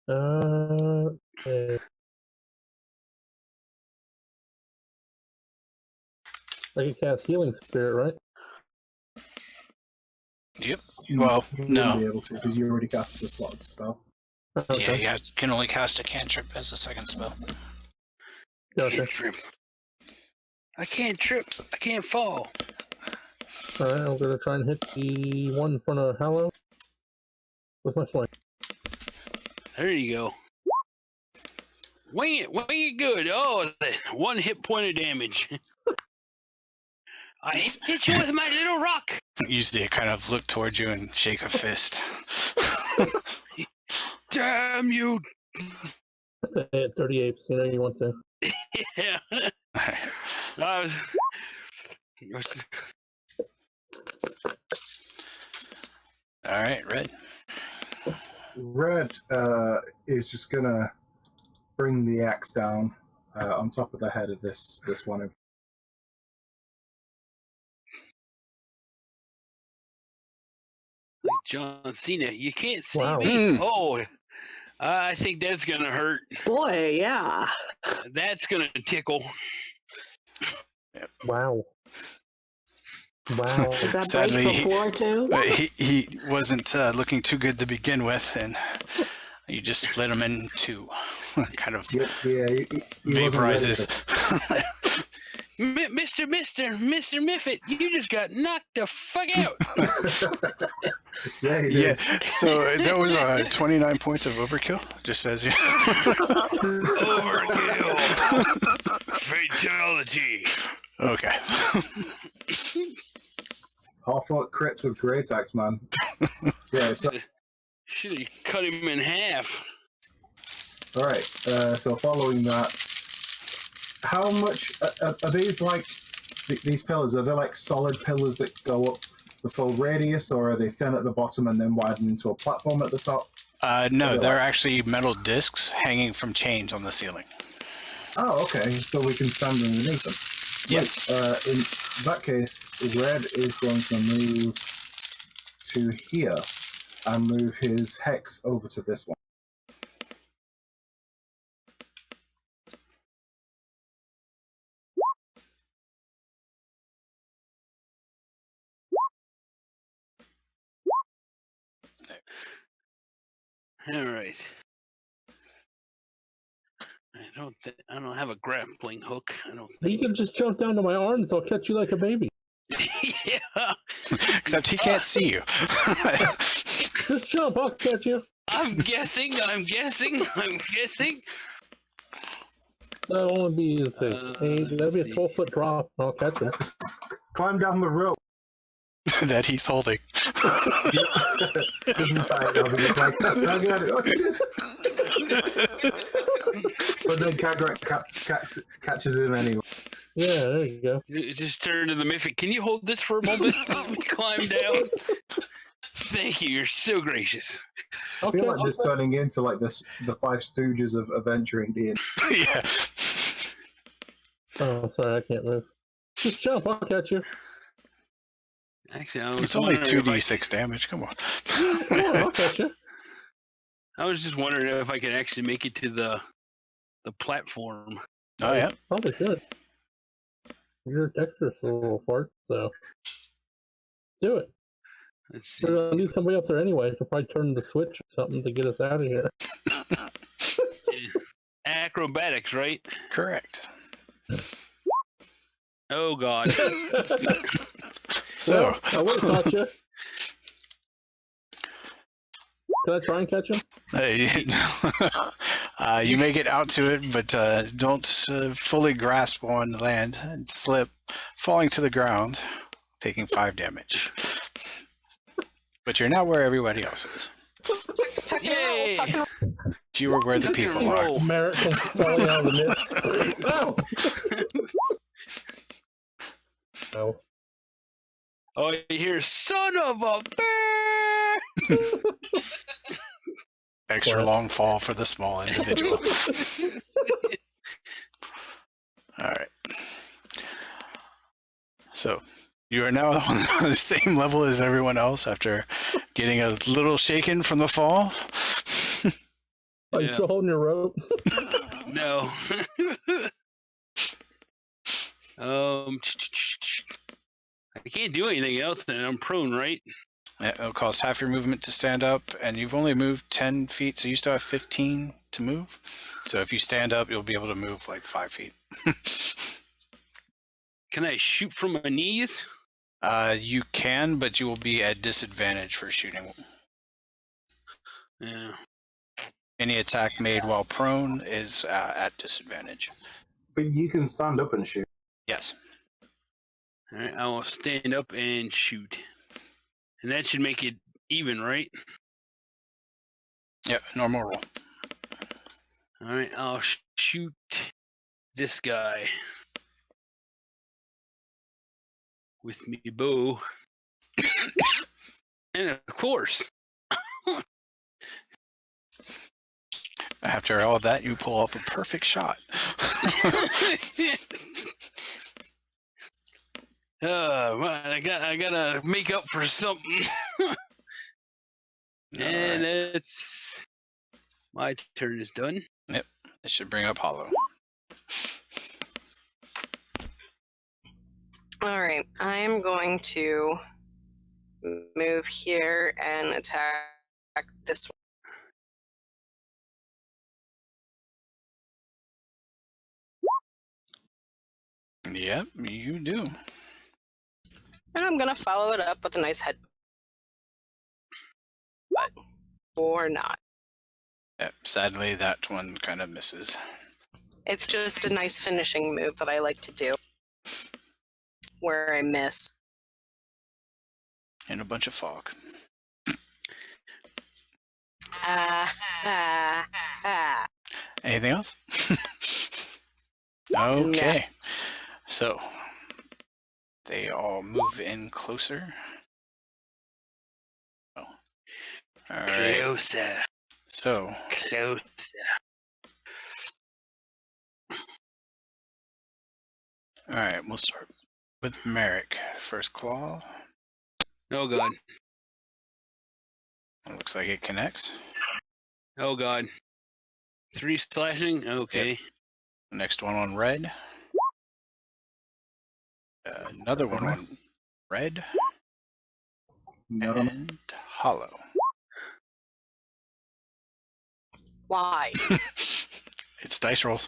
D: Okay. I can cast Healing Spirit, right?
A: Yep.
C: You
A: Well,
C: wouldn't
A: no.
C: be able to because you already cast the slot spell.
D: Okay.
A: Yeah, you can only cast a cantrip as a second spell.
D: Gotcha.
F: Can't trip. I can't trip. I can't fall.
D: Alright, I'm gonna try and hit the one in front of Hallow with my sling.
F: There you go. Wing it good. Oh, 1 hit point of damage. I hit you with my little rock.
A: You see it kind of look towards you and shake a fist.
F: Damn you.
D: That's a hit, 38, so you know you want to.
F: Yeah. I was...
A: All right, Red.
C: Red is just gonna bring the axe down on top of the head of this one.
F: Like John Cena, you can't see
D: Wow.
F: me. Oh, I think that's gonna hurt.
B: Boy, yeah.
F: That's gonna tickle.
D: Wow. Wow.
B: Did that
A: Sadly,
B: break the floor too?
A: he wasn't looking too good to begin with, and you just split him in 2. Kind of
C: Yeah, he
A: vaporizes.
F: Mr. Miffit, you just got knocked the fuck out.
C: Yeah, he did.
A: Yeah, so that was 29 points of overkill, just as you.
F: Overkill. Fatality.
A: Okay.
C: Half-foot crits with great axe, man. Yeah, it's
F: Should have cut him in half.
C: All right. So following that, how much are these like? These pillars, are they like solid pillars that go up the full radius, or are they thin at the bottom and then widen into a platform at the top?
A: No, they're
C: like...
A: actually metal discs hanging from chains on the ceiling.
C: Oh, okay. So we can stand underneath them.
A: Yes.
C: Right. In that case, Red is going to move to here and move his hex over to this one.
F: All right. I don't have a grappling hook. I don't
D: You
F: think.
D: can just jump down to my arms. I'll catch you like a baby.
F: Yeah.
A: Except he can't see you.
D: Just jump. I'll catch you.
F: I'm guessing.
D: That'll only be that'll be a 12-foot drop. I'll catch him.
C: Climb down the rope.
A: That he's holding.
C: But then Kagrak catches him anyway.
D: Yeah, there you go.
F: Just turn to the Mythic. Can you hold this for a moment? Climb down. Thank you. You're so gracious.
C: I feel like this turning into like this, the Five Stooges of adventuring D&D.
A: Yeah.
D: Oh, sorry, I can't move. Just jump. I'll catch you.
F: Actually,
A: It's only 2d6 damage. Come on.
D: Come on, I'll catch you.
F: I was just wondering if I could actually make it to the platform.
A: Oh, yeah.
D: Probably should. You're dexterous, little fart, so do it.
F: Let's see.
D: We're gonna need somebody up there anyway. Could probably turn the switch or something to get us out of here.
F: Acrobatics, right?
A: Correct.
F: Oh, God.
A: So,
D: Well, I would have caught you. Can I try and catch him?
A: You may get out to it, but don't fully grasp on land and slip, falling to the ground, taking 5 damage. But you're not where everybody else is.
E: Tuck and roll, tuck and roll.
A: You were where the
F: Tuck and
A: people are.
F: roll.
D: Merritt comes falling out of the mist. Oh! Oh.
F: Oh, you hear, son of a bear!
A: Extra
D: What?
A: long fall for the small individual. All right. So you are now on the same level as everyone else after getting a little shaken from the fall.
D: Are you
F: Yeah.
D: still holding your rope?
F: No. I can't do anything else then. I'm prone, right?
A: It'll cost half your movement to stand up, and you've only moved 10 feet, so you still have 15 to move. So if you stand up, you'll be able to move like 5 feet.
F: Can I shoot from my knees?
A: You can, but you will be at disadvantage for shooting.
F: Yeah.
A: Any attack made while prone is at disadvantage.
C: But you can stand up and shoot.
A: Yes.
F: All right, I will stand up and shoot. And that should make it even, right?
A: Yep, normal roll.
F: All right, I'll shoot this guy with me bow. And of course.
A: After all that, you pull off a perfect shot.
F: Well, I gotta make up for something. And it's my turn is done.
A: It should bring up Hollow.
E: All right, I'm going to move here and attack this one.
A: Yep, you do.
E: And I'm gonna follow it up with a nice head. But or not.
A: Yep, sadly, that one kind of misses.
E: It's just a nice finishing move that I like to do. Where I miss.
A: And a bunch of fog. Anything else? Okay. So they all move in closer. Oh. All right.
F: Closer.
A: So
F: Closer.
A: all right, we'll start with Merrick. First claw.
F: Oh god.
A: Looks like it connects.
F: Oh god. 3 slashing? Okay.
A: Next one on red. Another one on red. And hollow.
E: Why?
A: It's dice rolls.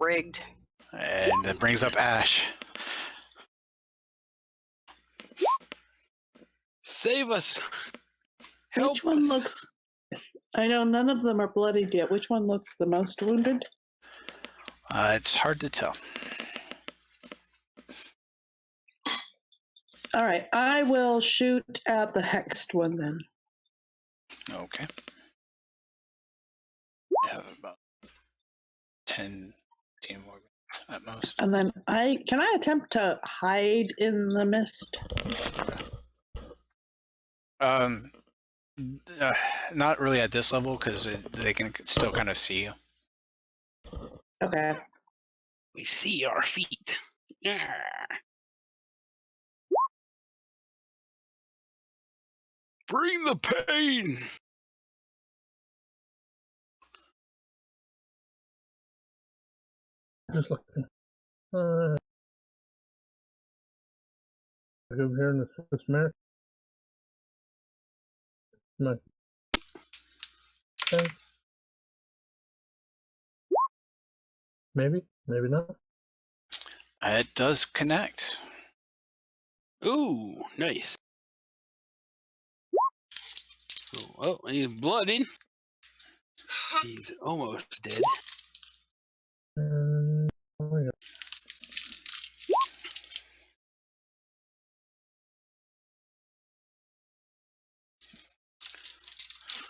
E: Rigged.
A: And that brings up Ash.
F: Save us. Help
B: Which one
F: us.
B: looks... I know none of them are bloodied yet. Which one looks the most wounded?
A: It's hard to tell.
B: All right, I will shoot at the hexed one then.
A: Okay. I have about 10 more minutes at most.
B: And then can I attempt to hide in the mist?
A: Not really at this level because they can still kind of see you.
B: Okay.
F: We see our feet. Yeah. Bring the pain.
D: Just looking. Over here in this Merrick. No. Okay. Maybe not.
A: It does connect.
F: Ooh, nice. Oh, he's blooding. He's almost dead.
D: Oh my God.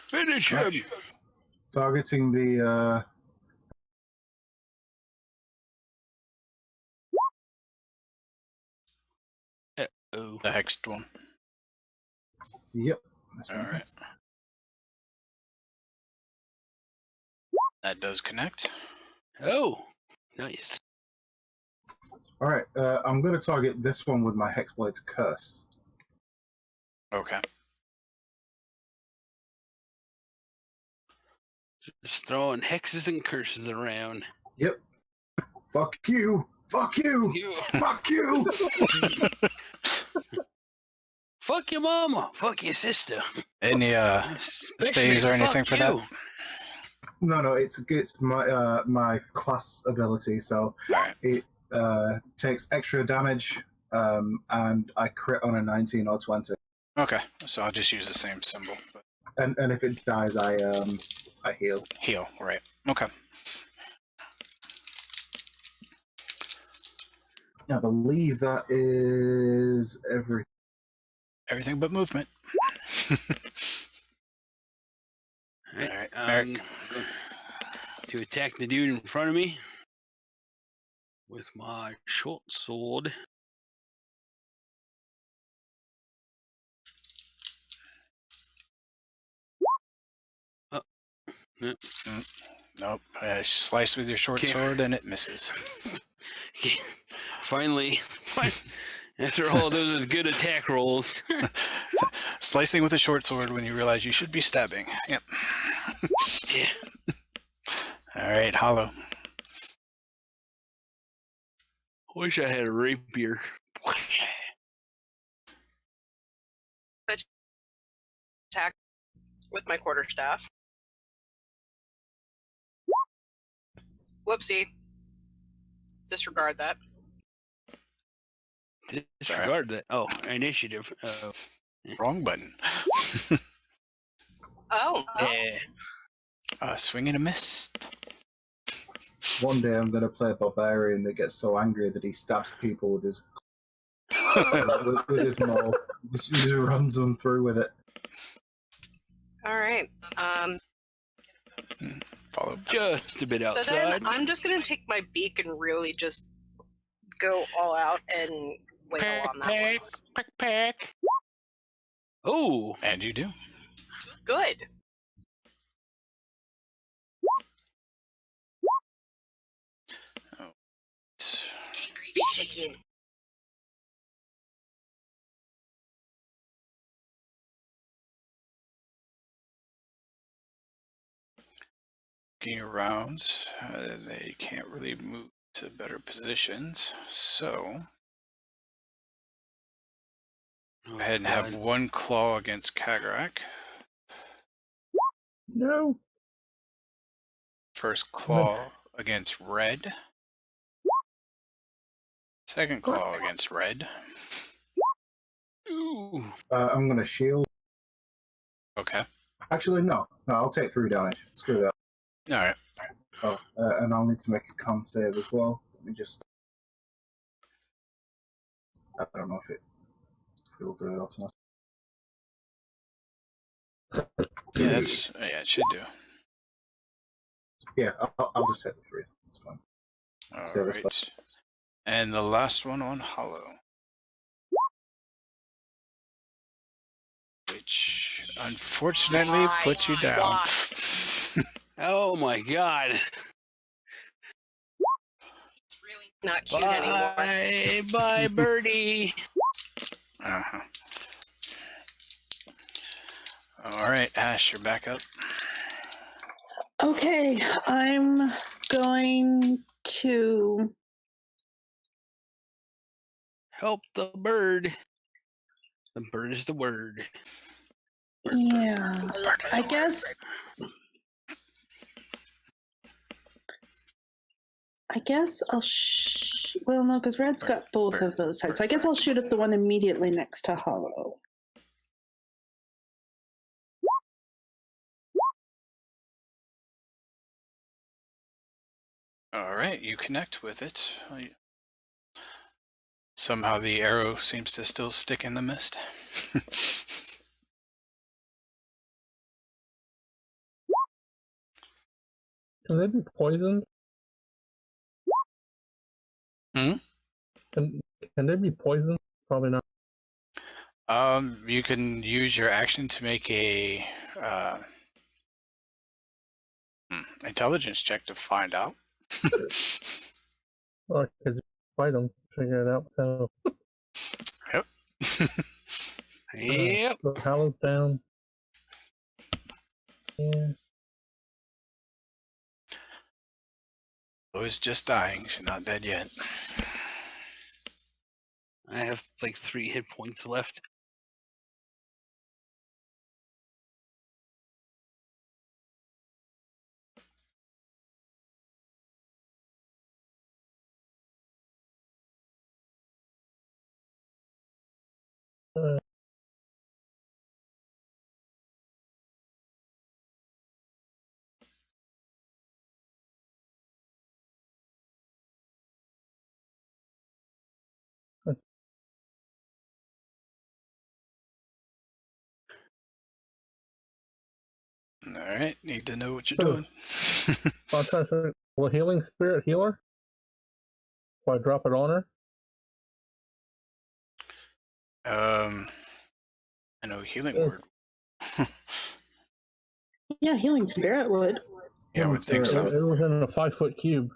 F: Finish him.
C: Targeting the
F: Oh,
A: The hexed one.
C: yep.
A: All right. That does connect.
F: oh, nice.
C: All right. I'm going to target this one with my Hexblade's Curse.
A: Okay.
F: Just throwing hexes and curses around.
C: Yep. Fuck you. Fuck you.
F: You.
C: Fuck you.
F: Fuck your mama. Fuck your sister.
A: Any
F: Especially
A: saves or anything
F: fuck
A: for that?
F: you.
C: No, it's my my class ability, so
A: All right.
C: it takes extra damage, and I crit on a 19 or 20.
A: Okay. So I'll just use the same symbol. But
C: And if it dies, I heal.
A: heal. Right. Okay.
C: I believe that is everything.
A: Everything but movement.
F: All right,
A: Alright,
F: I'm
A: Merrick.
F: going to attack the dude in front of me with my short sword. Oh, no.
A: Nope. Slice with your short
F: Okay.
A: sword and it misses.
F: Finally, after all those good attack rolls.
A: Slicing with a short sword when you realize you should be stabbing. Yep.
F: Yeah.
A: All right, hollow.
F: Wish I had a rapier.
E: Attack with my quarterstaff. Whoopsie. Disregard that.
F: Disregard that. Oh, initiative.
A: Wrong button.
E: Oh.
F: Yeah.
A: Swing and a miss.
C: One day I'm going to play a barbarian that gets so angry that he stabs people with his with his maul. Just runs them through with it.
E: All right.
A: Follow.
F: Just a bit
E: So then
F: outside.
E: I'm just gonna take my beak and really just go all out and wail
F: Peck,
E: on that
F: peck,
E: one.
F: peck, peck. Oh,
A: And you do.
E: Good.
A: Oh.
E: Angry chicken.
A: Looking around, they can't really move to better positions, so
F: oh
A: go ahead and have
F: God.
A: one claw against Kagrak.
D: No.
A: First claw against red. Second claw against red.
F: Ooh.
C: I'm going to shield.
A: Okay.
C: Actually, no. I'll take 3 damage. Screw that.
A: All right.
C: Oh, and I'll need to make a con save as well. Let me just. I don't know if it'll do it automatically.
A: Yeah, it should do.
C: Yeah, I'll just take the 3. It's fine.
A: All
C: Save us
A: right. And the last one on Hollow, which unfortunately puts you down.
F: Oh my God.
E: It's really not cute anymore.
F: Bye, bye, birdie.
A: Uh-huh. All right, Ash, you're back up.
B: Okay, I'm going to.
F: Help the bird. The bird is the word.
B: Yeah, I guess. I guess I'll. Well, no, because Red's got both of those types. I guess I'll shoot at the one immediately next to Hollow.
A: All right, you connect with it. Somehow the arrow seems to still stick in the mist.
D: Can they be poisoned?
A: Hmm?
D: Can they be poisoned? Probably not.
A: You can use your action to make a intelligence check to find out.
D: Or I could just fight them, figure it out. So,
A: Yep.
F: Yep.
D: so Hallow's down. Yeah.
A: Lois just dying. She's not dead yet.
F: I have like 3 hit points left.
A: All right, need to know what you're
D: Oh.
A: doing.
D: I'll try to. Will Healing Spirit heal her? Will I drop it on her?
A: I know healing
D: Yes.
A: word.
B: Yeah, Healing Spirit would.
A: Yeah, I would think
D: It
A: so.
D: was in a 5-foot cube.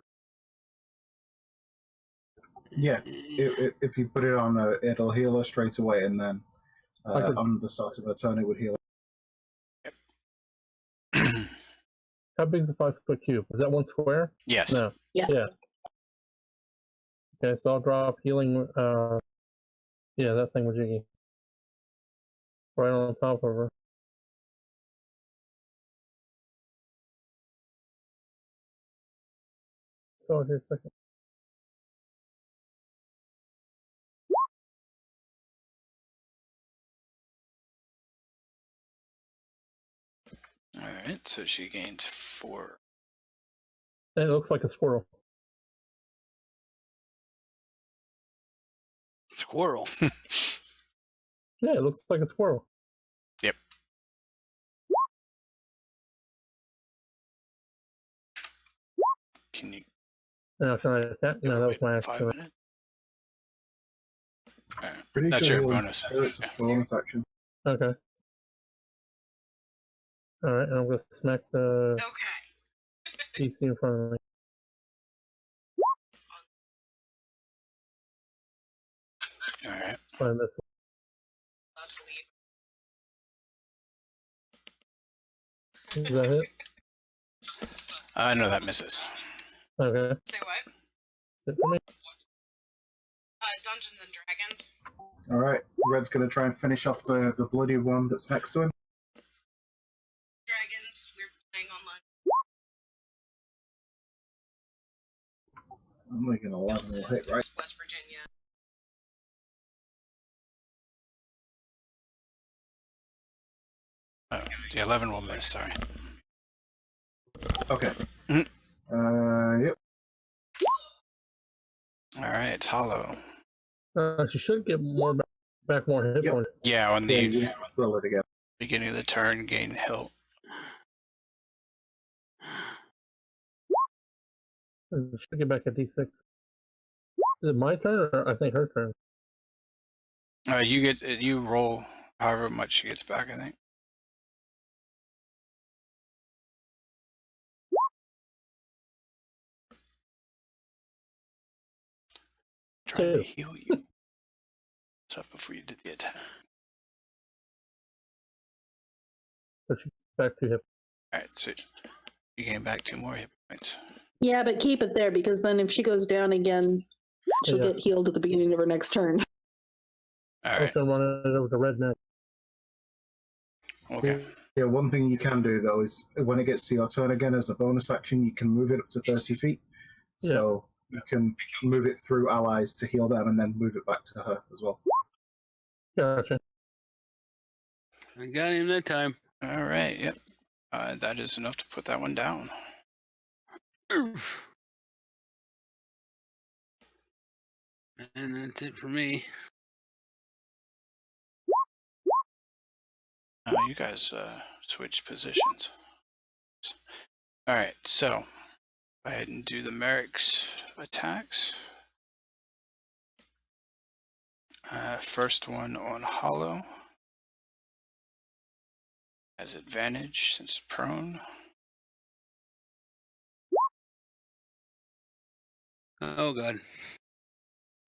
C: Yeah, if you put it on, it'll heal her straight away, and then on the start of her turn, it would heal her.
D: How big is a 5-foot cube? Is that 1 square?
A: Yes.
D: No.
B: Yeah.
D: Okay, so I'll drop healing. Yeah, that thing with Jiggy. Right on top of her. So here a second.
A: All right, so she gains 4.
D: And it looks like a squirrel.
F: Squirrel.
D: Yeah, it looks like a squirrel.
A: Yep. Can you
D: Now can I attack? No, that was my
A: wait 5
D: action.
A: minutes? Alright.
C: Pretty
A: That's
C: sure
A: your
C: healing
A: bonus.
C: spirits a
A: Yeah.
C: bonus action.
D: Okay. Alright, and I'm going to smack the
E: Okay.
D: PC in front of me.
A: Alright.
D: I miss it. Is that it?
A: No, that misses.
D: Okay.
E: Say what?
D: That's it for me.
E: Dungeons and Dragons.
C: All right, Red's going to try and finish off the bloody one that's next to him.
E: Dragons. We're playing online.
C: I'm only going to 11 will hit, right?
E: West Virginia.
A: Oh, the 11 will miss, sorry.
C: Okay.
A: Mhm.
C: Yep.
A: Alright, Hollow.
D: She should get more back more hit
C: Yep.
D: points.
A: Yeah, on
C: Yeah,
A: the
C: you roll it again.
A: beginning of the turn, gain health.
D: She should get back a D6. Is it my turn or I think her turn?
A: You roll however much she gets back, I think. Trying to
D: 2.
A: heal you. Stuff before you did the attack.
D: So she's back to hit.
A: Alright, so you gain back 2 more hit points.
B: Yeah, but keep it there because then if she goes down again, she'll
D: Yeah.
B: get healed at the beginning of her next turn.
D: I was
A: Alright,
D: going to run it over to Red next.
A: okay.
C: Yeah, one thing you can do, though, is when it gets to your turn again, as a bonus action, you can move it up to 30 feet. So you can move it through allies to heal them and then move it back to her as well.
D: Gotcha.
F: I got him that time.
A: Alright, yep. That is enough to put that one down.
F: Oof. And that's it for me.
A: You guys switched positions. Alright, so go ahead and do the Merrick's attacks. First one on Hollow. Has advantage since prone.
F: Oh god.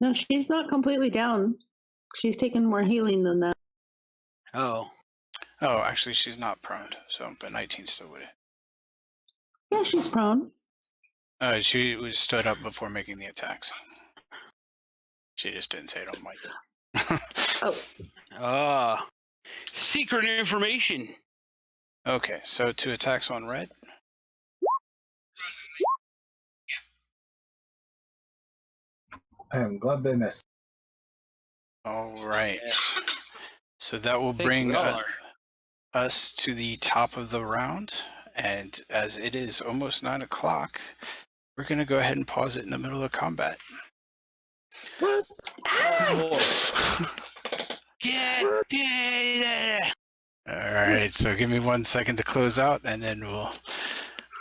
B: No, she's not completely down. She's taken more healing than that.
F: Oh.
A: Oh, actually, she's not prone, so but 19 still would hit.
B: Yeah, she's prone.
A: She was stood up before making the attacks. She just didn't say it on mic.
B: Oh,
F: Ah. Secret information.
A: Okay, so 2 attacks on Red.
C: I am glad they missed.
A: All right. So that will
F: Thank
A: bring
F: you, all are.
A: us to the top of the round. And as it is almost 9 o'clock, we're going to go ahead and pause it in the middle of combat.
D: What?
F: Get
A: All right, so give me 1 second to close out, and then we'll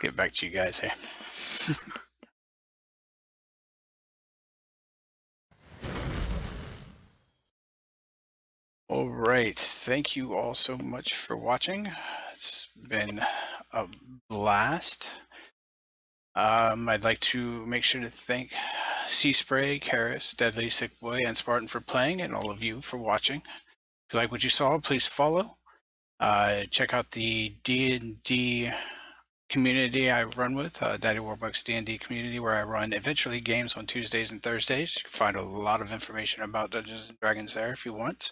A: get back to you guys here. All right, thank you all so much for watching. It's been a blast. I'd like to make sure to thank Sea Spray, Karis, Deadly, Sick Boy, and Spartan for playing, and all of you for watching. If you like what you saw, please follow. Check out the D&D community I run with, Daddy Warbucks D&D community, where I run eventually games on Tuesdays and Thursdays. You can find a lot of information about Dungeons and Dragons there if you want.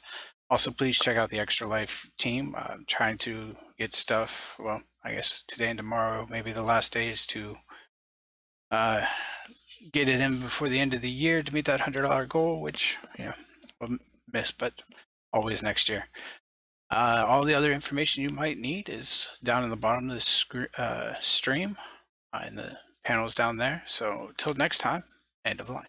A: Also, please check out the Extra Life team. I'm trying to get stuff, well, I guess today and tomorrow, maybe the last days, to get it in before the end of the year to meet that $100 goal, which, we'll miss, but always next year. All the other information you might need is down in the bottom of the stream, in the panels down there. So till next time, end of the line.